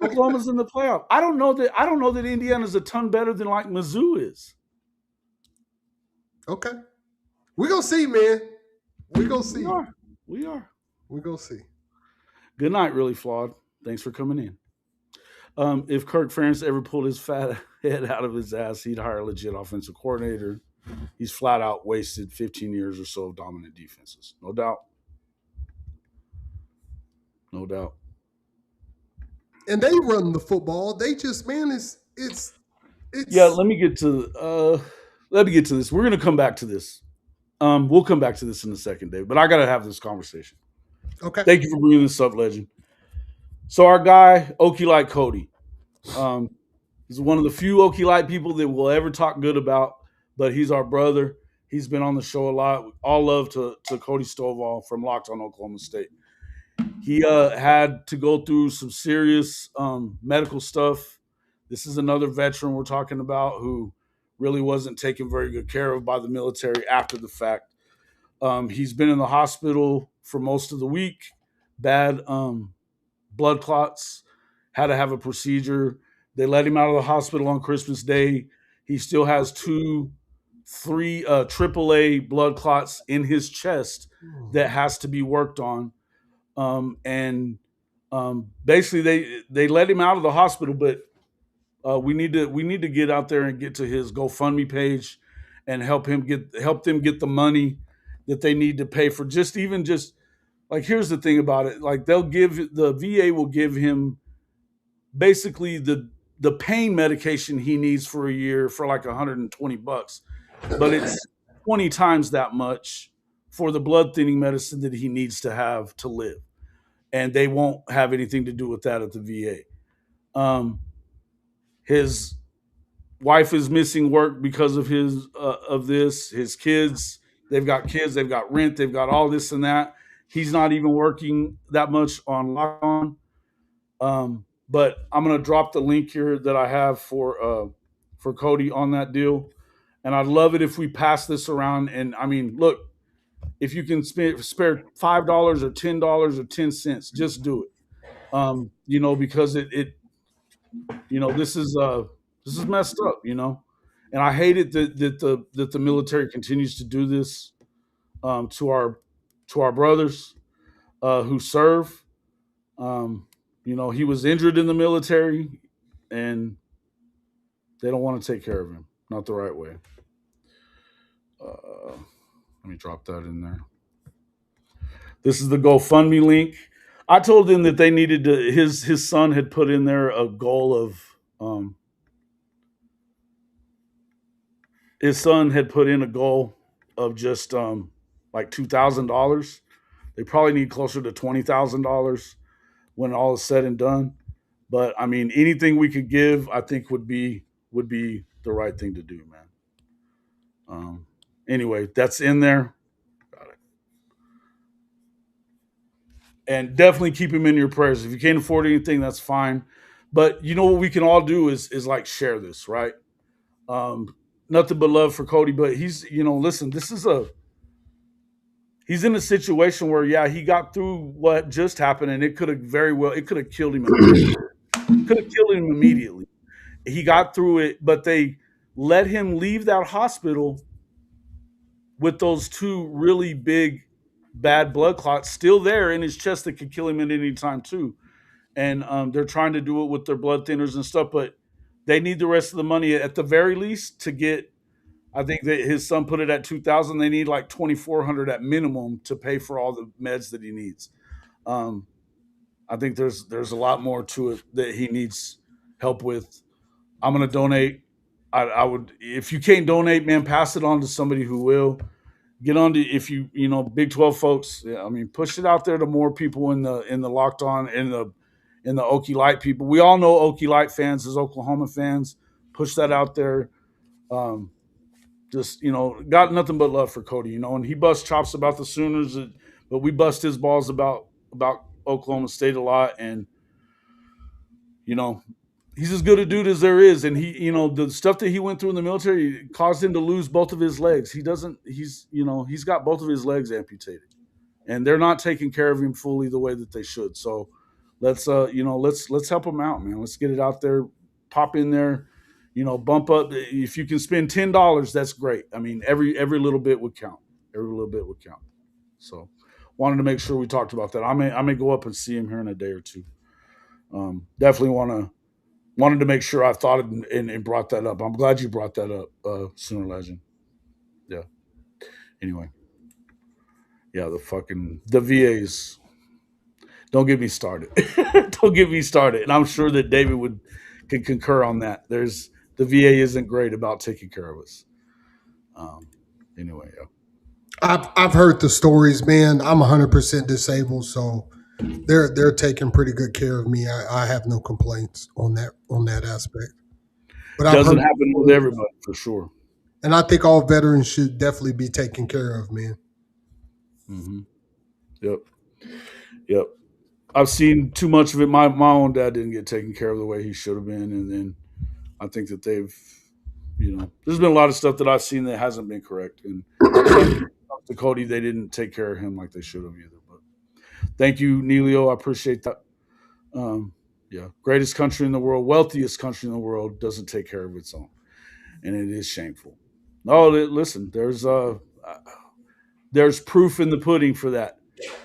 Oklahoma's in the playoff. I don't know that Indiana's a ton better than like Mizzou is. Okay. We're going to see, man. We're going to see. We are. We're going to see. Good night, really flawed. Thanks for coming in. If Kirk Ferentz ever pulled his fat head out of his ass, he'd hire a legit offensive coordinator. He's flat out wasted 15 years or so of dominant defenses. No doubt. No doubt. And they run the football. They just, man, it's yeah, let me get to this. We're gonna come back to this. We'll come back to this in a second, Dave. But I gotta have this conversation. Okay. Thank you for bringing this up, legend. So our guy, Okie Light Cody, he's one of the few Okie Light people that will ever talk good about, but he's our brother. He's been on the show a lot. All love to Cody Stovall from Locked on Oklahoma State. He had to go through some serious medical stuff. This is another veteran we're talking about who really wasn't taken very good care of by the military after the fact. He's been in the hospital for most of the week. Bad blood clots. Had to have a procedure. They let him out of the hospital on Christmas Day. He still has 3 AAA blood clots in his chest that has to be worked on. Basically they let him out of the hospital, but we need to get out there and get to his GoFundMe page and help them get the money that they need to pay for just like, here's the thing about it. Like, the VA will give him basically the pain medication he needs for a year for like $120, but it's 20 times that much for the blood thinning medicine that he needs to have to live. And they won't have anything to do with that at the VA. His wife is missing work because of his of this. His kids, they've got kids, they've got rent, they've got all this and that. He's not even working that much on lock on. But I'm gonna drop the link here that I have for Cody on that deal, and I'd love it if we pass this around. And I mean, look, if you can spare $5 or $10 or 10 cents, just do it. Because this is messed up, and I hate it that the military continues to do this to our brothers who serve. Um, he was injured in the military, and they don't want to take care of him, not the right way. Let me drop that in there. This is the GoFundMe link. I told him that they needed to. His son had put in there a goal of. His son had put in a goal of just like $2,000. They probably need closer to $20,000 when all is said and done. But I mean, anything we could give, I think would be the right thing to do, man. Anyway, that's in there. Got it. And definitely keep him in your prayers. If you can't afford anything, that's fine. But you know what we can all do is like share this, right? Um, Nothing but love for Cody. But listen, he's in a situation where, yeah, he got through what just happened, and it could have killed him immediately. Could have killed him immediately. He got through it, but they let him leave that hospital with those two really big bad blood clots still there in his chest that could kill him at any time too. And they're trying to do it with their blood thinners and stuff, but they need the rest of the money at the very least to get. I think that his son put it at 2,000. They need like 2,400 at minimum to pay for all the meds that he needs. Um, I think there's a lot more to it that he needs help with. I'm gonna donate. I would, if you can't donate, man, pass it on to somebody who will. Get on to, if Big 12 folks. Yeah, I mean, push it out there to more people in the locked on in the Okie Light people. We all know Okie Light fans as Oklahoma fans. Push that out there. Um, just got nothing but love for Cody. And he busts chops about the Sooners, but we bust his balls about Oklahoma State a lot, and you know he's as good a dude as there is. And the stuff that he went through in the military caused him to lose both of his legs. He's got both of his legs amputated, and they're not taking care of him fully the way that they should. So let's help him out, man. Let's get it out there. Pop in there. Bump up. If you can spend $10, that's great. I mean, every little bit would count. Every little bit would count. So, wanted to make sure we talked about that. I may go up and see him here in a day or two. Definitely wanted to make sure I thought it and brought that up. I'm glad you brought that up, Sooner Legend. Yeah. Anyway, yeah, the VAs. Don't get me started. Don't get me started. And I'm sure that David could concur on that. The VA isn't great about taking care of us. Um, anyway, yeah. I've heard the stories, man. I'm 100% disabled, so they're taking pretty good care of me. I have no complaints on that aspect. But I've Doesn't heard, happen with everybody for sure. and I think all veterans should definitely be taken care of, man. Hmm. Yep. Yep. I've seen too much of it. My own dad didn't get taken care of the way he should have been, and then I think that there's been a lot of stuff that I've seen that hasn't been correct. And to Cody, they didn't take care of him like they should have either. But thank you, Nelio. I appreciate that. Yeah, greatest country in the world, wealthiest country in the world doesn't take care of its own, and it is shameful. No, listen, there's proof in the pudding for that.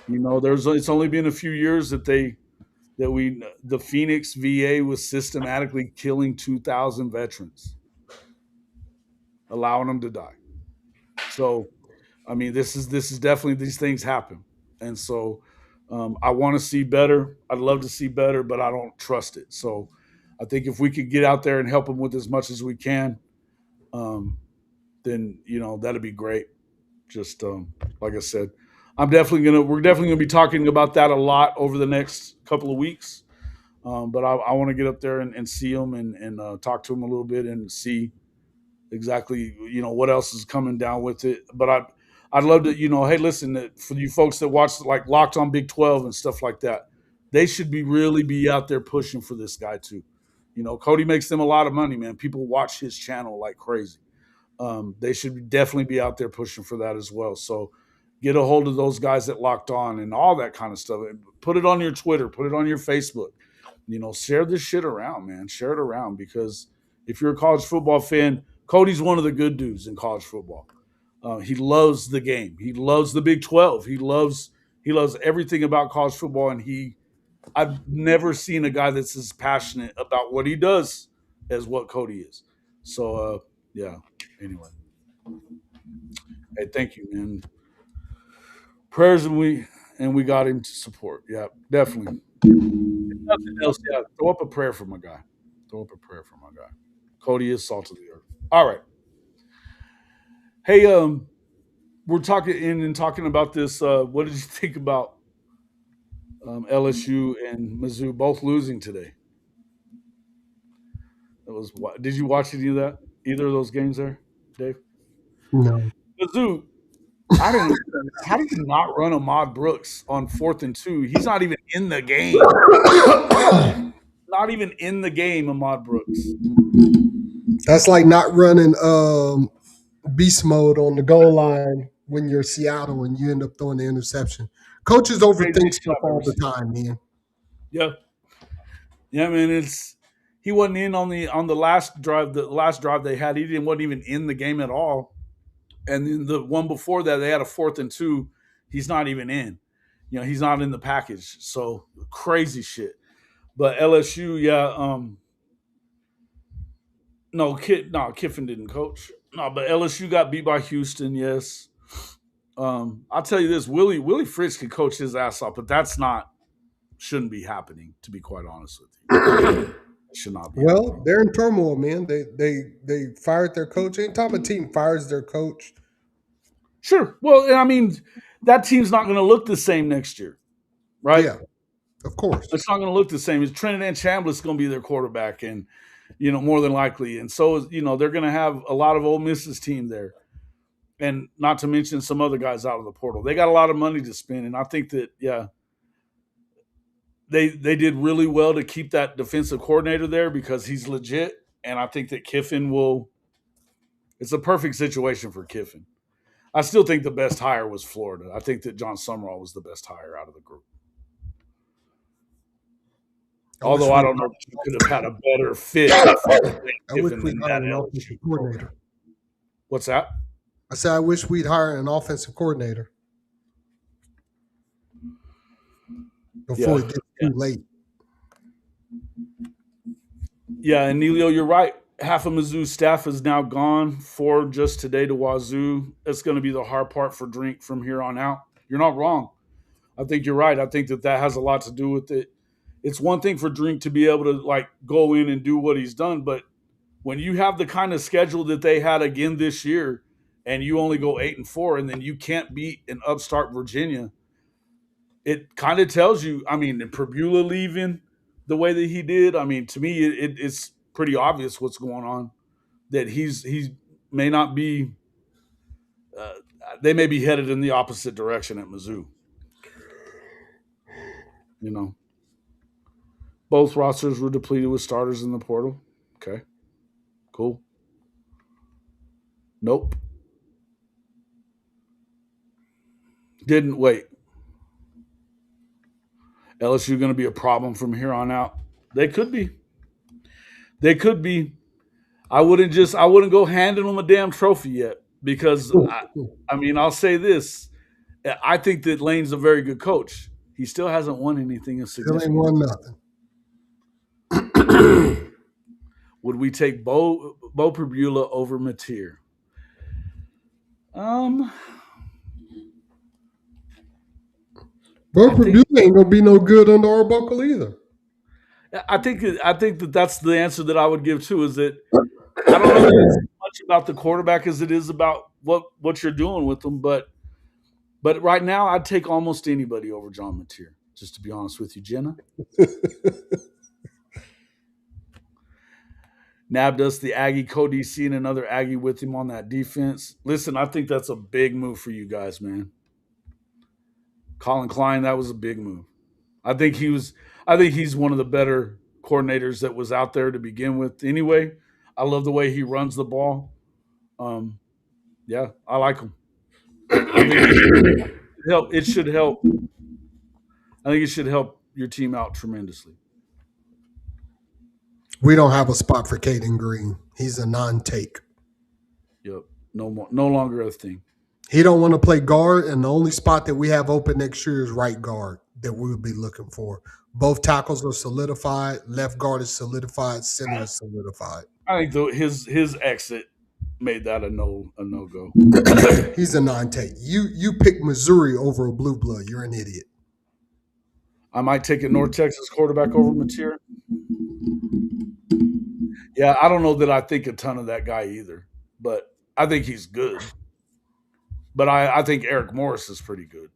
It's only been a few years the Phoenix VA was systematically killing 2,000 veterans, allowing them to die. So, I mean, this is definitely, these things happen, and so I want to see better. I'd love to see better, but I don't trust it. So, I think if we could get out there and help them with as much as we can, um, then that'd be great. Just like I said, we're definitely gonna be talking about that a lot over the next couple of weeks. But I want to get up there and see him and talk to him a little bit and see exactly what else is coming down with it. But I'd love to hey, listen, for you folks that watch like Locked on Big 12 and stuff like that, they should really be out there pushing for this guy too. Cody makes them a lot of money, man. People watch his channel like crazy. They should definitely be out there pushing for that as well. So get a hold of those guys that Locked On and all that kind of stuff. Put it on your Twitter, put it on your Facebook. Share this shit around, man. Share it around, because if you're a college football fan, Cody's one of the good dudes in college football. He loves the game. He loves the Big 12. He loves everything about college football, and I've never seen a guy that's as passionate about what he does as what Cody is. So yeah. Anyway, hey, thank you, man. Prayers and we got him to support. Yeah, definitely. If nothing else, yeah, throw up a prayer for my guy. Throw up a prayer for my guy. Cody is salt of the earth. All right. Hey, we're talking about this. What did you think about LSU and Mizzou both losing today? Did you watch any of that? Either of those games there, Dave? No. Mizzou, I don't know. How do you not run Ahmad Brooks on 4th and 2? He's not even in the game. Not even in the game, Ahmad Brooks. That's like not running beast mode on the goal line when you're Seattle and you end up throwing the interception. Coaches overthink stuff all the time, man. Yeah. Yeah, man. He wasn't in on the last drive. The last drive they had, wasn't even in the game at all. And then the one before that, they had a 4th and 2. He's not even in. He's not in the package. So crazy shit. But LSU, yeah. Kiffin didn't coach. No, but LSU got beat by Houston. Yes. I'll tell you this: Willie Fritz could coach his ass off, but shouldn't be happening. To be quite honest with you, it should not be. Well, happening. they're in turmoil, man. They fired their coach. Anytime a team fires their coach, sure. Well, I mean, that team's not going to look the same next year, right? Yeah, of course. It's not going to look the same. It's Trinidad Chambliss going to be their quarterback, and more than likely, and so they're going to have a lot of Ole Miss's team there. And not to mention some other guys out of the portal. They got a lot of money to spend, and I think that they did really well to keep that defensive coordinator there because he's legit, and I think that Kiffin will. It's a perfect situation for Kiffin. I still think the best hire was Florida. I think that John Summerall was the best hire out of the group. Although I don't know if you could have had a better fit. I wish we'd hired an offensive coordinator. What's that? I said I wish we'd hire an offensive coordinator before it gets too late. Yeah, and Neilio, you're right. Half of Mizzou's staff is now gone. 4 just today to Wazoo. It's going to be the hard part for Drink from here on out. You're not wrong. I think you're right. I think that has a lot to do with it. It's one thing for Drink to be able to go in and do what he's done, but when you have the kind of schedule that they had again this year, and you only go 8-4, and then you can't beat an upstart Virginia, it kind of tells you. I mean, Perbula leaving the way that he did. I mean, to me, it's pretty obvious what's going on. That he may not be. They may be headed in the opposite direction at Mizzou. Both rosters were depleted with starters in the portal. Okay, cool. Nope. Didn't wait. LSU going to be a problem from here on out? They could be. I wouldn't go handing them a damn trophy yet because I'll say this. I think that Lane's a very good coach. He still hasn't won anything of significance. Still ain't won nothing. Would we take Bo Perbula over Mateer? Bo Perbula ain't gonna be no good under Arbuckle either. I think that that's the answer that I would give too. Is that I don't know as much about the quarterback as it is about what you're doing with them, but right now I'd take almost anybody over John Mateer. Just to be honest with you, Jenna. nabbed us the Aggie co-DC and another Aggie with him on that defense. Listen, I think that's a big move for you guys, man. Colin Klein, that was a big move. I think he was. I think he's one of the better coordinators that was out there to begin with. Anyway, I love the way he runs the ball. Yeah, I like him. I think it should help. It should help. I think it should help your team out tremendously. We don't have a spot for Caden Green. He's a non-take. Yep. No more. No longer a thing. He don't want to play guard, and the only spot that we have open next year is right guard that we would be looking for. Both tackles are solidified. Left guard is solidified. Center is solidified. I think his exit made that a no go. He's a non-take. You pick Missouri over a blue blood. You're an idiot. I might take a North Texas quarterback over Mateer. Yeah, I don't know that I think a ton of that guy either, but I think he's good. But I think Eric Morris is pretty good.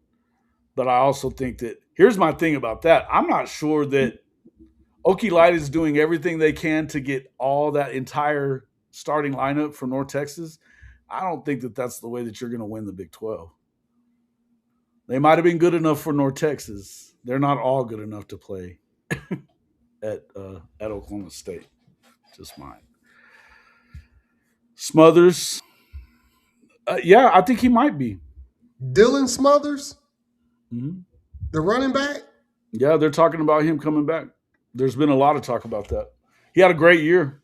But I also think that here's my thing about that. I'm not sure that Okie Light is doing everything they can to get all that entire starting lineup for North Texas. I don't think that that's the way that you're going to win the Big 12. They might have been good enough for North Texas. They're not all good enough to play at Oklahoma State. Just mine. Smothers. Yeah, I think he might be. Dylan Smothers, Mm-hmm. the running back. Yeah, they're talking about him coming back. There's been a lot of talk about that. He had a great year.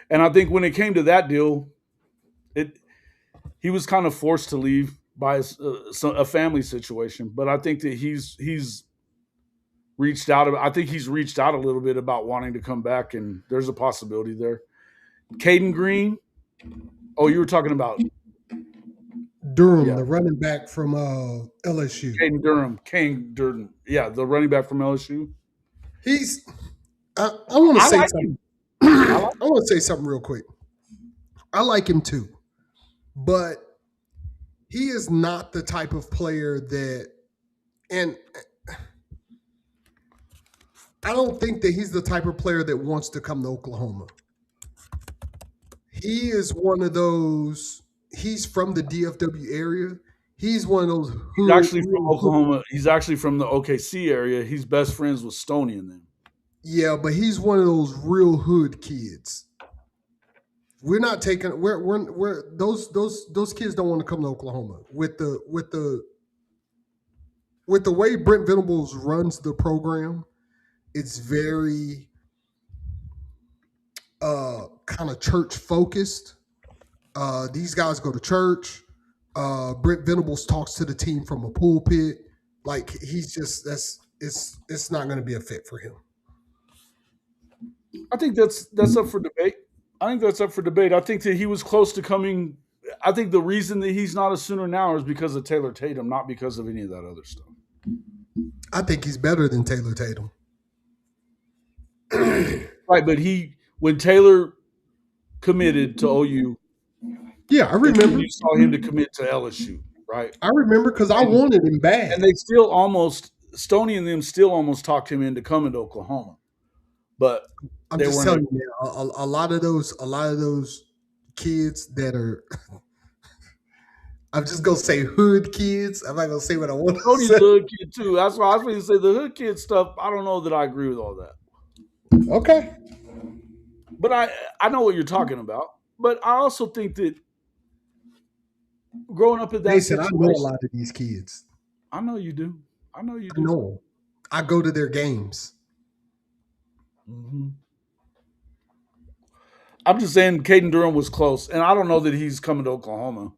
And I think when it came to that deal, he was kind of forced to leave by a family situation. But I think that he's reached out. I think he's reached out a little bit about wanting to come back, and there's a possibility there. Caden Green. Oh, you were talking about Durham, the running back from LSU. Caden Durham. Yeah, the running back from LSU. He's. I want to say something. I want to say something real quick. I like him too, but he is not the type of player that, and I don't think that he's the type of player that wants to come to Oklahoma. He is one of those. He's from the DFW area. He's one of those. He's actually from Oklahoma. He's actually from the OKC area. He's best friends with Stoney and them. Yeah, but he's one of those real hood kids. We're not taking. We're those kids don't want to come to Oklahoma with the way Brent Venables runs the program. It's very kind of church focused. These guys go to church. Brent Venables talks to the team from a pulpit. Like he's just it's not going to be a fit for him. I think that's up for debate. I think that he was close to coming. I think the reason that he's not a Sooner now is because of Taylor Tatum, not because of any of that other stuff. I think he's better than Taylor Tatum. Right, but when Taylor committed to OU, yeah, I remember you saw him to commit to LSU, right? I remember because I wanted him bad, and they still almost Stoney and them still almost talked him into coming to Oklahoma, but I'm just telling you, man, a lot of those kids that are. I'm just gonna say hood kids. I'm not gonna say what I want to say. Stoney's a hood kid too. That's why I was going to say the hood kid stuff. I don't know that I agree with all that. Okay. But I know what you're talking about. But I also think that growing up in that situation, I know a lot of these kids. I know you do. I know. I go to their games. Mm-hmm. I'm just saying Caden Durham was close. And I don't know that he's coming to Oklahoma.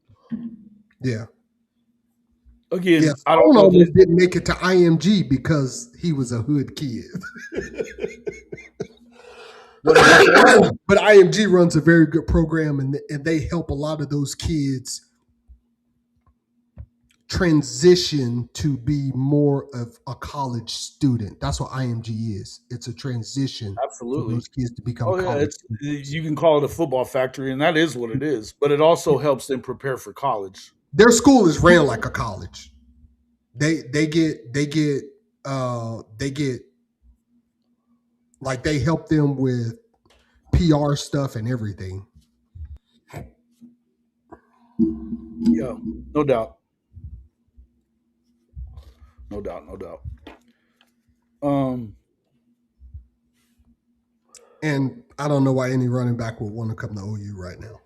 Yeah. Again, yes, I don't know if didn't make it to IMG because he was a hood kid. But IMG runs a very good program, and they help a lot of those kids transition to be more of a college student. That's what IMG is. It's a transition for those kids to become college students. You can call it a football factory, and that is what it is. But it also helps them prepare for college. Their school is ran like a college. They help them with PR stuff and everything. Yeah, no doubt. No doubt, no doubt. Um, And I don't know why any running back would want to come to OU right now.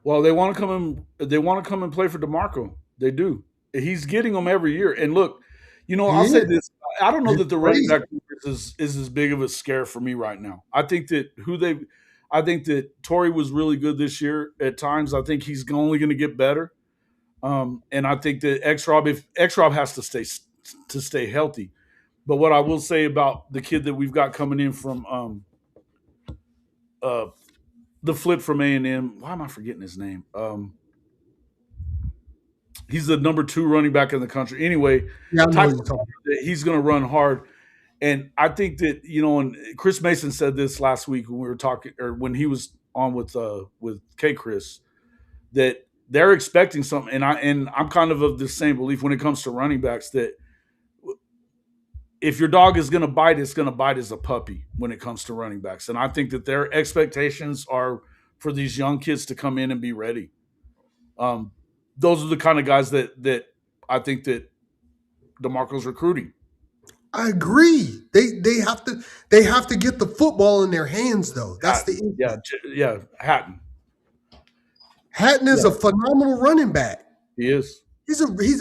well, they want to come in. They want to come and play for DeMarco. They do. He's getting them every year. And look, He I'll say is. this: I don't know It's that the running crazy. back is as big of a scare for me right now. I think that Torrey was really good this year at times. I think he's only going to get better. And I think that if X-Rob has to stay healthy. But what I will say about the kid that we've got coming in from uh, the flip from A&M, why am I forgetting his name? He's the number 2 running back in the country. Anyway, Yeah, I know type what you're talking about. he's going to run hard. And I think that, and Chris Mason said this last week when we were talking, or when he was on with K Chris, that they're expecting something. And I'm kind of the same belief when it comes to running backs, that if your dog is going to bite, it's going to bite as a puppy when it comes to running backs. And I think that their expectations are for these young kids to come in and be ready. Those are the kind of guys that I think that DeMarco's recruiting. I agree. They have to get the football in their hands though. That's the issue. Yeah, Hatton. Hatton is Yeah, a phenomenal running back. he is. He's a big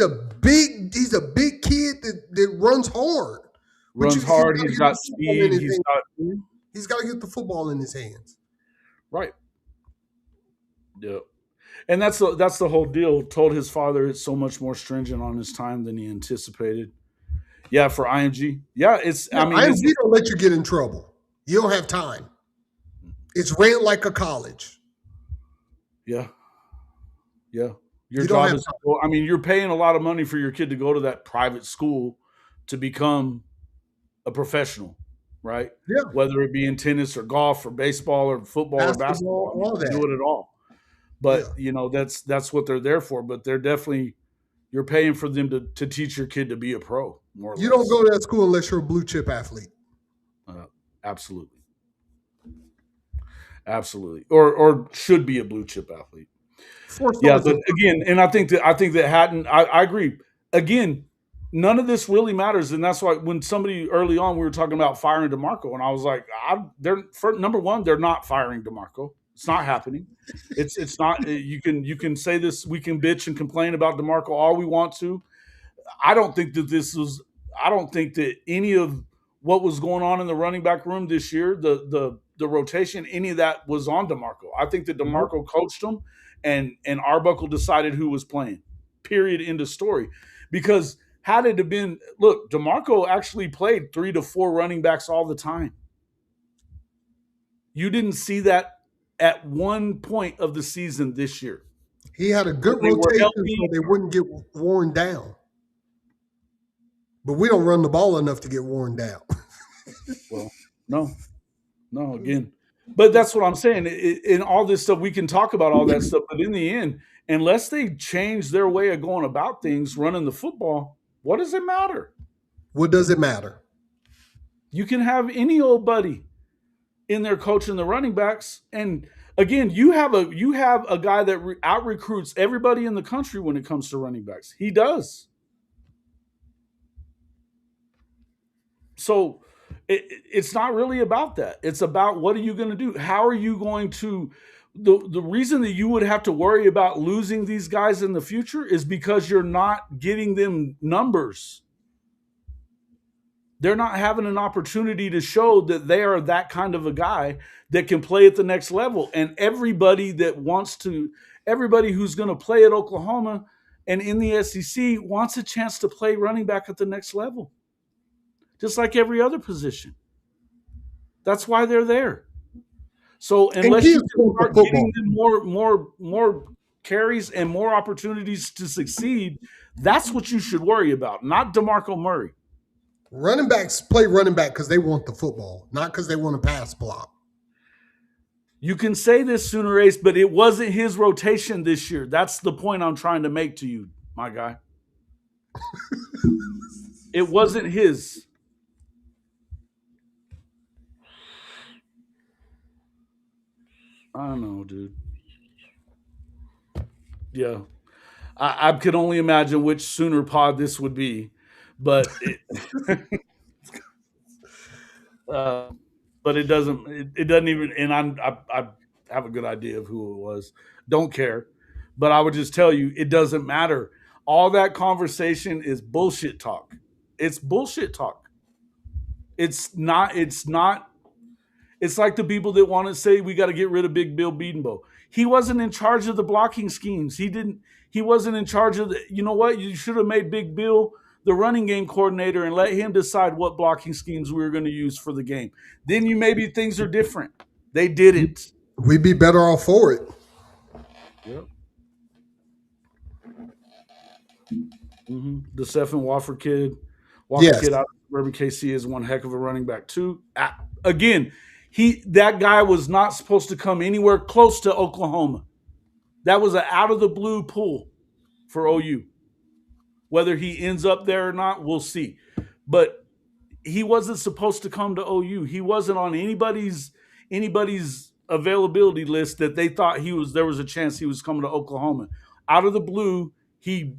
kid that runs hard. But Runs he's got hard. to He's get the got football in speed. his He's hands. got Man. He's got to get the football in his hands. right. Yeah, and that's the whole deal. Told his father it's so much more stringent on his time than he anticipated. Yeah, for IMG. Yeah, it's. No, I mean, it's. IMG don't let you get in trouble. You don't have time. It's ran like a college. Yeah, yeah. Your You don't job have is. time. I mean, you're paying a lot of money for your kid to go to that private school to become a professional, right? Yeah, Whether it be in tennis or golf or baseball or football or basketball, basketball, I mean, all you can do that. it at all. Yeah. But that's what they're there for. But they're definitely you're paying for them to teach your kid to be a pro, more or You don't less. go to that school unless you're a blue chip athlete. Uh, absolutely, absolutely, or should be a blue chip athlete. Four Yeah, stars. but again, and I think that Hatton, I agree. Again, none of this really matters, and that's why when somebody early on we were talking about firing DeMarco, and I was like, they're for number one, they're not firing DeMarco. It's not happening. It's not. You can say this. We can bitch and complain about DeMarco all we want to. I don't think that this was. I don't think that any of what was going on in the running back room this year, the rotation, any of that was on DeMarco. I think that Nope. DeMarco coached them, and Arbuckle decided who was playing. Period. End of story. Because had it have been, look, DeMarco actually played 3 to 4 running backs all the time. You didn't see that at one point of the season this year. He had a When good they were rotation healthy, so they wouldn't get worn down. But we don't run the ball enough to get worn down. well, no, again. But that's what I'm saying. In all this stuff, we can talk about all that stuff, but in the end, unless they change their way of going about things, running the football, what does it matter? What does it matter? You can have any old buddy in there coaching the running backs, and again, you have a guy that out recruits everybody in the country when it comes to running backs. He does. So it's not really about that. It's about what are you going to do? How are you going to the reason that you would have to worry about losing these guys in the future is because you're not getting them numbers. They're not having an opportunity to show that they are that kind of a guy that can play at the next level. And everybody who's going to play at Oklahoma and in the SEC wants a chance to play running back at the next level, just like every other position. That's why they're there. So And unless you kids can want the start football. getting them more carries and more opportunities to succeed, that's what you should worry about, not DeMarco Murray. Running backs play running back because they want the football, not because they want to pass block. You can say this, Sooner Ace, but it wasn't his rotation this year. That's the point I'm trying to make to you, my guy. It wasn't his. I don't know, dude. Yeah, I could only imagine which Sooner pod this would be, but uh, but it doesn't. It doesn't even. And I have a good idea of who it was. Don't care, but I would just tell you it doesn't matter. All that conversation is bullshit talk. It's bullshit talk. It's not. It's not. It's like the people that want to say we got to get rid of Big Bill Bedenbaugh. He wasn't in charge of the blocking schemes. He didn't. He wasn't in charge of the. You know what? You should have made Big Bill the running game coordinator and let him decide what blocking schemes we were going to use for the game. Then you maybe things are different. They didn't. We'd be better off for it. Yep. The Stephen Walker Yes. kid out of suburban KC is one heck of a running back too. Again, that guy was not supposed to come anywhere close to Oklahoma. That was an out of the blue pull for OU. Whether he ends up there or not, we'll see. But he wasn't supposed to come to OU. He wasn't on anybody's availability list that they thought there was a chance he was coming to Oklahoma. Out of the blue, he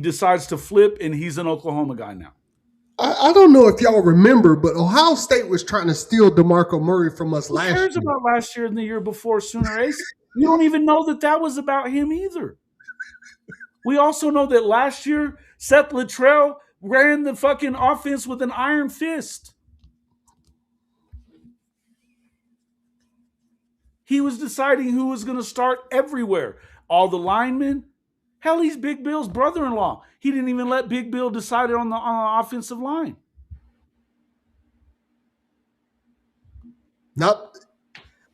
decides to flip and he's an Oklahoma guy now. I don't know if y'all remember, but Ohio State was trying to steal DeMarco Murray from us last year. Who cares about last year and the year before, Sooner Ace? You don't even know that was about him either. We also know that last year, Seth Littrell ran the fucking offense with an iron fist. He was deciding who was going to start everywhere. All the linemen. Hell, he's Big Bill's brother-in-law. He didn't even let Big Bill decide on the offensive line.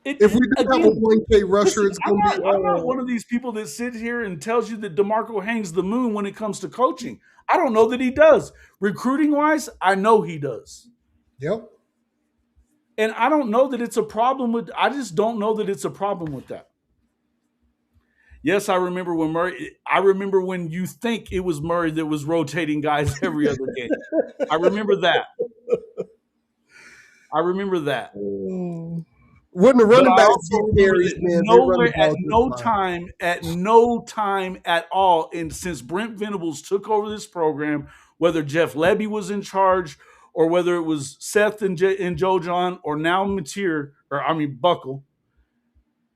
If we do have a 1K rusher, it's going to be. I'm not one of these people that sit here and tells you that DeMarco hangs the moon when it comes to coaching. I don't know that he does. Recruiting-wise, I know he does. Yep. And I don't know that it's a problem with. I just don't know that it's a problem with that. Yes, I remember when Murray. I remember when you think it was Murray that was rotating guys every other game. I remember that. When the running backs carries, at no time at all, and since Brent Venables took over this program, whether Jeff Lebby was in charge or whether it was Seth and Joe John or now Buckle,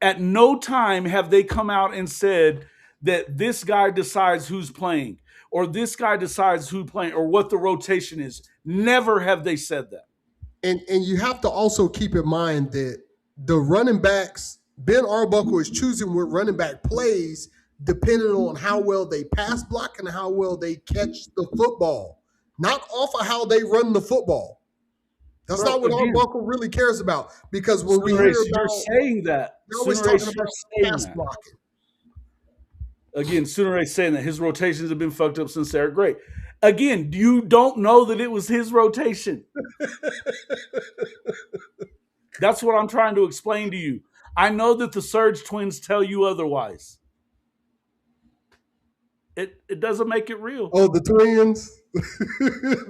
at no time have they come out and said that this guy decides who's playing or this guy decides who's playing or what the rotation is. Never have they said that. And you have to also keep in mind that the running backs, Ben Arbuckle is choosing what running back plays depending on how well they pass block and how well they catch the football, not off of how they run the football. That's not what Arbuckle really cares about. Because when we hear about you're saying that, you're always talking about pass blocking. Again, Sooner Ray saying that his rotations have been fucked up since they're great. Again, you don't know that it was his rotation. That's what I'm trying to explain to you. I know that the Surge twins tell you otherwise. It doesn't make it real. Oh, the twins?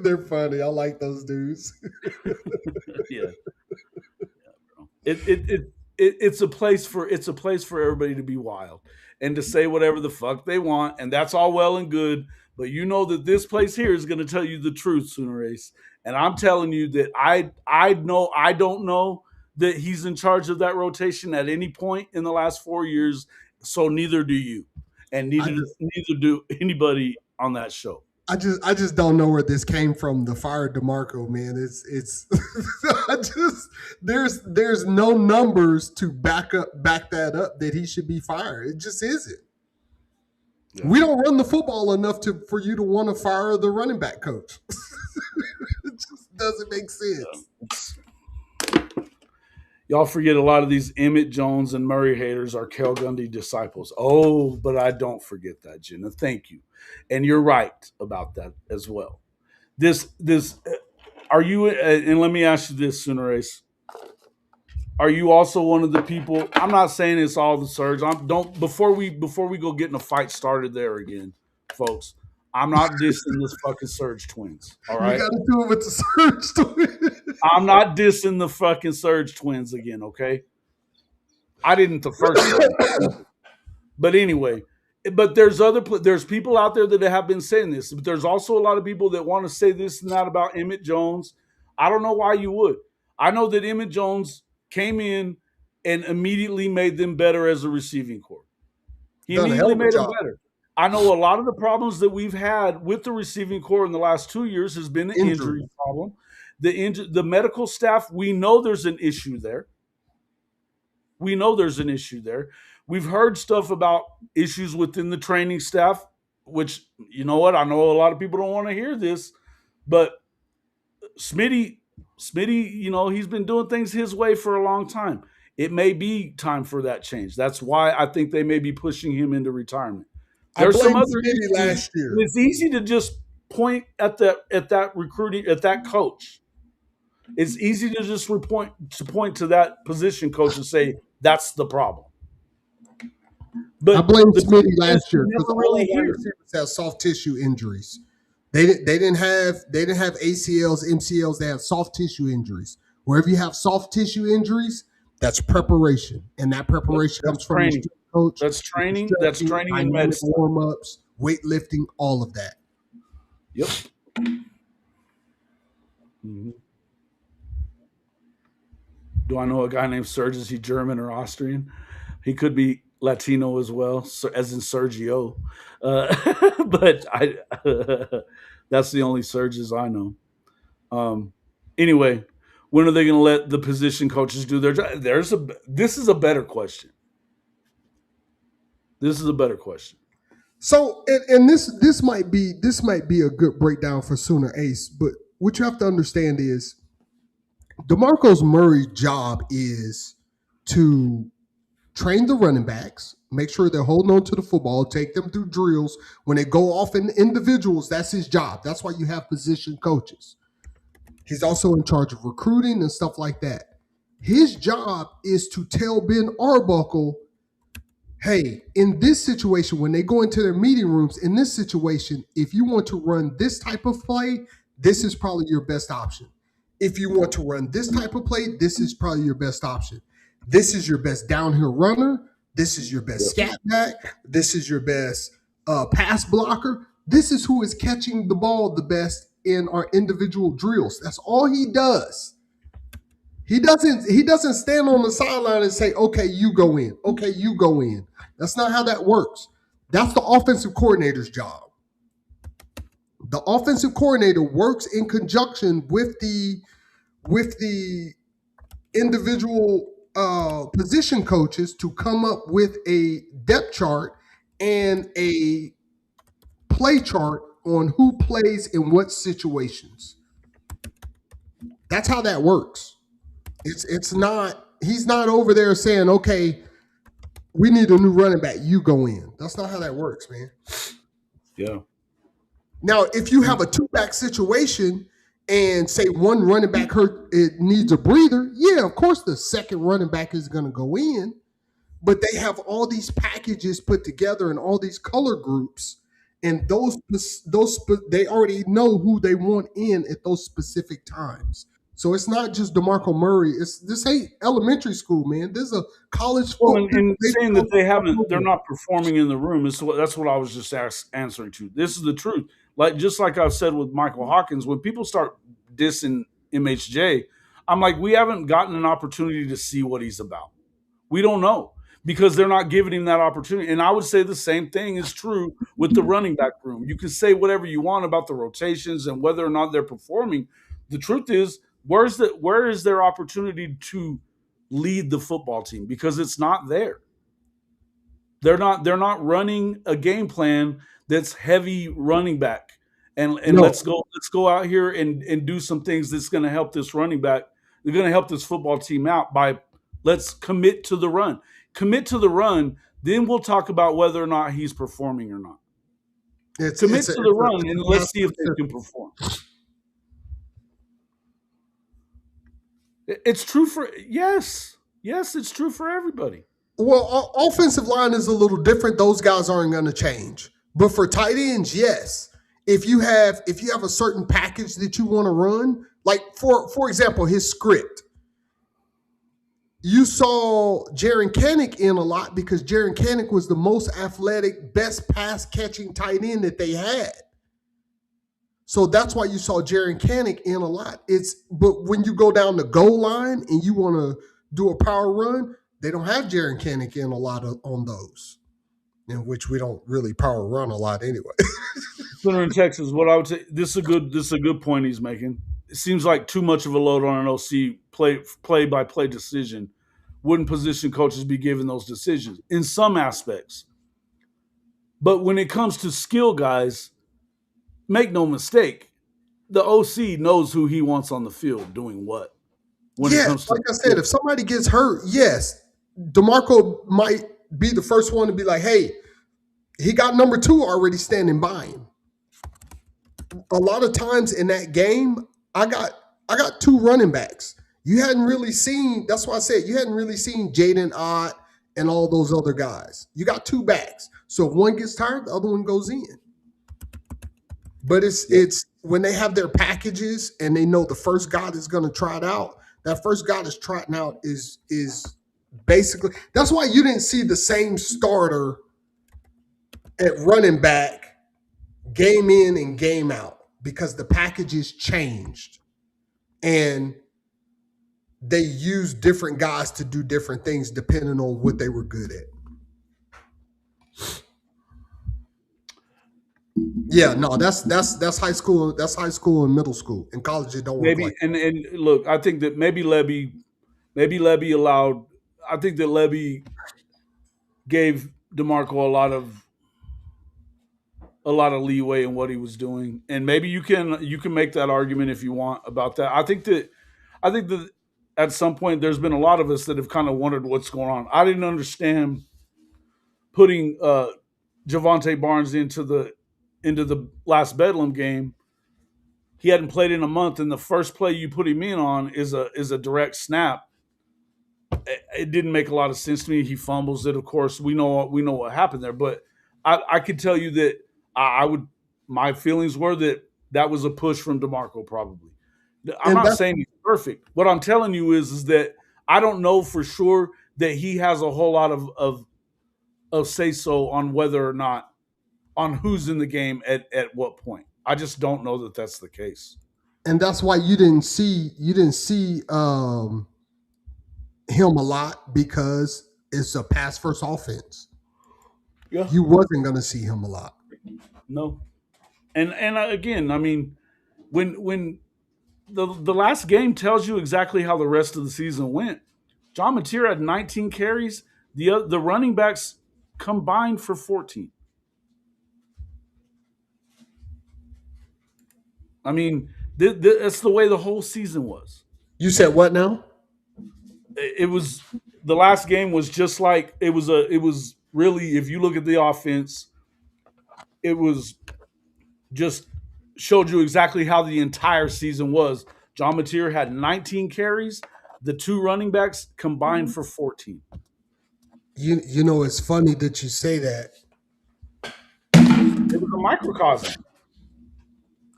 They're funny. I like those dudes. Yeah. It's a place for everybody to be wild and to say whatever the fuck they want, and that's all well and good. But you know that this place here is going to tell you the truth, Sooner Ace. And I'm telling you that I don't know that he's in charge of that rotation at any point in the last 4 years. So neither do you, and neither do anybody on that show. I just don't know where this came from. The fire DeMarco, man. It's there's no numbers to back that up that he should be fired. It just isn't. Yeah. We don't run the football enough for you to want to fire the running back coach. It just doesn't make sense. Y'all forget a lot of these Emmett Jones and Murray haters are Kel Gundy disciples. Oh, but I don't forget that, Jenna. Thank you. And you're right about that as well. Are you, and let me ask you this, Sooner Ace. Are you also one of the people, I'm not saying it's all the Surge. Before we go getting a fight started there again, folks, I'm not dissing this fucking Surge twins. All right. You got to do it with the Surge twins. I'm not dissing the fucking Surge twins again, okay? I didn't the first time. But anyway, but there's people out there that have been saying this, but there's also a lot of people that want to say this and that about Emmett Jones. I don't know why you would. I know that Emmett Jones came in and immediately made them better as a receiving corps. He Done a hell immediately of a made them job. better. I know a lot of the problems that we've had with the receiving corps in the last 2 years has been an injury problem. The medical staff, we know there's an issue there. We know there's an issue there. We've heard stuff about issues within the training staff, which, you know what? I know a lot of people don't want to hear this, but Smitty, he's been doing things his way for a long time. It may be time for that change. That's why I think they may be pushing him into retirement. I There's some blamed other Smitty issues. last year. It's easy to just point at that recruiting, at that coach. It's easy to just point to that position coach and say that's the problem. But I blamed Smitty is last year you because never all really wide hear. receivers have soft tissue injuries. They didn't have ACLs, MCLs. They have soft tissue injuries. Wherever you have soft tissue injuries, that's preparation, and that preparation That's comes from the training. strength coach. That's training. That's stretching, training in dynamic medicine. warm-ups, weightlifting, all of that. Yep. Mhm. Do I know a guy named Serge? Is he German or Austrian? He could be Latino as well, as in Sergio. But that's the only Serges I know. Anyway, when are they going to let the position coaches do their job? This is a better question. This is a better question. So, and this might be a good breakdown for Sooner Ace, but what you have to understand is DeMarco Murray's job is to train the running backs, make sure they're holding on to the football, take them through drills. When they go off in individuals, that's his job. That's why you have position coaches. He's also in charge of recruiting and stuff like that. His job is to tell Ben Arbuckle, hey, in this situation, when they go into their meeting rooms, in this situation, if you want to run this type of play, this is probably your best option. If you want to run this type of play, this is probably your best option. This is your best downhill runner. This is your best scat back. This is your best pass blocker. This is who is catching the ball the best in our individual drills. That's all he does. He doesn't stand on the sideline and say, okay, you go in. Okay, you go in. That's not how that works. That's the offensive coordinator's job. The offensive coordinator works in conjunction with the individual position coaches to come up with a depth chart and a play chart on who plays in what situations. That's how that works. It's not, he's not over there saying, okay, we need a new running back, you go in. That's not how that works, man. Yeah. Now, if you have a two-back situation and say one running back it needs a breather, yeah, of course the second running back is going to go in, but they have all these packages put together and all these color groups, and those they already know who they want in at those specific times. So it's not just DeMarco Murray. This ain't elementary school, man. This is a college football. And saying that they're not performing in the room that's what I was just answering to. This is the truth. Just like I've said with Michael Hawkins, when people start dissing MHJ, I'm like, we haven't gotten an opportunity to see what he's about. We don't know because they're not giving him that opportunity. And I would say the same thing is true with the running back room. You can say whatever you want about the rotations and whether or not they're performing. The truth is, where is their opportunity to lead the football team? Because it's not there. They're not running a game plan that's heavy running back. And No. let's go out here and do some things that's going to help this running back. They're going to help this football team out by let's commit to the run. Commit to the run, then we'll talk about whether or not he's performing or not. Commit to the run and let's see if they can perform. It's true for yes, it's true for everybody. Well, offensive line is a little different. Those guys aren't going to change. But for tight ends, yes. If you have a certain package that you want to run, like for example, his script. You saw Jaron Kanik in a lot because Jaron Kanik was the most athletic, best pass catching tight end that they had. So that's why you saw Jaron Kanik in a lot. But when you go down the goal line and you want to do a power run, they don't have Jaron Kanik in a lot on those, in which we don't really power run a lot anyway. Center in Texas, what I would say, this is a good point he's making. It seems like too much of a load on an OC play by play decision. Wouldn't position coaches be given those decisions in some aspects? But when it comes to skill guys, make no mistake, the OC knows who he wants on the field doing what. When it Yes, comes to like I said, if somebody gets hurt, yes, DeMarco might be the first one to be like, hey, he got number 2 already standing by him. A lot of times in that game, I got 2 running backs. You hadn't really seen, that's why I said you hadn't really seen Jaden Ott and all those other guys. You got 2 backs. So if one gets tired, the other one goes in. But it's when they have their packages and they know the first guy that's going to try it out, that first guy that's trotting out is basically, that's why you didn't see the same starter at running back game in and game out, because the packages changed and they used different guys to do different things depending on what they were good at. Yeah, no, that's high school. That's high school and middle school. In college, it don't work maybe like and look, I think that maybe Levy allowed. I think that Levy gave DeMarco a lot of leeway in what he was doing, and maybe you can make that argument if you want about that. I think that at some point there's been a lot of us that have kind of wondered what's going on. I didn't understand putting Javante Barnes into the last Bedlam game. He hadn't played in a month, and the first play you put him in on is a direct snap. It didn't make a lot of sense to me. He fumbles it. Of course, we know what happened there, but I could tell you that I would. My feelings were that was a push from DeMarco. Probably. I'm not saying he's perfect. What I'm telling you is that I don't know for sure that he has a whole lot of say so on whether or not on who's in the game at what point. I just don't know that that's the case. And that's why you didn't see him a lot, because it's a pass first offense. Yeah. You wasn't going to see him a lot. No. And again, I mean, when the last game tells you exactly how the rest of the season went. John Mateer had 19 carries. The running backs combined for 14. I mean, that's the way the whole season was. You said what now? It was the last game was just like it was really, if you look at the offense, it was just showed you exactly how the entire season was. John Mateer had 19 carries. The 2 running backs combined for 14. You know, it's funny that you say that. It was a microcosm.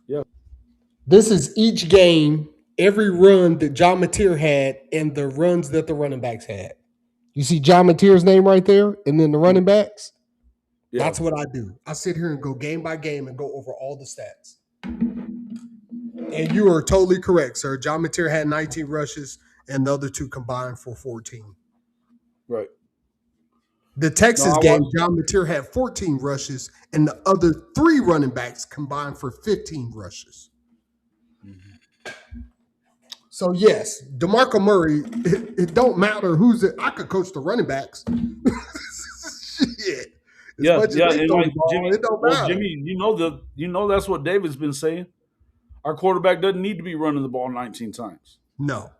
Yeah. This is each game, every run that John Mateer had and the runs that the running backs had. You see John Mateer's name right there, and then the running backs? Yeah. That's what I do. I sit here and go game by game and go over all the stats. And you are totally correct, sir. John Mateer had 19 rushes, and the other 2 combined for 14. Right. The Texas game, John Mateer had 14 rushes, and the other 3 running backs combined for 15 rushes. Mm-hmm. So, yes, DeMarco Murray, it don't matter who's it. I could coach the running backs. Shit. Yeah. And like Jimmy, it don't matter. Jimmy, you know that's what David's been saying. Our quarterback doesn't need to be running the ball 19 times. No.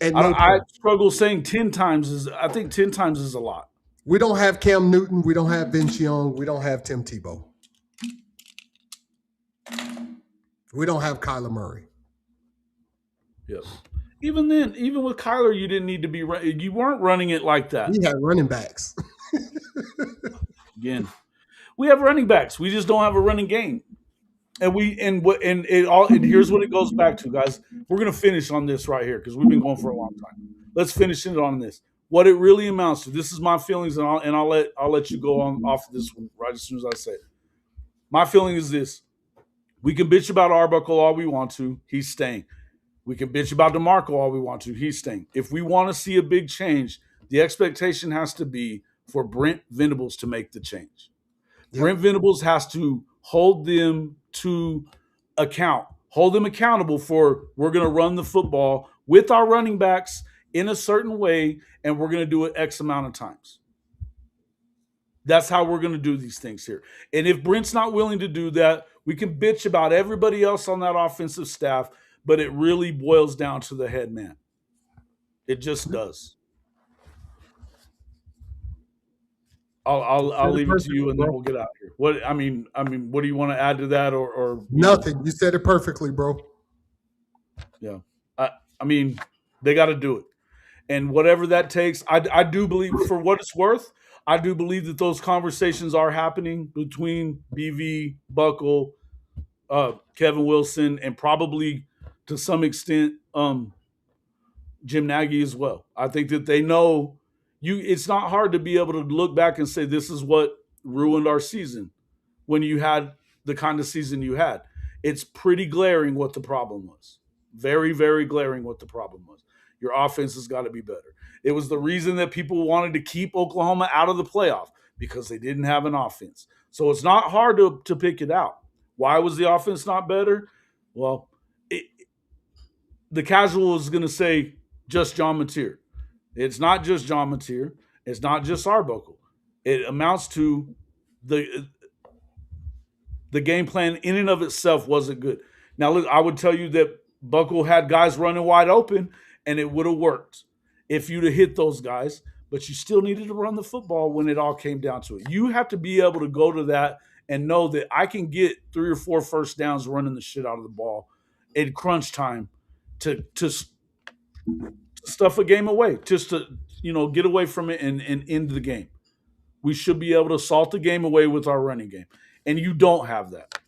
And I struggle saying 10 times I think 10 times is a lot. We don't have Cam Newton. We don't have Vince Young. We don't have Tim Tebow. We don't have Kyler Murray. Yep. Even then, even with Kyler, you didn't need to be you weren't running it like that. We had running backs. Again, we have running backs. We just don't have a running game. And here's what it goes back to, guys. We're gonna finish on this right here because we've been going for a long time. let's finish it on this. What it really amounts to. This is my feelings, and I'll let you go on off of this one right as soon as I say it. My feeling is this: we can bitch about Arbuckle all we want to. He's staying. We can bitch about DeMarco all we want to. He's staying. If we want to see a big change, the expectation has to be for Brent Venables to make the change. Yep. Brent Venables has to hold them to account, hold them accountable for we're going to run the football with our running backs in a certain way, and we're going to do it X amount of times. That's how we're going to do these things here. And if Brent's not willing to do that, we can bitch about everybody else on that offensive staff, but it really boils down to the head man. It just does. I'll leave it to you, and then we'll get out of here. What what do you want to add to that, or nothing? You said it perfectly, bro. Yeah, I mean, they got to do it, and whatever that takes, I do believe, for what it's worth, I do believe that those conversations are happening between BV, Buckle, Kevin Wilson, and probably to some extent Jim Nagy as well. I think that they know it's not hard to be able to look back and say this is what ruined our season when you had the kind of season you had. It's pretty glaring what the problem was. Very, very glaring what the problem was. Your offense has got to be better. It was the reason that people wanted to keep Oklahoma out of the playoff, because they didn't have an offense. So it's not hard to pick it out. Why was the offense not better? Well, the casual is going to say just John Mateer. It's not just John Mateer. It's not just Arbuckle. It amounts to the game plan in and of itself wasn't good. Now, look, I would tell you that Buckle had guys running wide open, and it would have worked if you'd have hit those guys, but you still needed to run the football when it all came down to it. You have to be able to go to that and know that I can get 3 or 4 first downs running the shit out of the ball in crunch time to stuff a game away, just to get away from it and end the game. We should be able to salt the game away with our running game, and you don't have that.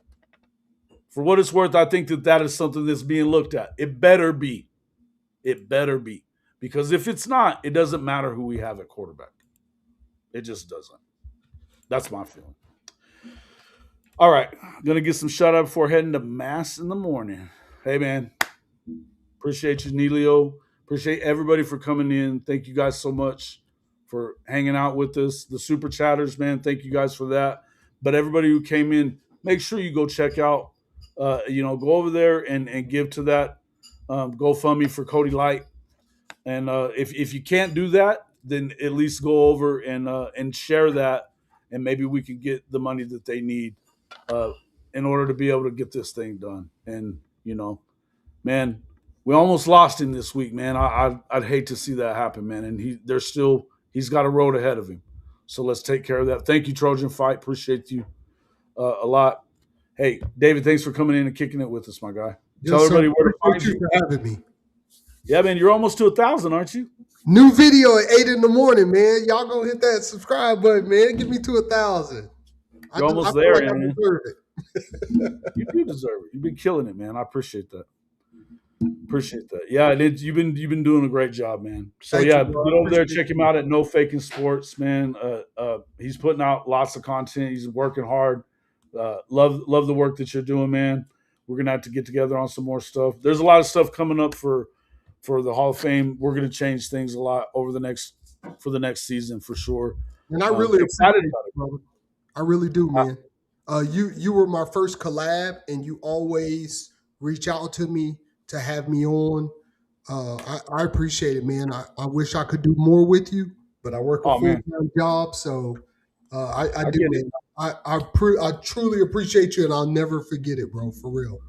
For what it's worth, I think that is something that's being looked at. It better be. It better be. Because if it's not, it doesn't matter who we have at quarterback. It just doesn't. That's my feeling. All right. Going to get some shout out before heading to Mass in the morning. Hey, man. Appreciate you, Neilio. Appreciate everybody for coming in. Thank you guys so much for hanging out with us. The super chatters, man, thank you guys for that. But everybody who came in, make sure you go check out, go over there and give to that GoFundMe for Cody Light. And if you can't do that, then at least go over and share that, and maybe we can get the money that they need in order to be able to get this thing done. And, man, we almost lost him this week, man. I'd hate to see that happen, man. And he's got a road ahead of him. So let's take care of that. Thank you, Trojan Fight. Appreciate you a lot. Hey, David, thanks for coming in and kicking it with us, my guy. Tell everybody where to find you. For having me. Yeah, man, you're almost to 1,000, aren't you? New video at 8 in the morning, man. Y'all go hit that subscribe button, man. Get me to 1,000. You're almost there, like man. You do deserve it. You've been killing it, man. I appreciate that. Yeah, you've been doing a great job, man. So get over there, check him out at No Faking Sports, man. He's putting out lots of content. He's working hard. Love the work that you're doing, man. We're gonna have to get together on some more stuff. There's a lot of stuff coming up for the Hall of Fame. We're gonna change things a lot for the next season for sure. And I really excited about it, brother. I really do, man. You were my first collab, and you always reach out to me to have me on. I appreciate it, man. I wish I could do more with you, but I work a full-time job, so I do, man. I truly appreciate you, and I'll never forget it, bro, for real.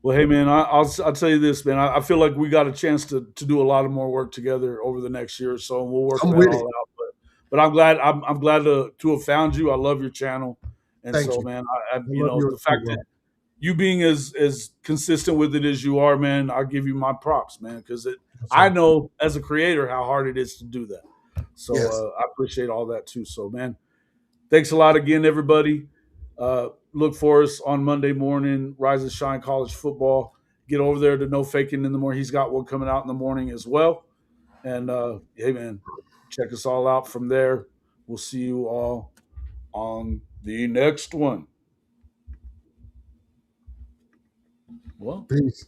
Well, hey, man, I'll tell you this, man. I feel like we got a chance to do a lot of more work together over the next year or so, and we'll work that all out. But I'm glad to have found you. I love your channel, and Thank you. Man, the fact that you being as consistent with it as you are, man, I'll give you my props, man, because I know as a creator how hard it is to do that. So I appreciate all that too. So, man, thanks a lot again, everybody. Look for us on Monday morning, Rise and Shine College Football. Get over there to No Faking in the morning. He's got one coming out in the morning as well. And hey, man, check us all out from there. We'll see you all on the next one. Well, Peace.